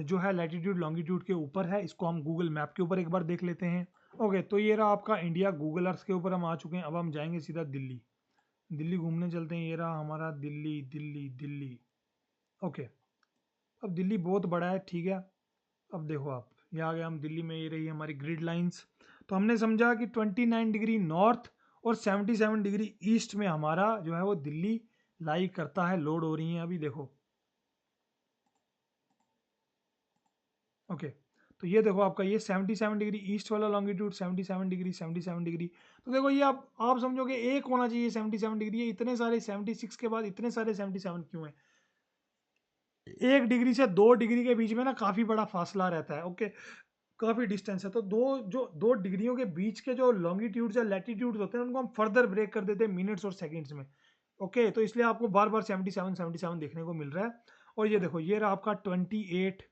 Speaker 1: जो है लैटिट्यूड लॉन्गिट्यूड के ऊपर है। इसको हम गूगल मैप के ऊपर एक बार देख लेते हैं। ओके, तो ये रहा आपका इंडिया, गूगल अर्थ के ऊपर हम आ चुके हैं। अब हम जाएंगे सीधा दिल्ली। दिल्ली घूमने चलते हैं। ये रहा हमारा दिल्ली दिल्ली दिल्ली। ओके, अब दिल्ली बहुत बड़ा है, ठीक है। अब देखो आप, ये आ गए हम दिल्ली में। ये रही हमारी ग्रिड लाइंस। तो हमने समझा कि 29 डिग्री नॉर्थ और 77 डिग्री ईस्ट में हमारा जो है वो दिल्ली लाई करता है। लोड हो रही है अभी, देखो। ओके, तो ये देखो आपका ये 77 डिग्री ईस्ट वाला लॉन्गिट्यूड, 77 डिग्री 77 डिग्री। तो देखो ये आप समझोगे एक होना चाहिए 77 डिग्री, ये इतने सारे 76 के बाद इतने सारे 77 क्यों है? 1 डिग्री से 2 डिग्री के बीच में ना काफी बड़ा फासला रहता है। ओके, काफी डिस्टेंस है। तो दो डिग्रियों के बीच के जो लॉन्गिट्यूड्स या लैटिट्यूड्स होते हैं उनको हम फर्दर ब्रेक कर देते हैं मिनट्स और सेकंड्स में। ओके, तो इसलिए आपको बार बार 77 देखने को मिल रहा है। और ये देखो, ये रहा आपका 28,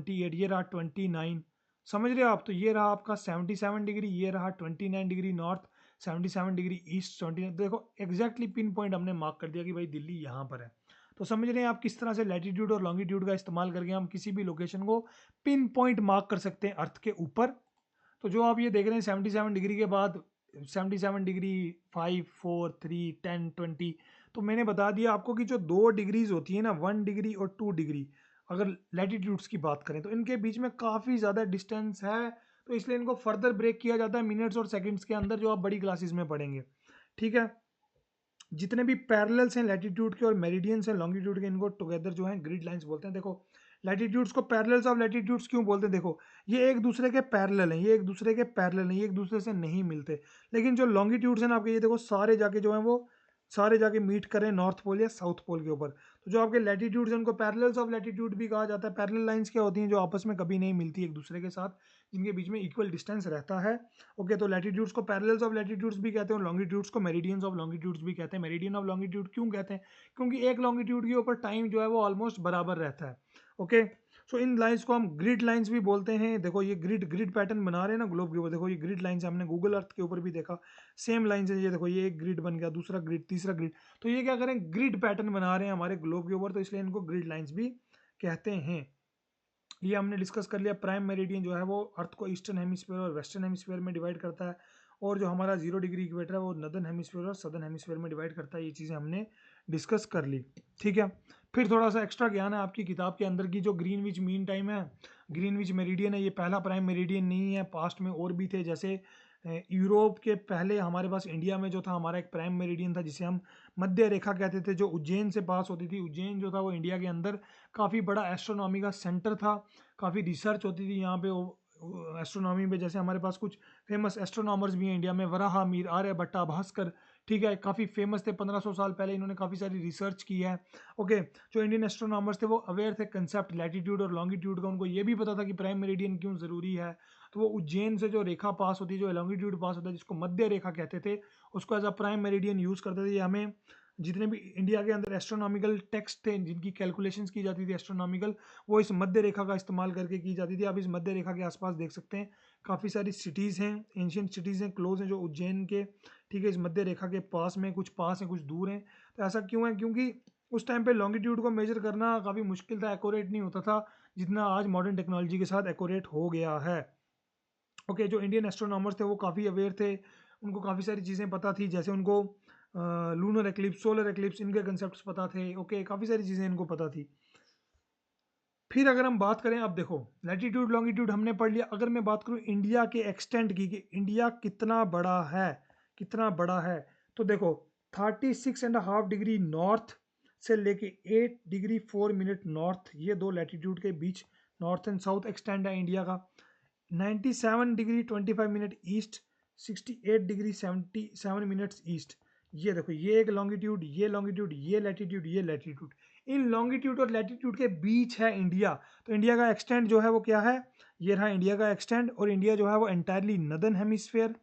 Speaker 1: ये रहा 29। समझ रहे हो आप? तो ये रहा आपका 77 डिग्री, ये रहा 29 डिग्री नॉर्थ, 77 डिग्री ईस्ट, 20। देखो एग्जैक्टली पिन पॉइंट हमने मार्क कर दिया कि भाई दिल्ली यहाँ पर है। तो समझ रहे हैं आप किस तरह से लैटिट्यूड और लॉन्गिट्यूड का इस्तेमाल करके हम किसी भी लोकेशन को पिन पॉइंट मार्क कर सकते हैं अर्थ के ऊपर। तो जो आप ये देख रहे हैं 77 डिग्री के बाद 77 डिग्री 5 4 3 10 20, तो मैंने बता दिया आपको कि जो 2 डिग्रीज होती है ना, 1 डिग्री और 2 डिग्री, अगर लैटिट्यूड्स की बात करें तो इनके बीच में काफ़ी ज़्यादा डिस्टेंस है, तो इसलिए इनको फर्दर ब्रेक किया जाता है मिनट्स और सेकंड्स के अंदर, जो आप बड़ी क्लासेस में पढ़ेंगे। ठीक है, जितने भी पैरेलल्स हैं लैटिट्यूड के और मेरिडियंस हैं लॉन्गिट्यूड के, इनको टुगेदर जो है ग्रिड लाइंस बोलते हैं। देखो लैटिट्यूड्स को पैरेलल्स ऑफ लैटिट्यूड्स क्यों बोलते हैं, देखो ये एक दूसरे के पैरेलल हैं, ये एक दूसरे के पैरेलल हैं, ये एक दूसरे से नहीं मिलते। लेकिन जो लॉन्गिट्यूड्स हैं ना आपके, ये देखो सारे जाके जो है वो सारे जाके मीट करें नॉर्थ पोल या साउथ पोल के ऊपर। तो जो आपके लैटिट्यूड्स हैं उनको पैरेलल्स ऑफ लैटिट्यूड भी कहा जाता है। पैरेलल लाइंस क्या होती हैं, जो आपस में कभी नहीं मिलती एक दूसरे के साथ, जिनके बीच में इक्वल डिस्टेंस रहता है। ओके, तो लैटिट्यूड्स को पैरेलल्स ऑफ लैटिट्यूड्स भी कहते हैं और लॉन्गिट्यूड्स को मेरिडियंस ऑफ लॉन्गिट्यूड्स भी कहते हैं। मेरिडियन ऑफ लॉन्गिट्यूड क्यों कहते हैं, क्योंकि एक लॉन्गिट्यूड के ऊपर टाइम जो है वो ऑलमोस्ट बराबर रहता है। ओके, सो इन लाइंस को हम ग्रिड लाइंस भी बोलते हैं। देखो ये ग्रिड ग्रिड पैटर्न बना रहे हैं ना ग्लोब के ऊपर, देखो ये ग्रिड लाइंस हमने गूगल अर्थ के ऊपर भी देखा, सेम लाइंस है। ये देखो ये एक ग्रिड बन गया, दूसरा ग्रिड, तीसरा ग्रिड, तो ये क्या करें, ग्रिड पैटर्न बना रहे हैं हमारे ग्लोब के ऊपर, तो इसलिए इनको ग्रिड लाइंस भी कहते हैं। ये हमने डिस्कस कर लिया। प्राइम मेरिडियन जो है वो अर्थ को ईस्टर्न हेमिस्फीयर और वेस्टर्न हेमिस्फीयर में डिवाइड करता है, और जो हमारा 0 डिग्री इक्वेटर है वो नदर्न हेमिस्फीयर और सदर्न हेमिस्फीयर में डिवाइड करता है। ये चीज़ें हमने डिस्कस कर ली। ठीक है, फिर थोड़ा सा एक्स्ट्रा ज्ञान है आपकी किताब के अंदर की, जो ग्रीनविच मीन टाइम है, ग्रीनविच मेरिडियन है, ये पहला प्राइम मेरिडियन नहीं है, पास्ट में और भी थे। जैसे यूरोप के पहले हमारे पास इंडिया में जो था हमारा एक प्राइम मेरिडियन था, जिसे हम मध्य रेखा कहते थे, जो उज्जैन से पास होती थी। उज्जैन जो था वो इंडिया के अंदर काफ़ी बड़ा एस्ट्रोनॉमी का सेंटर था, काफ़ी रिसर्च होती थी यहाँ पे एस्ट्रोनॉमी में। जैसे हमारे पास कुछ फेमस एस्ट्रोनॉमर्स भी हैं इंडिया में, वराहा मीर, आर्यभट्टा, भास्कर, ठीक है, काफ़ी फेमस थे। 1500 साल पहले इन्होंने काफ़ी सारी रिसर्च की है। ओके, जो इंडियन एस्ट्रोनॉमर्स थे वो अवेयर थे कंसेप्ट लैटिट्यूड और लॉन्गिट्यूड का, उनको ये भी पता था कि प्राइम मेरिडियन क्यों ज़रूरी है। तो वो उज्जैन से जो रेखा पास होती है, जो लॉन्गिट्यूड पास होता है, जिसको मध्य रेखा कहते थे, उसको as a prime meridian use करते थे। ये हमें जितने भी इंडिया के अंदर एस्ट्रोनॉमिकल टेक्स्ट थे, जिनकी कैलकुलेशंस की जाती थी एस्ट्रोनॉमिकल, वो इस मध्य रेखा का इस्तेमाल करके की जाती थी। आप इस मध्य रेखा के आसपास देख सकते हैं काफ़ी सारी सिटीज़ हैं, एंशियंट सिटीज़ हैं, क्लोज हैं, जो उज्जैन के, ठीक है, इस मध्य रेखा के पास में, कुछ पास हैं कुछ दूर हैं। तो ऐसा क्यों है, क्योंकि उस टाइम पे लॉन्गिट्यूड को मेजर करना काफ़ी मुश्किल था, एक्यूरेट नहीं होता था जितना आज मॉडर्न टेक्नोलॉजी के साथ एक्यूरेट हो गया है। ओके, जो इंडियन एस्ट्रोनॉमर्स थे वो काफ़ी अवेयर थे, उनको काफ़ी सारी चीज़ें पता थी, जैसे उनको लूनर एक्लिप्स, सोलर एक्लिप्स, इनके कंसेप्ट पता थे। ओके, काफ़ी सारी चीज़ें इनको पता थी। फिर अगर हम बात करें, अब देखो लैटिट्यूड लॉन्गिट्यूड हमने पढ़ लिया। अगर मैं बात करूं इंडिया के एक्सटेंट की, कि इंडिया कितना बड़ा है, कितना बड़ा है, तो देखो 36.5 डिग्री नॉर्थ से लेके 8 डिग्री 4 मिनट नॉर्थ, ये दो लैटिट्यूड के बीच नॉर्थ एंड साउथ एक्सटेंड है इंडिया का। 97 degree 25 minute east, 68 degree 77 minutes east. ये देखो ये एक लॉन्गिट्यूड, ये लॉन्गिट्यूड, ये लैटिट्यूड, ये लैटिट्यूड। इन लॉन्गिट्यूड और लैटिट्यूड के बीच है इंडिया। तो इंडिया का एक्सटेंड जो है वो क्या है, ये रहा इंडिया का एक्सटेंड। और इंडिया जो है वो एंटायरली नदर्न हेमिस्फेयर,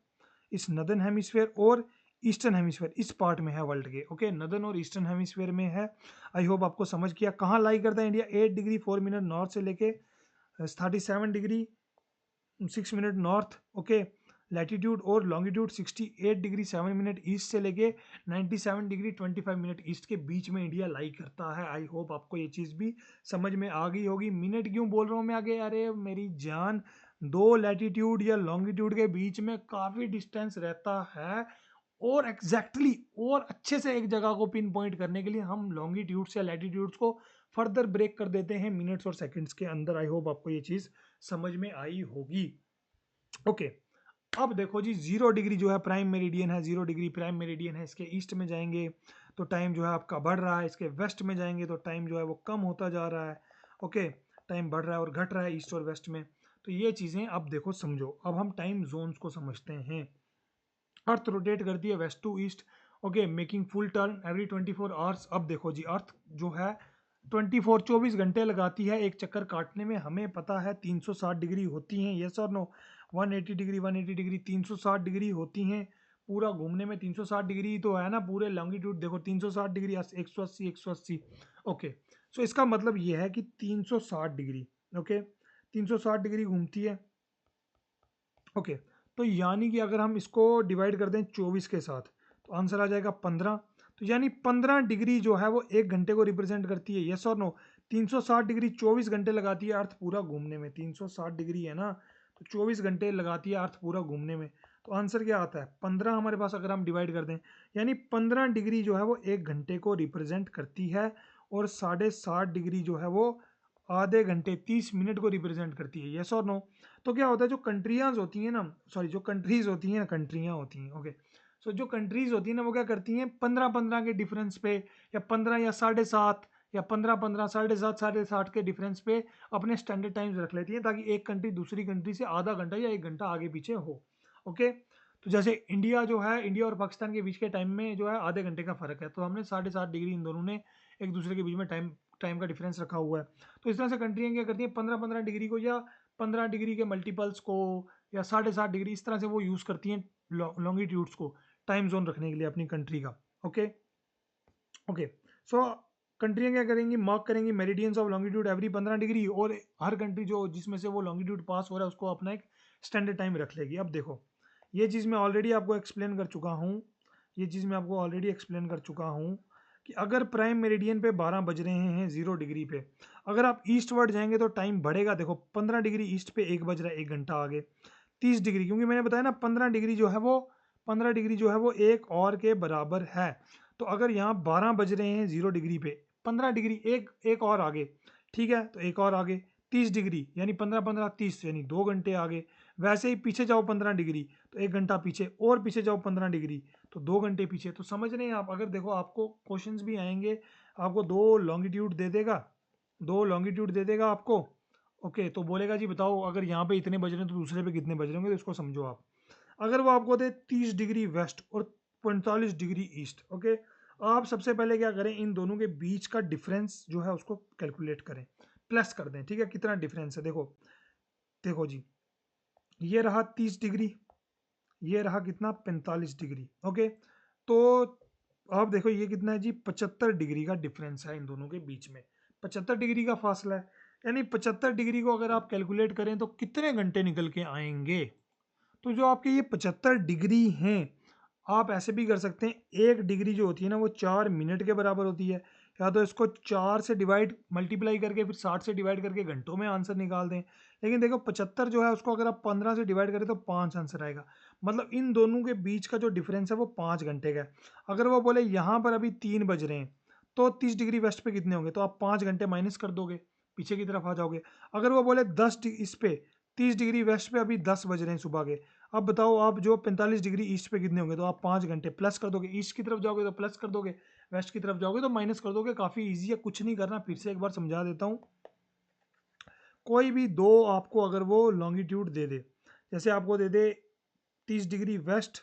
Speaker 1: इस नदर्न हेमिस्फेयर और ईस्टर्न हेमिस्फेयर, इस पार्ट में है वर्ल्ड के। ओके, नदर्न और ईस्टर्न हेमिस्फेयर में है। आई होप आपको समझ गया कहाँ लाई करता है इंडिया। 8 डिग्री 4 मिनट नॉर्थ से लेके 37 degree 6 minute north. Okay, latitude और लॉन्गिट्यूड 68 डिग्री 7 मिनट ईस्ट से लेके 97 डिग्री 25 मिनट ईस्ट के बीच में इंडिया लाई करता है। आई होप आपको ये चीज़ भी समझ में आ गई होगी। मिनट क्यों बोल रहा हूँ मैं आगे, अरे मेरी जान, दो लैटिट्यूड या लॉन्गिट्यूड के बीच में काफ़ी डिस्टेंस रहता है, और एग्जैक्टली और अच्छे से एक जगह को पिन पॉइंट करने के लिए हम लॉन्गिट्यूड्स या लैटिट्यूड्स को फर्दर ब्रेक कर देते हैं मिनट्स और सेकंड्स के अंदर। आई होप आपको ये चीज़ समझ में आई होगी। ओके, अब देखो जी 0 डिग्री जो है प्राइम मेरिडियन है, 0 डिग्री प्राइम मेरिडियन है। इसके ईस्ट में जाएंगे तो टाइम जो है आपका बढ़ रहा है, इसके वेस्ट में जाएंगे तो टाइम जो है वो कम होता जा रहा है। ओके, टाइम बढ़ रहा है और घट रहा है ईस्ट और वेस्ट में। तो ये चीज़ें अब देखो समझो, अब हम टाइम जोन्स को समझते हैं। अर्थ रोटेट करती है west to east, okay, making full turn every 24 hours. अब देखो जी अर्थ जो है 24 घंटे लगाती है एक चक्कर काटने में। हमें पता है 360 डिग्री होती हैं, यस और नो, 180 डिग्री 360 डिग्री होती हैं। पूरा घूमने में 360 डिग्री तो है ना, पूरे लॉन्गिट्यूड देखो 360 डिग्री 180 180। ओके, सो इसका मतलब ये है कि 360 डिग्री, ओके, 360 डिग्री घूमती है। ओके, तो यानी कि अगर हम इसको डिवाइड कर दें 24 के साथ तो आंसर आ जाएगा 15। तो तो यानी 15 डिग्री जो है वो 1 घंटे को रिप्रेजेंट करती है, यस और नो। 360 डिग्री 24 घंटे लगाती है अर्थ पूरा घूमने में, 360 डिग्री है ना, तो 24 घंटे लगाती है अर्थ पूरा घूमने में। तो आंसर क्या आता है 15 हमारे पास, अगर हम डिवाइड कर दें, यानी 15 डिग्री जो है वो 1 घंटे को रिप्रेजेंट करती है, और 60.5 डिग्री जो है वो आधे घंटे 30 मिनट को रिप्रेजेंट करती है, यस और नो। तो क्या होता है, जो कंट्रियाज होती हैं ना, सॉरी जो कंट्रीज होती हैं, कंट्रियाँ होती हैं, ओके। सो जो कंट्रीज होती हैं ना, वो क्या करती हैं 15-15 के डिफरेंस पे, या 15 या 7.5, या 15-15 7.5 के डिफरेंस पे अपने स्टैंडर्ड टाइम्स रख लेती हैं, ताकि एक कंट्री दूसरी कंट्री से आधा घंटा या 1 घंटा आगे पीछे हो, ओके। तो जैसे इंडिया जो है, इंडिया और पाकिस्तान के बीच के टाइम में जो है आधे घंटे का फर्क है, तो हमने 7.5 डिग्री इन दोनों ने एक दूसरे के बीच में टाइम का डिफरेंस रखा हुआ है। तो इस तरह से कंट्रियाँ क्या करती हैं 15-15 डिग्री को, या 15 डिग्री के मल्टीपल्स को, या 7.5 डिग्री, इस तरह से वो यूज़ करती हैं लॉन्गिट्यूड्स को टाइम जोन रखने के लिए अपनी कंट्री का, ओके। ओके, सो कंट्रियाँ क्या करेंगी, मार्क करेंगी meridians of longitude every 15 degree, और हर कंट्री जो जिसमें से वो लॉन्गिट्यूड पास हो रहा है उसको अपना एक स्टैंडर्ड टाइम रख लेगी। अब देखो, ये चीज़ मैं ऑलरेडी आपको एक्सप्लेन कर चुका हूँ, ये चीज़ मैं आपको ऑलरेडी एक्सप्लेन कर चुका हूँ कि अगर प्राइम मेरिडियन पे 12 बज रहे हैं 0 डिग्री पे, अगर आप ईस्ट वर्ड जाएंगे तो टाइम बढ़ेगा। देखो 15 डिग्री ईस्ट पे 1 बज रहा है, 1 घंटा आगे। 30 डिग्री, क्योंकि मैंने बताया ना 15 डिग्री जो है वो 15 डिग्री जो है वो एक और के बराबर है। तो अगर यहाँ 12 बज रहे हैं 0 डिग्री पे, 15 डिग्री एक और आगे, ठीक है, तो एक और आगे 30 डिग्री, यानी 15-15 30, यानी 2 घंटे आगे। वैसे ही पीछे जाओ 15 डिग्री तो 1 घंटा पीछे, और पीछे जाओ 15 डिग्री तो 2 घंटे पीछे। तो समझ रहे हैं आप, अगर देखो आपको क्वेश्चंस भी आएंगे, आपको दो लॉन्गिट्यूड दे देगा, आपको, ओके। तो बोलेगा जी बताओ अगर यहाँ पे इतने बज रहे हैं तो दूसरे पे कितने बज रहे होंगे, तो इसको समझो आप। अगर वो आपको दे 30 डिग्री वेस्ट और 45 डिग्री ईस्ट, ओके, आप सबसे पहले क्या करें, इन दोनों के बीच का डिफरेंस जो है उसको कैलकुलेट करें, प्लस कर दें, ठीक है। कितना डिफरेंस है, देखो देखो जी, ये रहा 30 डिग्री, ये रहा कितना 45 डिग्री, ओके। तो आप देखो ये कितना है जी, 75 डिग्री का डिफरेंस है इन दोनों के बीच में, 75 डिग्री का फासला है। यानी 75 डिग्री को अगर आप कैलकुलेट करें तो कितने घंटे निकल के आएंगे। तो जो आपके ये 75 डिग्री हैं, आप ऐसे भी कर सकते हैं, 1 डिग्री जो होती है ना वो 4 मिनट के बराबर होती है, या तो इसको 4 से डिवाइड मल्टीप्लाई करके फिर 60 से डिवाइड करके घंटों में आंसर निकाल दें। लेकिन देखो 75 जो है उसको अगर आप 15 से डिवाइड करें तो 5 आंसर आएगा। मतलब इन दोनों के बीच का जो डिफरेंस है वो 5 घंटे का है। अगर वो बोले यहाँ पर अभी 3 बज रहे हैं तो 30 डिग्री वेस्ट पे कितने होंगे, तो आप 5 घंटे माइनस कर दोगे, पीछे की तरफ आ जाओगे। अगर वो बोले 10 इस पे 30 डिग्री वेस्ट पे अभी 10 बज रहे हैं सुबह के, अब बताओ आप जो 45 डिग्री ईस्ट पे कितने होंगे, तो आप 5 घंटे प्लस कर दोगे, ईस्ट की तरफ जाओगे तो प्लस कर दोगे, वेस्ट की तरफ जाओगे तो माइनस कर दोगे। काफ़ी ईजी है, कुछ नहीं करना, फिर से एक बार समझा देता हूँ। कोई भी दो आपको अगर वो लॉन्गिट्यूड दे दे, जैसे आपको दे दे 30 डिग्री वेस्ट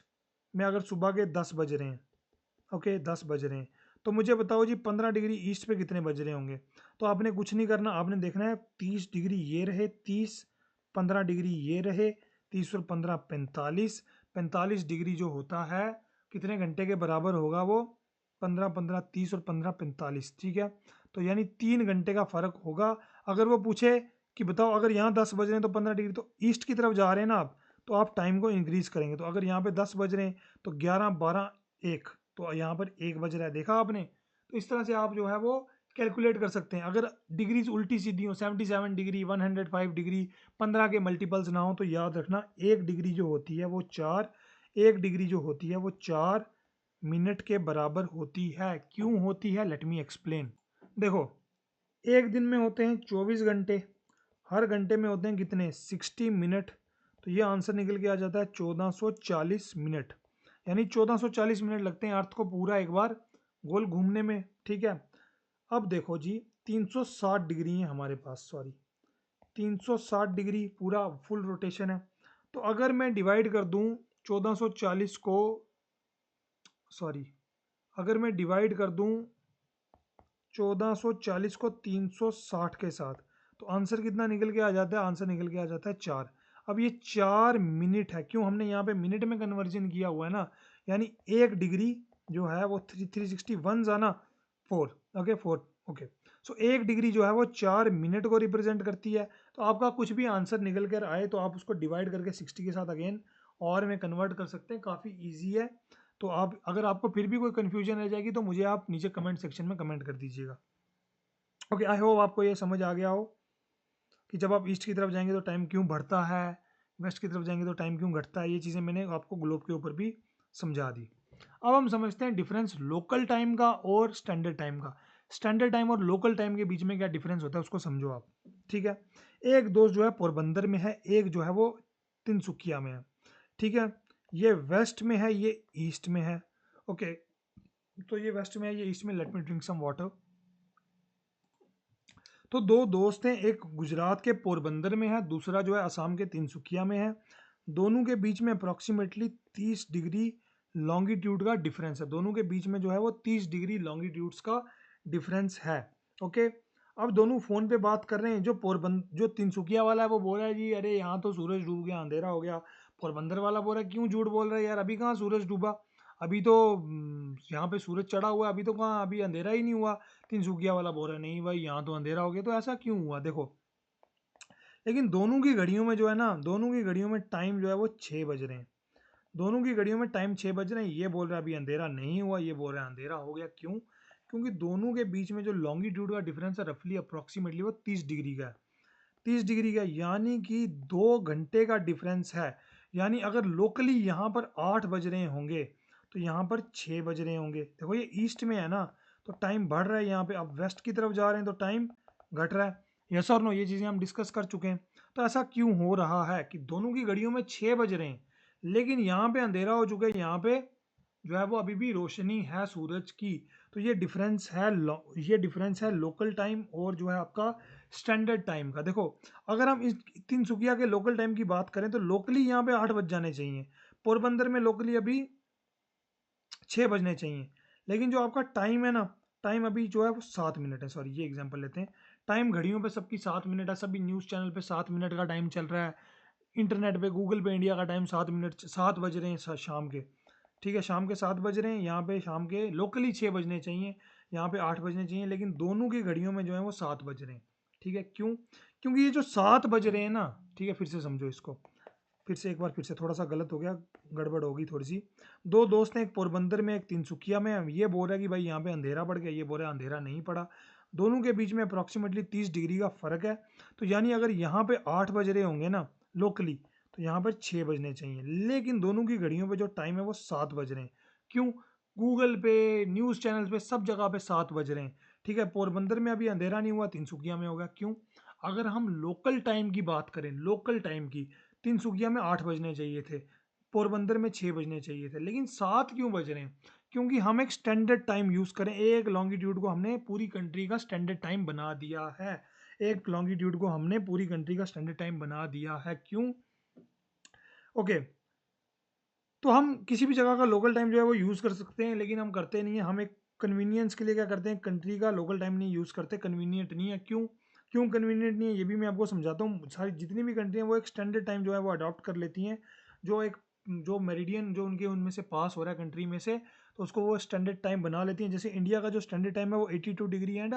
Speaker 1: में अगर सुबह के 10 बज रहे हैं, ओके 10 बज रहे हैं, तो मुझे बताओ जी 15 डिग्री ईस्ट पे कितने बज रहे होंगे। तो आपने कुछ नहीं करना, आपने देखना है 30 डिग्री ये रहे 30, 15 डिग्री ये रहे 30 और 15 45, 45 डिग्री जो होता है कितने घंटे के बराबर होगा वो, 15-15 30 और 15-45, ठीक है। तो यानी 3 घंटे का फर्क होगा। अगर वो पूछे कि बताओ अगर यहाँ 10 बज रहे हैं तो 15 डिग्री, तो ईस्ट की तरफ जा रहे हैं ना आप, तो आप टाइम को इंक्रीज करेंगे। तो अगर यहाँ पे 10 बज रहे हैं तो 11 12 1, तो यहाँ पर 1 बज रहा है, देखा आपने। तो इस तरह से आप जो है वो कैलकुलेट कर सकते हैं। अगर डिग्रीज उल्टी सीधी हो, 77 डिग्री 105 डिग्री 15 के मल्टीपल्स ना हो, तो याद रखना 1 डिग्री जो होती है वो 4, 1 डिग्री जो होती है वो 4 मिनट के बराबर होती है। क्यों होती है, लेट मी एक्सप्लेन। देखो एक दिन में होते हैं 24 घंटे, हर घंटे में होते हैं कितने 60 मिनट, तो ये आंसर निकल के आ जाता है 1440 मिनट। यानी 1440 मिनट लगते हैं अर्थ को पूरा एक बार गोल घूमने में, ठीक है। अब देखो जी 360 डिग्री है हमारे पास, सॉरी 360 डिग्री पूरा फुल रोटेशन है। तो अगर मैं डिवाइड कर दूं 1440 को, सॉरी अगर मैं डिवाइड कर दूं 1440 को 360 के साथ, तो आंसर कितना निकल के आ जाता है, आंसर निकल के आ जाता है 4। अब ये 4 मिनट है, क्यों हमने यहाँ पे मिनट में कन्वर्जन किया हुआ है ना, यानी 1 डिग्री जो है वो 361 जाना 4, ओके 4, ओके। सो 1 डिग्री जो है वो 4 मिनट को रिप्रेजेंट करती है। तो आपका कुछ भी आंसर निकल कर आए तो आप उसको डिवाइड करके 60 के साथ अगेन और में कन्वर्ट कर सकते हैं, काफ़ी ईजी है। तो आप अगर आपको फिर भी कोई कन्फ्यूजन रह जाएगी तो मुझे आप नीचे कमेंट सेक्शन में कमेंट कर दीजिएगा। ओके, आई होप आपको ये समझ आ गया हो कि जब आप ईस्ट की तरफ जाएंगे तो टाइम क्यों बढ़ता है, वेस्ट की तरफ जाएंगे तो टाइम क्यों घटता है। ये चीज़ें मैंने आपको ग्लोब के ऊपर भी समझा दी। अब हम समझते हैं डिफरेंस लोकल टाइम का और स्टैंडर्ड टाइम का। स्टैंडर्ड टाइम और लोकल टाइम के बीच में क्या डिफरेंस होता है उसको समझो आप। ठीक है, एक दोस्त जो है पोरबंदर में है, एक जो है वो तिनसुकिया में है। ठीक है, ये वेस्ट में है, ये ईस्ट में है। ओके, तो ये वेस्ट में है, ये ईस्ट में। Let me drink some water. तो दो दोस्त हैं, एक गुजरात के पोरबंदर में है, दूसरा जो है असम के तिनसुकिया में है। दोनों के बीच में अप्रॉक्सीमेटली 30 डिग्री लॉन्गिट्यूड का डिफरेंस है। दोनों के बीच में जो है वो 30 डिग्री लॉन्गिट्यूड्स का डिफरेंस है। ओके, अब दोनों फोन पे बात कर रहे हैं। जो तिनसुकिया वाला है वो बोल रहा है जी अरे यहाँ तो सूरज डूब गया, अंधेरा हो गया। पोरबंदर वाला बोल रहा है क्यों झूठ बोल रहा है यार, अभी कहाँ सूरज डूबा, अभी तो यहाँ पे सूरज चढ़ा हुआ है, अभी तो कहाँ, अभी अंधेरा ही नहीं हुआ। तिनसुकिया वाला बोल रहा है नहीं भाई यहाँ तो अंधेरा हो गया। तो ऐसा क्यों हुआ देखो, लेकिन दोनों की घड़ियों में जो है ना, दोनों की घड़ियों में टाइम जो है वो 6 बज रहे हैं। दोनों की घड़ियों में टाइम 6 बज रहे हैं। ये बोल रहा है अभी अंधेरा नहीं हुआ, ये बोल रहा है अंधेरा हो गया। क्यों? क्योंकि दोनों के बीच में जो लॉन्गिट्यूड का डिफरेंस है रफली अप्रोक्सीमेटली वो 30 डिग्री का है। 30 डिग्री का यानी कि 2 घंटे का डिफरेंस है। यानी अगर लोकली यहाँ पर 8 बज रहे होंगे तो यहाँ पर 6 बज रहे होंगे। देखो ये ईस्ट में है ना, तो टाइम बढ़ रहा है यहाँ पे। अब वेस्ट की तरफ जा रहे हैं तो टाइम घट रहा है। यस और नो, ये चीज़ें हम डिस्कस कर चुके हैं। तो ऐसा क्यों हो रहा है कि दोनों की घड़ियों में 6 बज रहे हैं लेकिन यहाँ पे अंधेरा हो चुका है, यहाँ पे जो है वो अभी भी रोशनी है सूरज की। तो ये डिफरेंस है लोकल टाइम और जो है आपका स्टैंडर्ड टाइम का। देखो, अगर हम इस तिनसुकिया के लोकल टाइम की बात करें तो लोकली यहाँ पे 8 बज जाने चाहिए। पोरबंदर में लोकली अभी 6 बजने चाहिए। लेकिन जो आपका टाइम है ना, टाइम अभी जो है वो 7 मिनट है। सॉरी, ये एग्जांपल लेते हैं। टाइम घड़ियों पे सबकी 7 मिनट है, सभी न्यूज़ चैनल पे 7 मिनट का टाइम चल रहा है। इंटरनेट पे, गूगल पे इंडिया का टाइम 7 मिनट, 7 बज रहे हैं शाम के। ठीक है, शाम के 7 बज रहे हैं। यहाँ पे शाम के लोकली 6 बजने चाहिए, यहाँ पे 8 बजने चाहिए। लेकिन दोनों की घड़ियों में जो है वो 7 बज रहे हैं। ठीक है, क्यों? क्योंकि ये जो 7 बज रहे हैं ना, ठीक है, फिर से समझो इसको। फिर से एक बार, फिर से थोड़ा सा गलत हो गया, गड़बड़ होगी थोड़ी सी। दो दोस्त हैं, एक पोरबंदर में, एक तिनसुकिया में। ये बोल रहा है कि भाई यहाँ पे अंधेरा पड़ गया, ये बोल रहा है अंधेरा नहीं पड़ा। दोनों के बीच में अप्रॉक्सीमेटली 30 डिग्री का फर्क है। तो यानी अगर यहाँ पे 8 बज रहे होंगे ना लोकली, तो यहाँ पर 6 बजने चाहिए। लेकिन दोनों की घड़ियों पे जो टाइम है वो 7 बज रहे हैं। क्यों? गूगल पे, न्यूज़ चैनल पे, सब जगह पे 7 बज रहे हैं। ठीक है, पोरबंदर में अभी अंधेरा नहीं हुआ, तिनसुकिया में होगा। क्यों? अगर हम लोकल टाइम की बात करें, लोकल टाइम की, तिनसुकिया में 8 बजने चाहिए थे, पोरबंदर में 6 बजने चाहिए थे, लेकिन 7 क्यों बज रहे हैं? क्योंकि हम एक स्टैंडर्ड टाइम यूज़ करें। एक लॉन्गिट्यूड को हमने पूरी कंट्री का स्टैंडर्ड टाइम बना दिया है। एक लॉन्गिट्यूड को हमने पूरी कंट्री का स्टैंडर्ड टाइम बना दिया है। क्यों? ओके, तो हम किसी भी जगह का लोकल टाइम जो है वो यूज़ कर सकते हैं, लेकिन हम करते नहीं है। हम एक कन्वीनियंस के लिए क्या करते हैं, कंट्री का लोकल टाइम नहीं यूज़ करते, कन्वीनियंट नहीं है। क्यों? क्यों कन्वीनियंट नहीं है ये भी मैं आपको समझाता हूँ। सारी जितनी भी कंट्री हैं वो एक स्टैंडर्ड टाइम जो है वो अडॉप्ट कर लेती हैं। जो एक जो मेरिडियन जो उनके उनमें से पास हो रहा है कंट्री में से, तो उसको वो स्टैंडर्ड टाइम बना लेती हैं। जैसे इंडिया का जो स्टैंडर्ड टाइम है वो 82 डिग्री एंड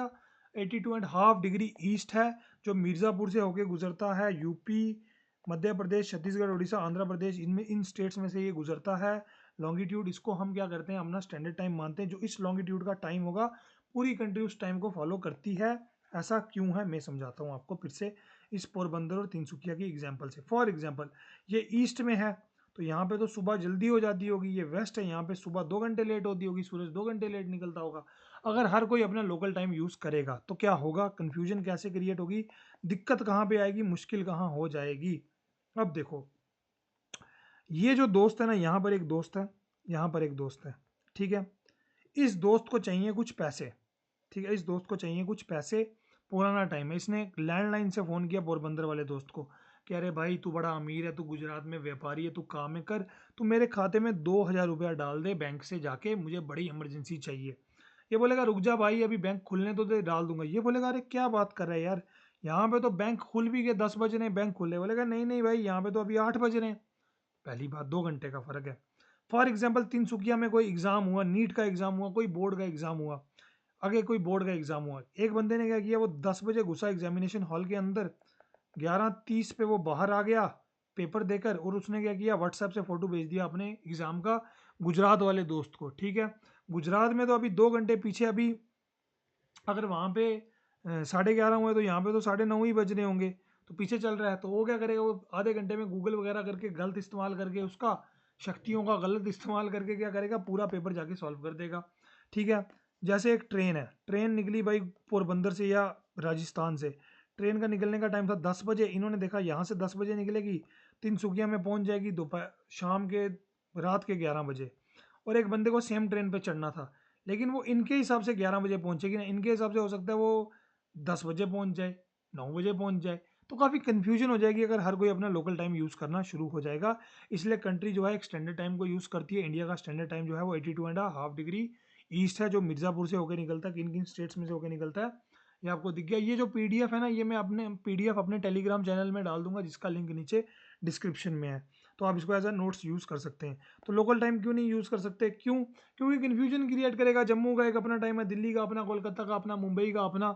Speaker 1: 82.5 डिग्री ईस्ट है, जो मिर्ज़ापुर से होके गुजरता है। यूपी, मध्य प्रदेश, छत्तीसगढ़, उड़ीसा, आंध्र प्रदेश, इनमें इन स्टेट्स में से ये गुजरता है लॉन्गिट्यूड। इसको हम क्या करते हैं, अपना स्टैंडर्ड टाइम मानते हैं। जो इस लॉन्गिट्यूड का टाइम होगा, पूरी कंट्री उस टाइम को फॉलो करती है। ऐसा क्यों है मैं समझाता हूँ आपको फिर से इस पोरबंदर और तिनसुकिया की एग्जाम्पल से। फॉर एग्जाम्पल, ये ईस्ट में है तो यहाँ पे तो सुबह जल्दी हो जाती होगी। ये वेस्ट है, यहाँ पे सुबह 2 घंटे लेट होती होगी, सूरज 2 घंटे लेट निकलता होगा। अगर हर कोई अपना लोकल टाइम यूज़ करेगा तो क्या होगा, कन्फ्यूजन कैसे क्रिएट होगी, दिक्कत कहाँ पे आएगी, मुश्किल कहाँ हो जाएगी। अब देखो, ये जो दोस्त है ना, यहाँ पर एक दोस्त है, यहाँ पर एक दोस्त है। ठीक है, इस दोस्त को चाहिए कुछ पैसे। ठीक है, इस दोस्त को चाहिए कुछ पैसे, पुराना टाइम है। इसने लैंडलाइन से फ़ोन किया पोरबंदर वाले दोस्त को कि अरे भाई तू बड़ा अमीर है, तू गुजरात में व्यापारी है, तू काम में कर, तू मेरे खाते में 2,000 रुपया डाल दे बैंक से जाके, मुझे बड़ी इमरजेंसी चाहिए। ये बोलेगा रुक जा भाई, अभी बैंक खुलने तो दे, डाल दूंगा। ये बोलेगा अरे क्या बात कर रहा है यार, यहाँ पे तो बैंक खुल भी गए, 10 बज रहे हैं, बैंक खुले। बोलेगा नहीं नहीं भाई, यहाँ पे तो अभी 8 बज रहे हैं। पहली बात, 2 घंटे का फर्क है। फॉर एग्जाम्पल, तिनसुकिया में कोई एग्जाम हुआ, नीट का एग्जाम हुआ, कोई बोर्ड का एग्जाम हुआ, आगे कोई बोर्ड का एग्जाम हुआ। एक बंदे ने क्या किया, वो 10 बजे घुसा एग्जामिनेशन हॉल के अंदर, 11:30 पे वो बाहर आ गया पेपर देकर, और उसने क्या किया, व्हाट्सएप से फोटो भेज दिया अपने एग्जाम का गुजरात वाले दोस्त को, ठीक है। गुजरात में तो अभी 2 घंटे पीछे, अभी अगर वहाँ पे 11:30 हुए तो यहाँ पे तो 9:30 ही बज रहे होंगे, तो पीछे चल रहा है। तो वो क्या करेगा, वो आधे घंटे में गूगल वगैरह करके गलत इस्तेमाल करके, उसका शक्तियों का गलत इस्तेमाल करके क्या करेगा, पूरा पेपर जाके सॉल्व कर देगा, ठीक है। जैसे एक ट्रेन है, ट्रेन निकली भाई पोरबंदर से या राजस्थान से, ट्रेन का निकलने का टाइम था 10 बजे, इन्होंने देखा यहाँ से 10 बजे निकलेगी, तिनसुकिया में पहुँच जाएगी दोपहर शाम के रात के 11 बजे, और एक बंदे को सेम ट्रेन पे चढ़ना था, लेकिन वो इनके हिसाब से 11 बजे पहुंचेगी ना, इनके हिसाब से हो सकता है वो 10 बजे पहुंच जाए, 9 बजे पहुंच जाए। तो काफ़ी कन्फ्यूजन हो जाएगी अगर हर कोई अपना लोकल टाइम यूज़ करना शुरू हो जाएगा। इसलिए कंट्री जो है एक स्टैंडर्ड टाइम को यूज़ करती है। इंडिया का स्टैंडर्ड टाइम जो है वो 82.5 डिग्री ईस्ट है, जो मिर्ज़ापुर से होकर निकलता है, किन किन स्टेट्स में से होकर निकलता है ये आपको दिख गया। ये जो पीडीएफ है ना, ये मैं अपने पीडीएफ अपने टेलीग्राम चैनल में डाल दूंगा, जिसका लिंक नीचे डिस्क्रिप्शन में है, तो आप इसको एज अ नोट्स यूज़ कर सकते हैं। तो लोकल टाइम क्यों नहीं यूज़ कर सकते, क्यों? क्योंकि कन्फ्यूजन क्रिएट करेगा। जम्मू का एक अपना टाइम है, दिल्ली का अपना, कोलकाता का अपना, मुंबई का अपना,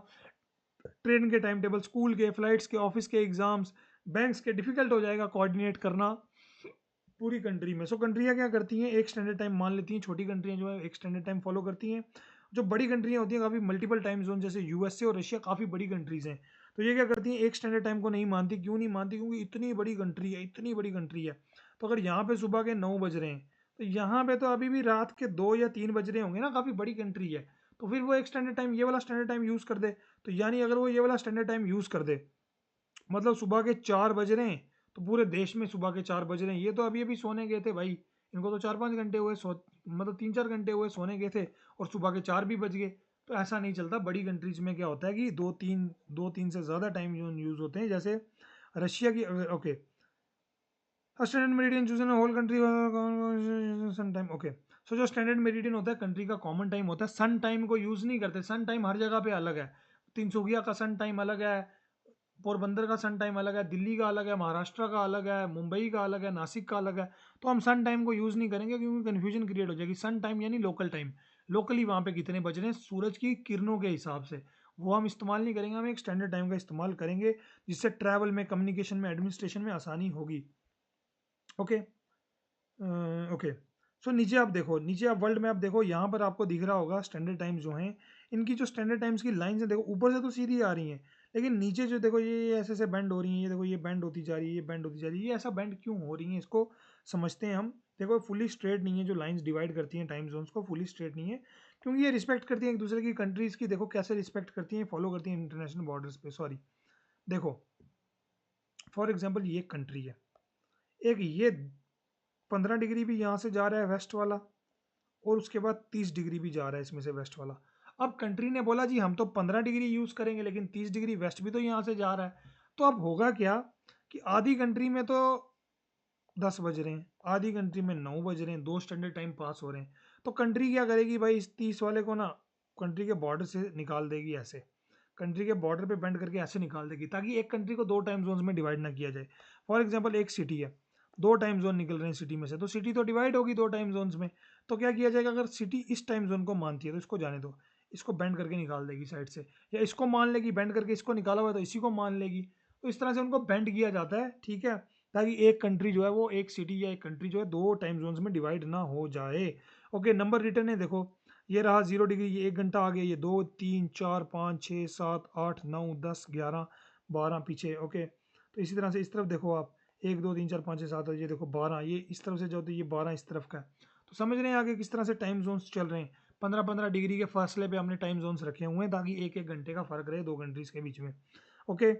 Speaker 1: ट्रेन के टाइम टेबल, स्कूल के, फ्लाइट्स के, ऑफिस के एग्जाम्स, बैंक्स के, डिफिकल्ट हो जाएगा कोऑर्डिनेट करना पूरी कंट्री में। सो कंट्रियाँ क्या करती हैं, एक स्टैंडर्ड टाइम मान लेती हैं, छोटी कंट्रियाँ जो है एक स्टैंडर्ड टाइम फॉलो करती हैं। जो बड़ी कंट्रियाँ होती हैं काफ़ी मल्टीपल टाइम जोन, जैसे यूएसए और रशिया काफ़ी बड़ी कंट्रीज़ हैं, तो ये क्या करती हैं, एक स्टैंडर्ड टाइम को नहीं मानती। क्यों नहीं मानती? क्योंकि इतनी बड़ी कंट्री है, इतनी बड़ी कंट्री है। तो अगर यहाँ पे सुबह के 9 बज रहे हैं, तो यहाँ पे तो अभी भी रात के 2 या 3 बज रहे होंगे ना, काफ़ी बड़ी कंट्री है। तो फिर वो एक स्टैंडर्ड टाइम, ये वाला स्टैंडर्ड टाइम यूज़ कर दे। तो यानी अगर वो ये वाला स्टैंडर्ड टाइम यूज़ कर दे, मतलब सुबह के 4 बज रहे हैं, तो पूरे देश में सुबह के 4 बज रहे हैं। ये तो अभी अभी सोने गए थे भाई, इनको तो 4-5 घंटे हुए मतलब 3-4 घंटे हुए सोने गए थे, और सुबह के 4 भी बज गए। तो ऐसा नहीं चलता। बड़ी कंट्रीज में क्या होता है कि दो तीन से ज़्यादा टाइम जोन यूज़ होते हैं। जैसे रशिया की, okay, standard meridian choose in whole country sun time, okay. So जो स्टैंडर्ड मेरिडियन होता है कंट्री का कॉमन टाइम होता है, सन टाइम को यूज़ नहीं करते। सन टाइम हर जगह पे अलग है। तिनसुकिया का सन टाइम अलग है, पोरबंदर का सन टाइम अलग है, दिल्ली का अलग है, महाराष्ट्र का अलग है, मुंबई का अलग है, नासिक का अलग है। तो हम सन टाइम को यूज़ नहीं करेंगे, क्योंकि कन्फ्यूजन क्रिएट हो जाएगी। सन टाइम यानी लोकल टाइम, लोकली वहाँ पे कितने बज रहे हैं सूरज की किरणों के हिसाब से, वो हम इस्तेमाल नहीं करेंगे। हम एक स्टैंडर्ड टाइम का इस्तेमाल करेंगे, जिससे ट्रैवल में, कम्युनिकेशन में, एडमिनिस्ट्रेशन में आसानी होगी। Okay, okay. सो नीचे आप देखो, नीचे आप वर्ल्ड मैप देखो, यहाँ पर आपको दिख रहा होगा स्टैंडर्ड टाइम्स जो हैं, इनकी जो स्टैंडर्ड टाइम्स की लाइन्स हैं, देखो ऊपर से तो सीधी आ रही हैं, लेकिन नीचे जो देखो ये ऐसे ऐसे बेंड हो रही हैं। ये देखो, ये बेंड होती जा रही है, ये बेंड होती जा रही है। ये ऐसा बेंड क्यों हो रही है, इसको समझते हैं हम। देखो फुली स्ट्रेट नहीं है, जो लाइन्स डिवाइड करती हैं टाइम जोन्स को, फुली स्ट्रेट नहीं है, क्योंकि ये रिस्पेक्ट करती हैं एक दूसरे की, कंट्रीज़ की। देखो कैसे रिस्पेक्ट करती हैं, फॉलो करती हैं इंटरनेशनल बॉर्डर्स पे। सॉरी, देखो फॉर एग्जाम्पल ये कंट्री है, एक ये 15 डिग्री भी यहाँ से जा रहा है वेस्ट वाला, और उसके बाद 30 डिग्री भी जा रहा है इसमें से वेस्ट वाला। अब कंट्री ने बोला जी हम तो 15 डिग्री यूज़ करेंगे, लेकिन 30 डिग्री वेस्ट भी तो यहाँ से जा रहा है। तो अब होगा क्या कि आधी कंट्री में तो 10 बज रहे हैं, आधी कंट्री में 9 बज रहे हैं, दो स्टैंडर्ड टाइम पास हो रहे हैं। तो कंट्री क्या करेगी भाई, इस 30 वाले को ना कंट्री के बॉर्डर से निकाल देगी, ऐसे कंट्री के बॉर्डर पे बेंड करके ऐसे निकाल देगी, ताकि एक कंट्री को दो टाइम जोन्स में डिवाइड ना किया जाए। फॉर एग्जाम्पल एक सिटी है, दो टाइम जोन निकल रहे हैं सिटी में से, तो सिटी तो डिवाइड होगी दो टाइम जोन्स में। तो क्या किया जाएगा, अगर सिटी इस टाइम जोन को मानती है तो इसको जाने दो, इसको बेंड करके निकाल देगी साइड से, या इसको मान लेगी बेंड करके, इसको निकाला हुआ है तो इसी को मान लेगी। तो इस तरह से उनको बेंड किया जाता है, ठीक है, ताकि एक कंट्री जो है वो, एक सिटी या एक कंट्री जो है दो टाइम जोन्स में डिवाइड ना हो जाए। ओके, नंबर रिटर्न है देखो, ये रहा 0 डिग्री, ये 1 घंटा आ गया, ये 2 3 4 5 6 7 8 9 10 11 12 पीछे। ओके, तो इसी तरह से इस तरफ देखो आप, 1 2 3 4 5 6 7, ये देखो 12, ये इस तरफ से जो, तो ये 12 इस तरफ का है। तो समझ रहे हैं आगे किस तरह से टाइम जोन्स चल रहे हैं। 15-15 डिग्री के फासले पे हमने टाइम जोन्स रखे हुए हैं, ताकि एक एक घंटे का फर्क रहे दो कंट्रीज के बीच में। Okay,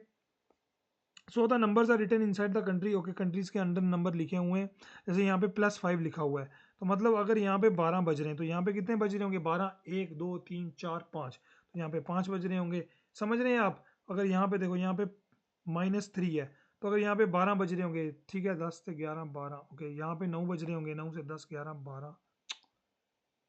Speaker 1: so the numbers are written inside the country. Okay, countries के अंदर नंबर लिखे हुए हैं, जैसे यहाँ पे +5 लिखा हुआ है, तो मतलब अगर यहाँ पे 12 बज रहे हैं, तो यहाँ पे कितने बज रहे होंगे, 12, 1 2 3 4 5, तो यहाँ पे 5 बज रहे होंगे। समझ रहे हैं आप? अगर यहाँ पे देखो, यहाँ पे -3 है, तो अगर यहाँ पे 12 बज रहे होंगे, ठीक है, 10 से 11 12, ओके, यहाँ पे 9 बज रहे होंगे, 9 से 10 11 12,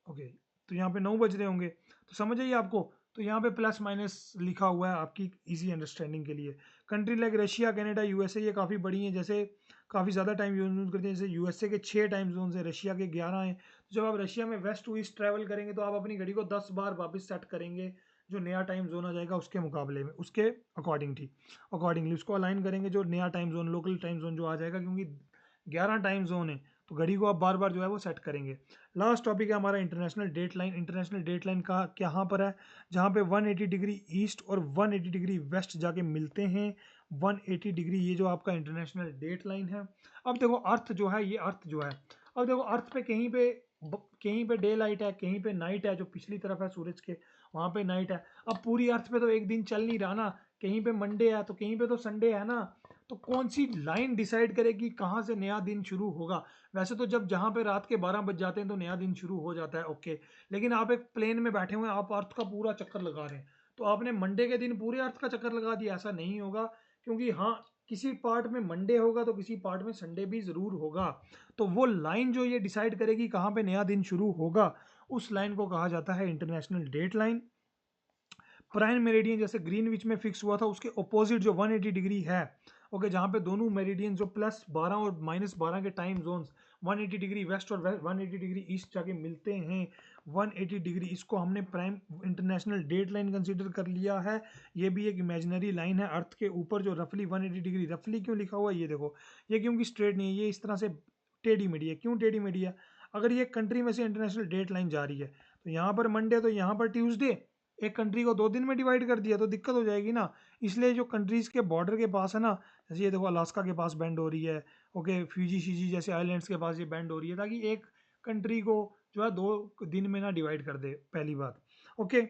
Speaker 1: ओके, तो यहाँ पे 9 बज रहे होंगे। तो समझ आइए आपको, तो यहाँ पे प्लस माइनस लिखा हुआ है आपकी इजी अंडरस्टैंडिंग के लिए। Country like Russia, Canada, USA, ये काफ़ी बड़ी हैं, जैसे काफ़ी ज़्यादा टाइम यूज करते हैं। जैसे यूएसए के 6 टाइम जोन हैं, रशिया के 11 हैं। तो जब आप रशिया में वेस्ट टू ईस्ट ट्रैवल करेंगे, तो आप अपनी घड़ी को 10 बार वापस सेट करेंगे, जो नया टाइम जोन आ जाएगा उसके मुकाबले में, उसके अकॉर्डिंगली उसको अलाइन करेंगे, जो नया time zone, local time zone जो आ जाएगा, क्योंकि 11 टाइम जोन है, तो घड़ी को आप बार बार जो है वो सेट करेंगे। लास्ट टॉपिक है हमारा international date line. International date line का कहाँ पर है, जहाँ पे 180 डिग्री ईस्ट और 180 डिग्री वेस्ट जाके मिलते हैं। 180 डिग्री ये जो आपका इंटरनेशनल डेट लाइन है। अब देखो अर्थ जो है, ये अर्थ जो है, अब देखो अर्थ पे कहीं पे डे लाइट है, कहीं पे नाइट है, जो पिछली तरफ है सूरज के वहां पे नाइट है। अब पूरी अर्थ पे तो एक दिन चल नहीं रहा ना, कहीं पे मंडे है तो कहीं पे तो संडे है ना। तो कौन सी लाइन डिसाइड करेगी कहाँ से नया दिन शुरू होगा? वैसे तो जब जहाँ पे रात के 12 बज जाते हैं तो नया दिन शुरू हो जाता है, ओके। लेकिन आप एक प्लेन में बैठे हुए हैं, आप अर्थ का पूरा चक्कर लगा रहे हैं, तो आपने मंडे के दिन पूरे अर्थ का चक्कर लगा दिया, ऐसा नहीं होगा। क्योंकि हाँ, किसी पार्ट में मंडे होगा तो किसी पार्ट में संडे भी जरूर होगा। तो वो लाइन जो ये डिसाइड करेगी कहाँ पे नया दिन शुरू होगा, उस लाइन को कहा जाता है international date line. Prime meridian जैसे ग्रीनविच में फिक्स हुआ था, उसके अपोजिट जो 180 डिग्री है, ओके, जहाँ पे दोनों मेरिडियन जो +12 और -12 के टाइम जोन्स 180 डिग्री वेस्ट और 180 डिग्री ईस्ट जाके मिलते हैं, 180 डिग्री, इसको हमने prime international date line consider कर लिया है। ये भी एक इमेजिनरी लाइन है अर्थ के ऊपर जो रफली 180 डिग्री, रफली क्यों लिखा हुआ है ये देखो, ये क्योंकि स्ट्रेट नहीं है, ये इस तरह से टेढ़ी मेढ़ी है। क्यों टेढ़ी मेढ़ी है? अगर ये कंट्री में से इंटरनेशनल डेट लाइन जा रही है तो यहाँ पर मंडे तो यहाँ पर ट्यूसडे, एक कंट्री को 2 दिन में डिवाइड कर दिया तो दिक्कत हो जाएगी ना। इसलिए जो कंट्रीज के बॉर्डर के पास है ना, जैसे ये देखो अलास्का के पास बेंड हो रही है, ओके, फ्यूजी शीजी जैसे आइलैंड्स के पास ये बेंड हो रही है, ताकि एक कंट्री को जो है 2 दिन में ना डिवाइड कर दे, पहली बात, okay.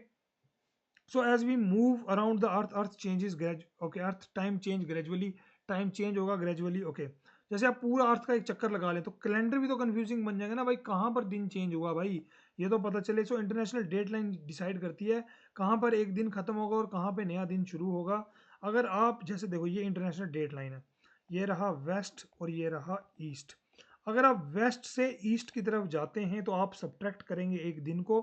Speaker 1: So as we move around the earth, earth changes okay, earth time change gradually, time change होगा ग्रेजुअली, ओके। जैसे आप पूरा अर्थ का एक चक्कर लगा लें तो कैलेंडर भी तो कंफ्यूजिंग बन जाएगा ना भाई, कहाँ पर दिन चेंज हुआ भाई, ये तो पता चले। So international date line decide करती है कहाँ पर एक दिन खत्म होगा और कहाँ पे नया दिन शुरू होगा। अगर आप जैसे देखो, ये इंटरनेशनल डेट लाइन है, ये रहा वेस्ट और ये रहा ईस्ट। अगर आप वेस्ट से ईस्ट की तरफ जाते हैं तो आप सब्ट्रैक्ट करेंगे एक दिन को।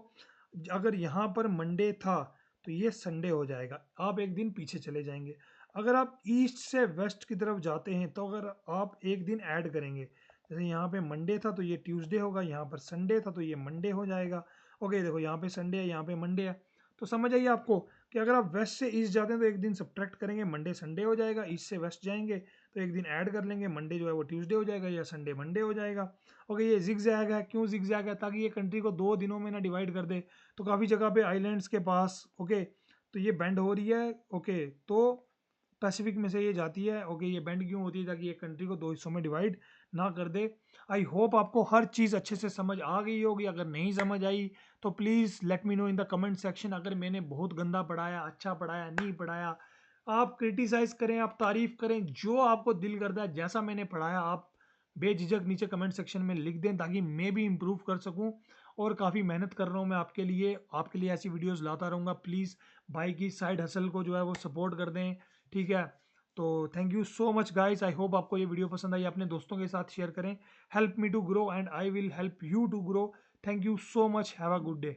Speaker 1: अगर यहाँ पर मंडे था तो ये संडे हो जाएगा, आप एक दिन पीछे चले जाएंगे। अगर आप ईस्ट से वेस्ट की तरफ जाते हैं तो अगर आप एक दिन ऐड करेंगे, जैसे यहाँ पे मंडे था तो ये ट्यूसडे होगा, यहाँ पर संडे था तो ये मंडे हो जाएगा, ओके। देखो यहाँ पे संडे है, यहाँ पे मंडे है। तो समझ आइए आपको कि अगर आप वेस्ट से ईस्ट जाते हैं तो एक दिन सब्ट्रैक्ट करेंगे, मंडे संडे हो जाएगा। ईस्ट से वेस्ट जाएंगे तो एक दिन ऐड कर लेंगे, मंडे जो है वो ट्यूसडे हो जाएगा या संडे मंडे हो जाएगा, ओके। ये जिगजैग है, क्यों जिगजैग है? ताकि ये कंट्री को 2 दिनों में ना डिवाइड कर दे। तो काफ़ी जगह पे आइलैंड्स के पास, ओके, तो ये बेंड हो रही है, ओके, तो पैसिफिक में से ये जाती है, ओके। ये बेंड क्यों होती है? ताकि ये कंट्री को 2 हिस्सों में डिवाइड ना कर दे। आई होप आपको हर चीज़ अच्छे से समझ आ गई होगी। अगर नहीं समझ आई तो please let me know in the comment section. अगर मैंने बहुत गंदा पढ़ाया, अच्छा पढ़ाया, नहीं पढ़ाया, आप क्रिटिसाइज करें, आप तारीफ करें, जो आपको दिल करता है, जैसा मैंने पढ़ाया आप बेझिझक नीचे कमेंट सेक्शन में लिख दें, ताकि मैं भी इम्प्रूव कर सकूं। और काफ़ी मेहनत कर रहा हूं मैं आपके लिए ऐसी वीडियोस लाता रहूँगा। प्लीज़ भाई की साइड हसल को जो है वो सपोर्ट कर दें, ठीक है। तो thank you so much guys, I hope आपको ये वीडियो पसंद आई। अपने दोस्तों के साथ शेयर करें। Help me to grow and I will help you to grow. Thank you so much, have a good day.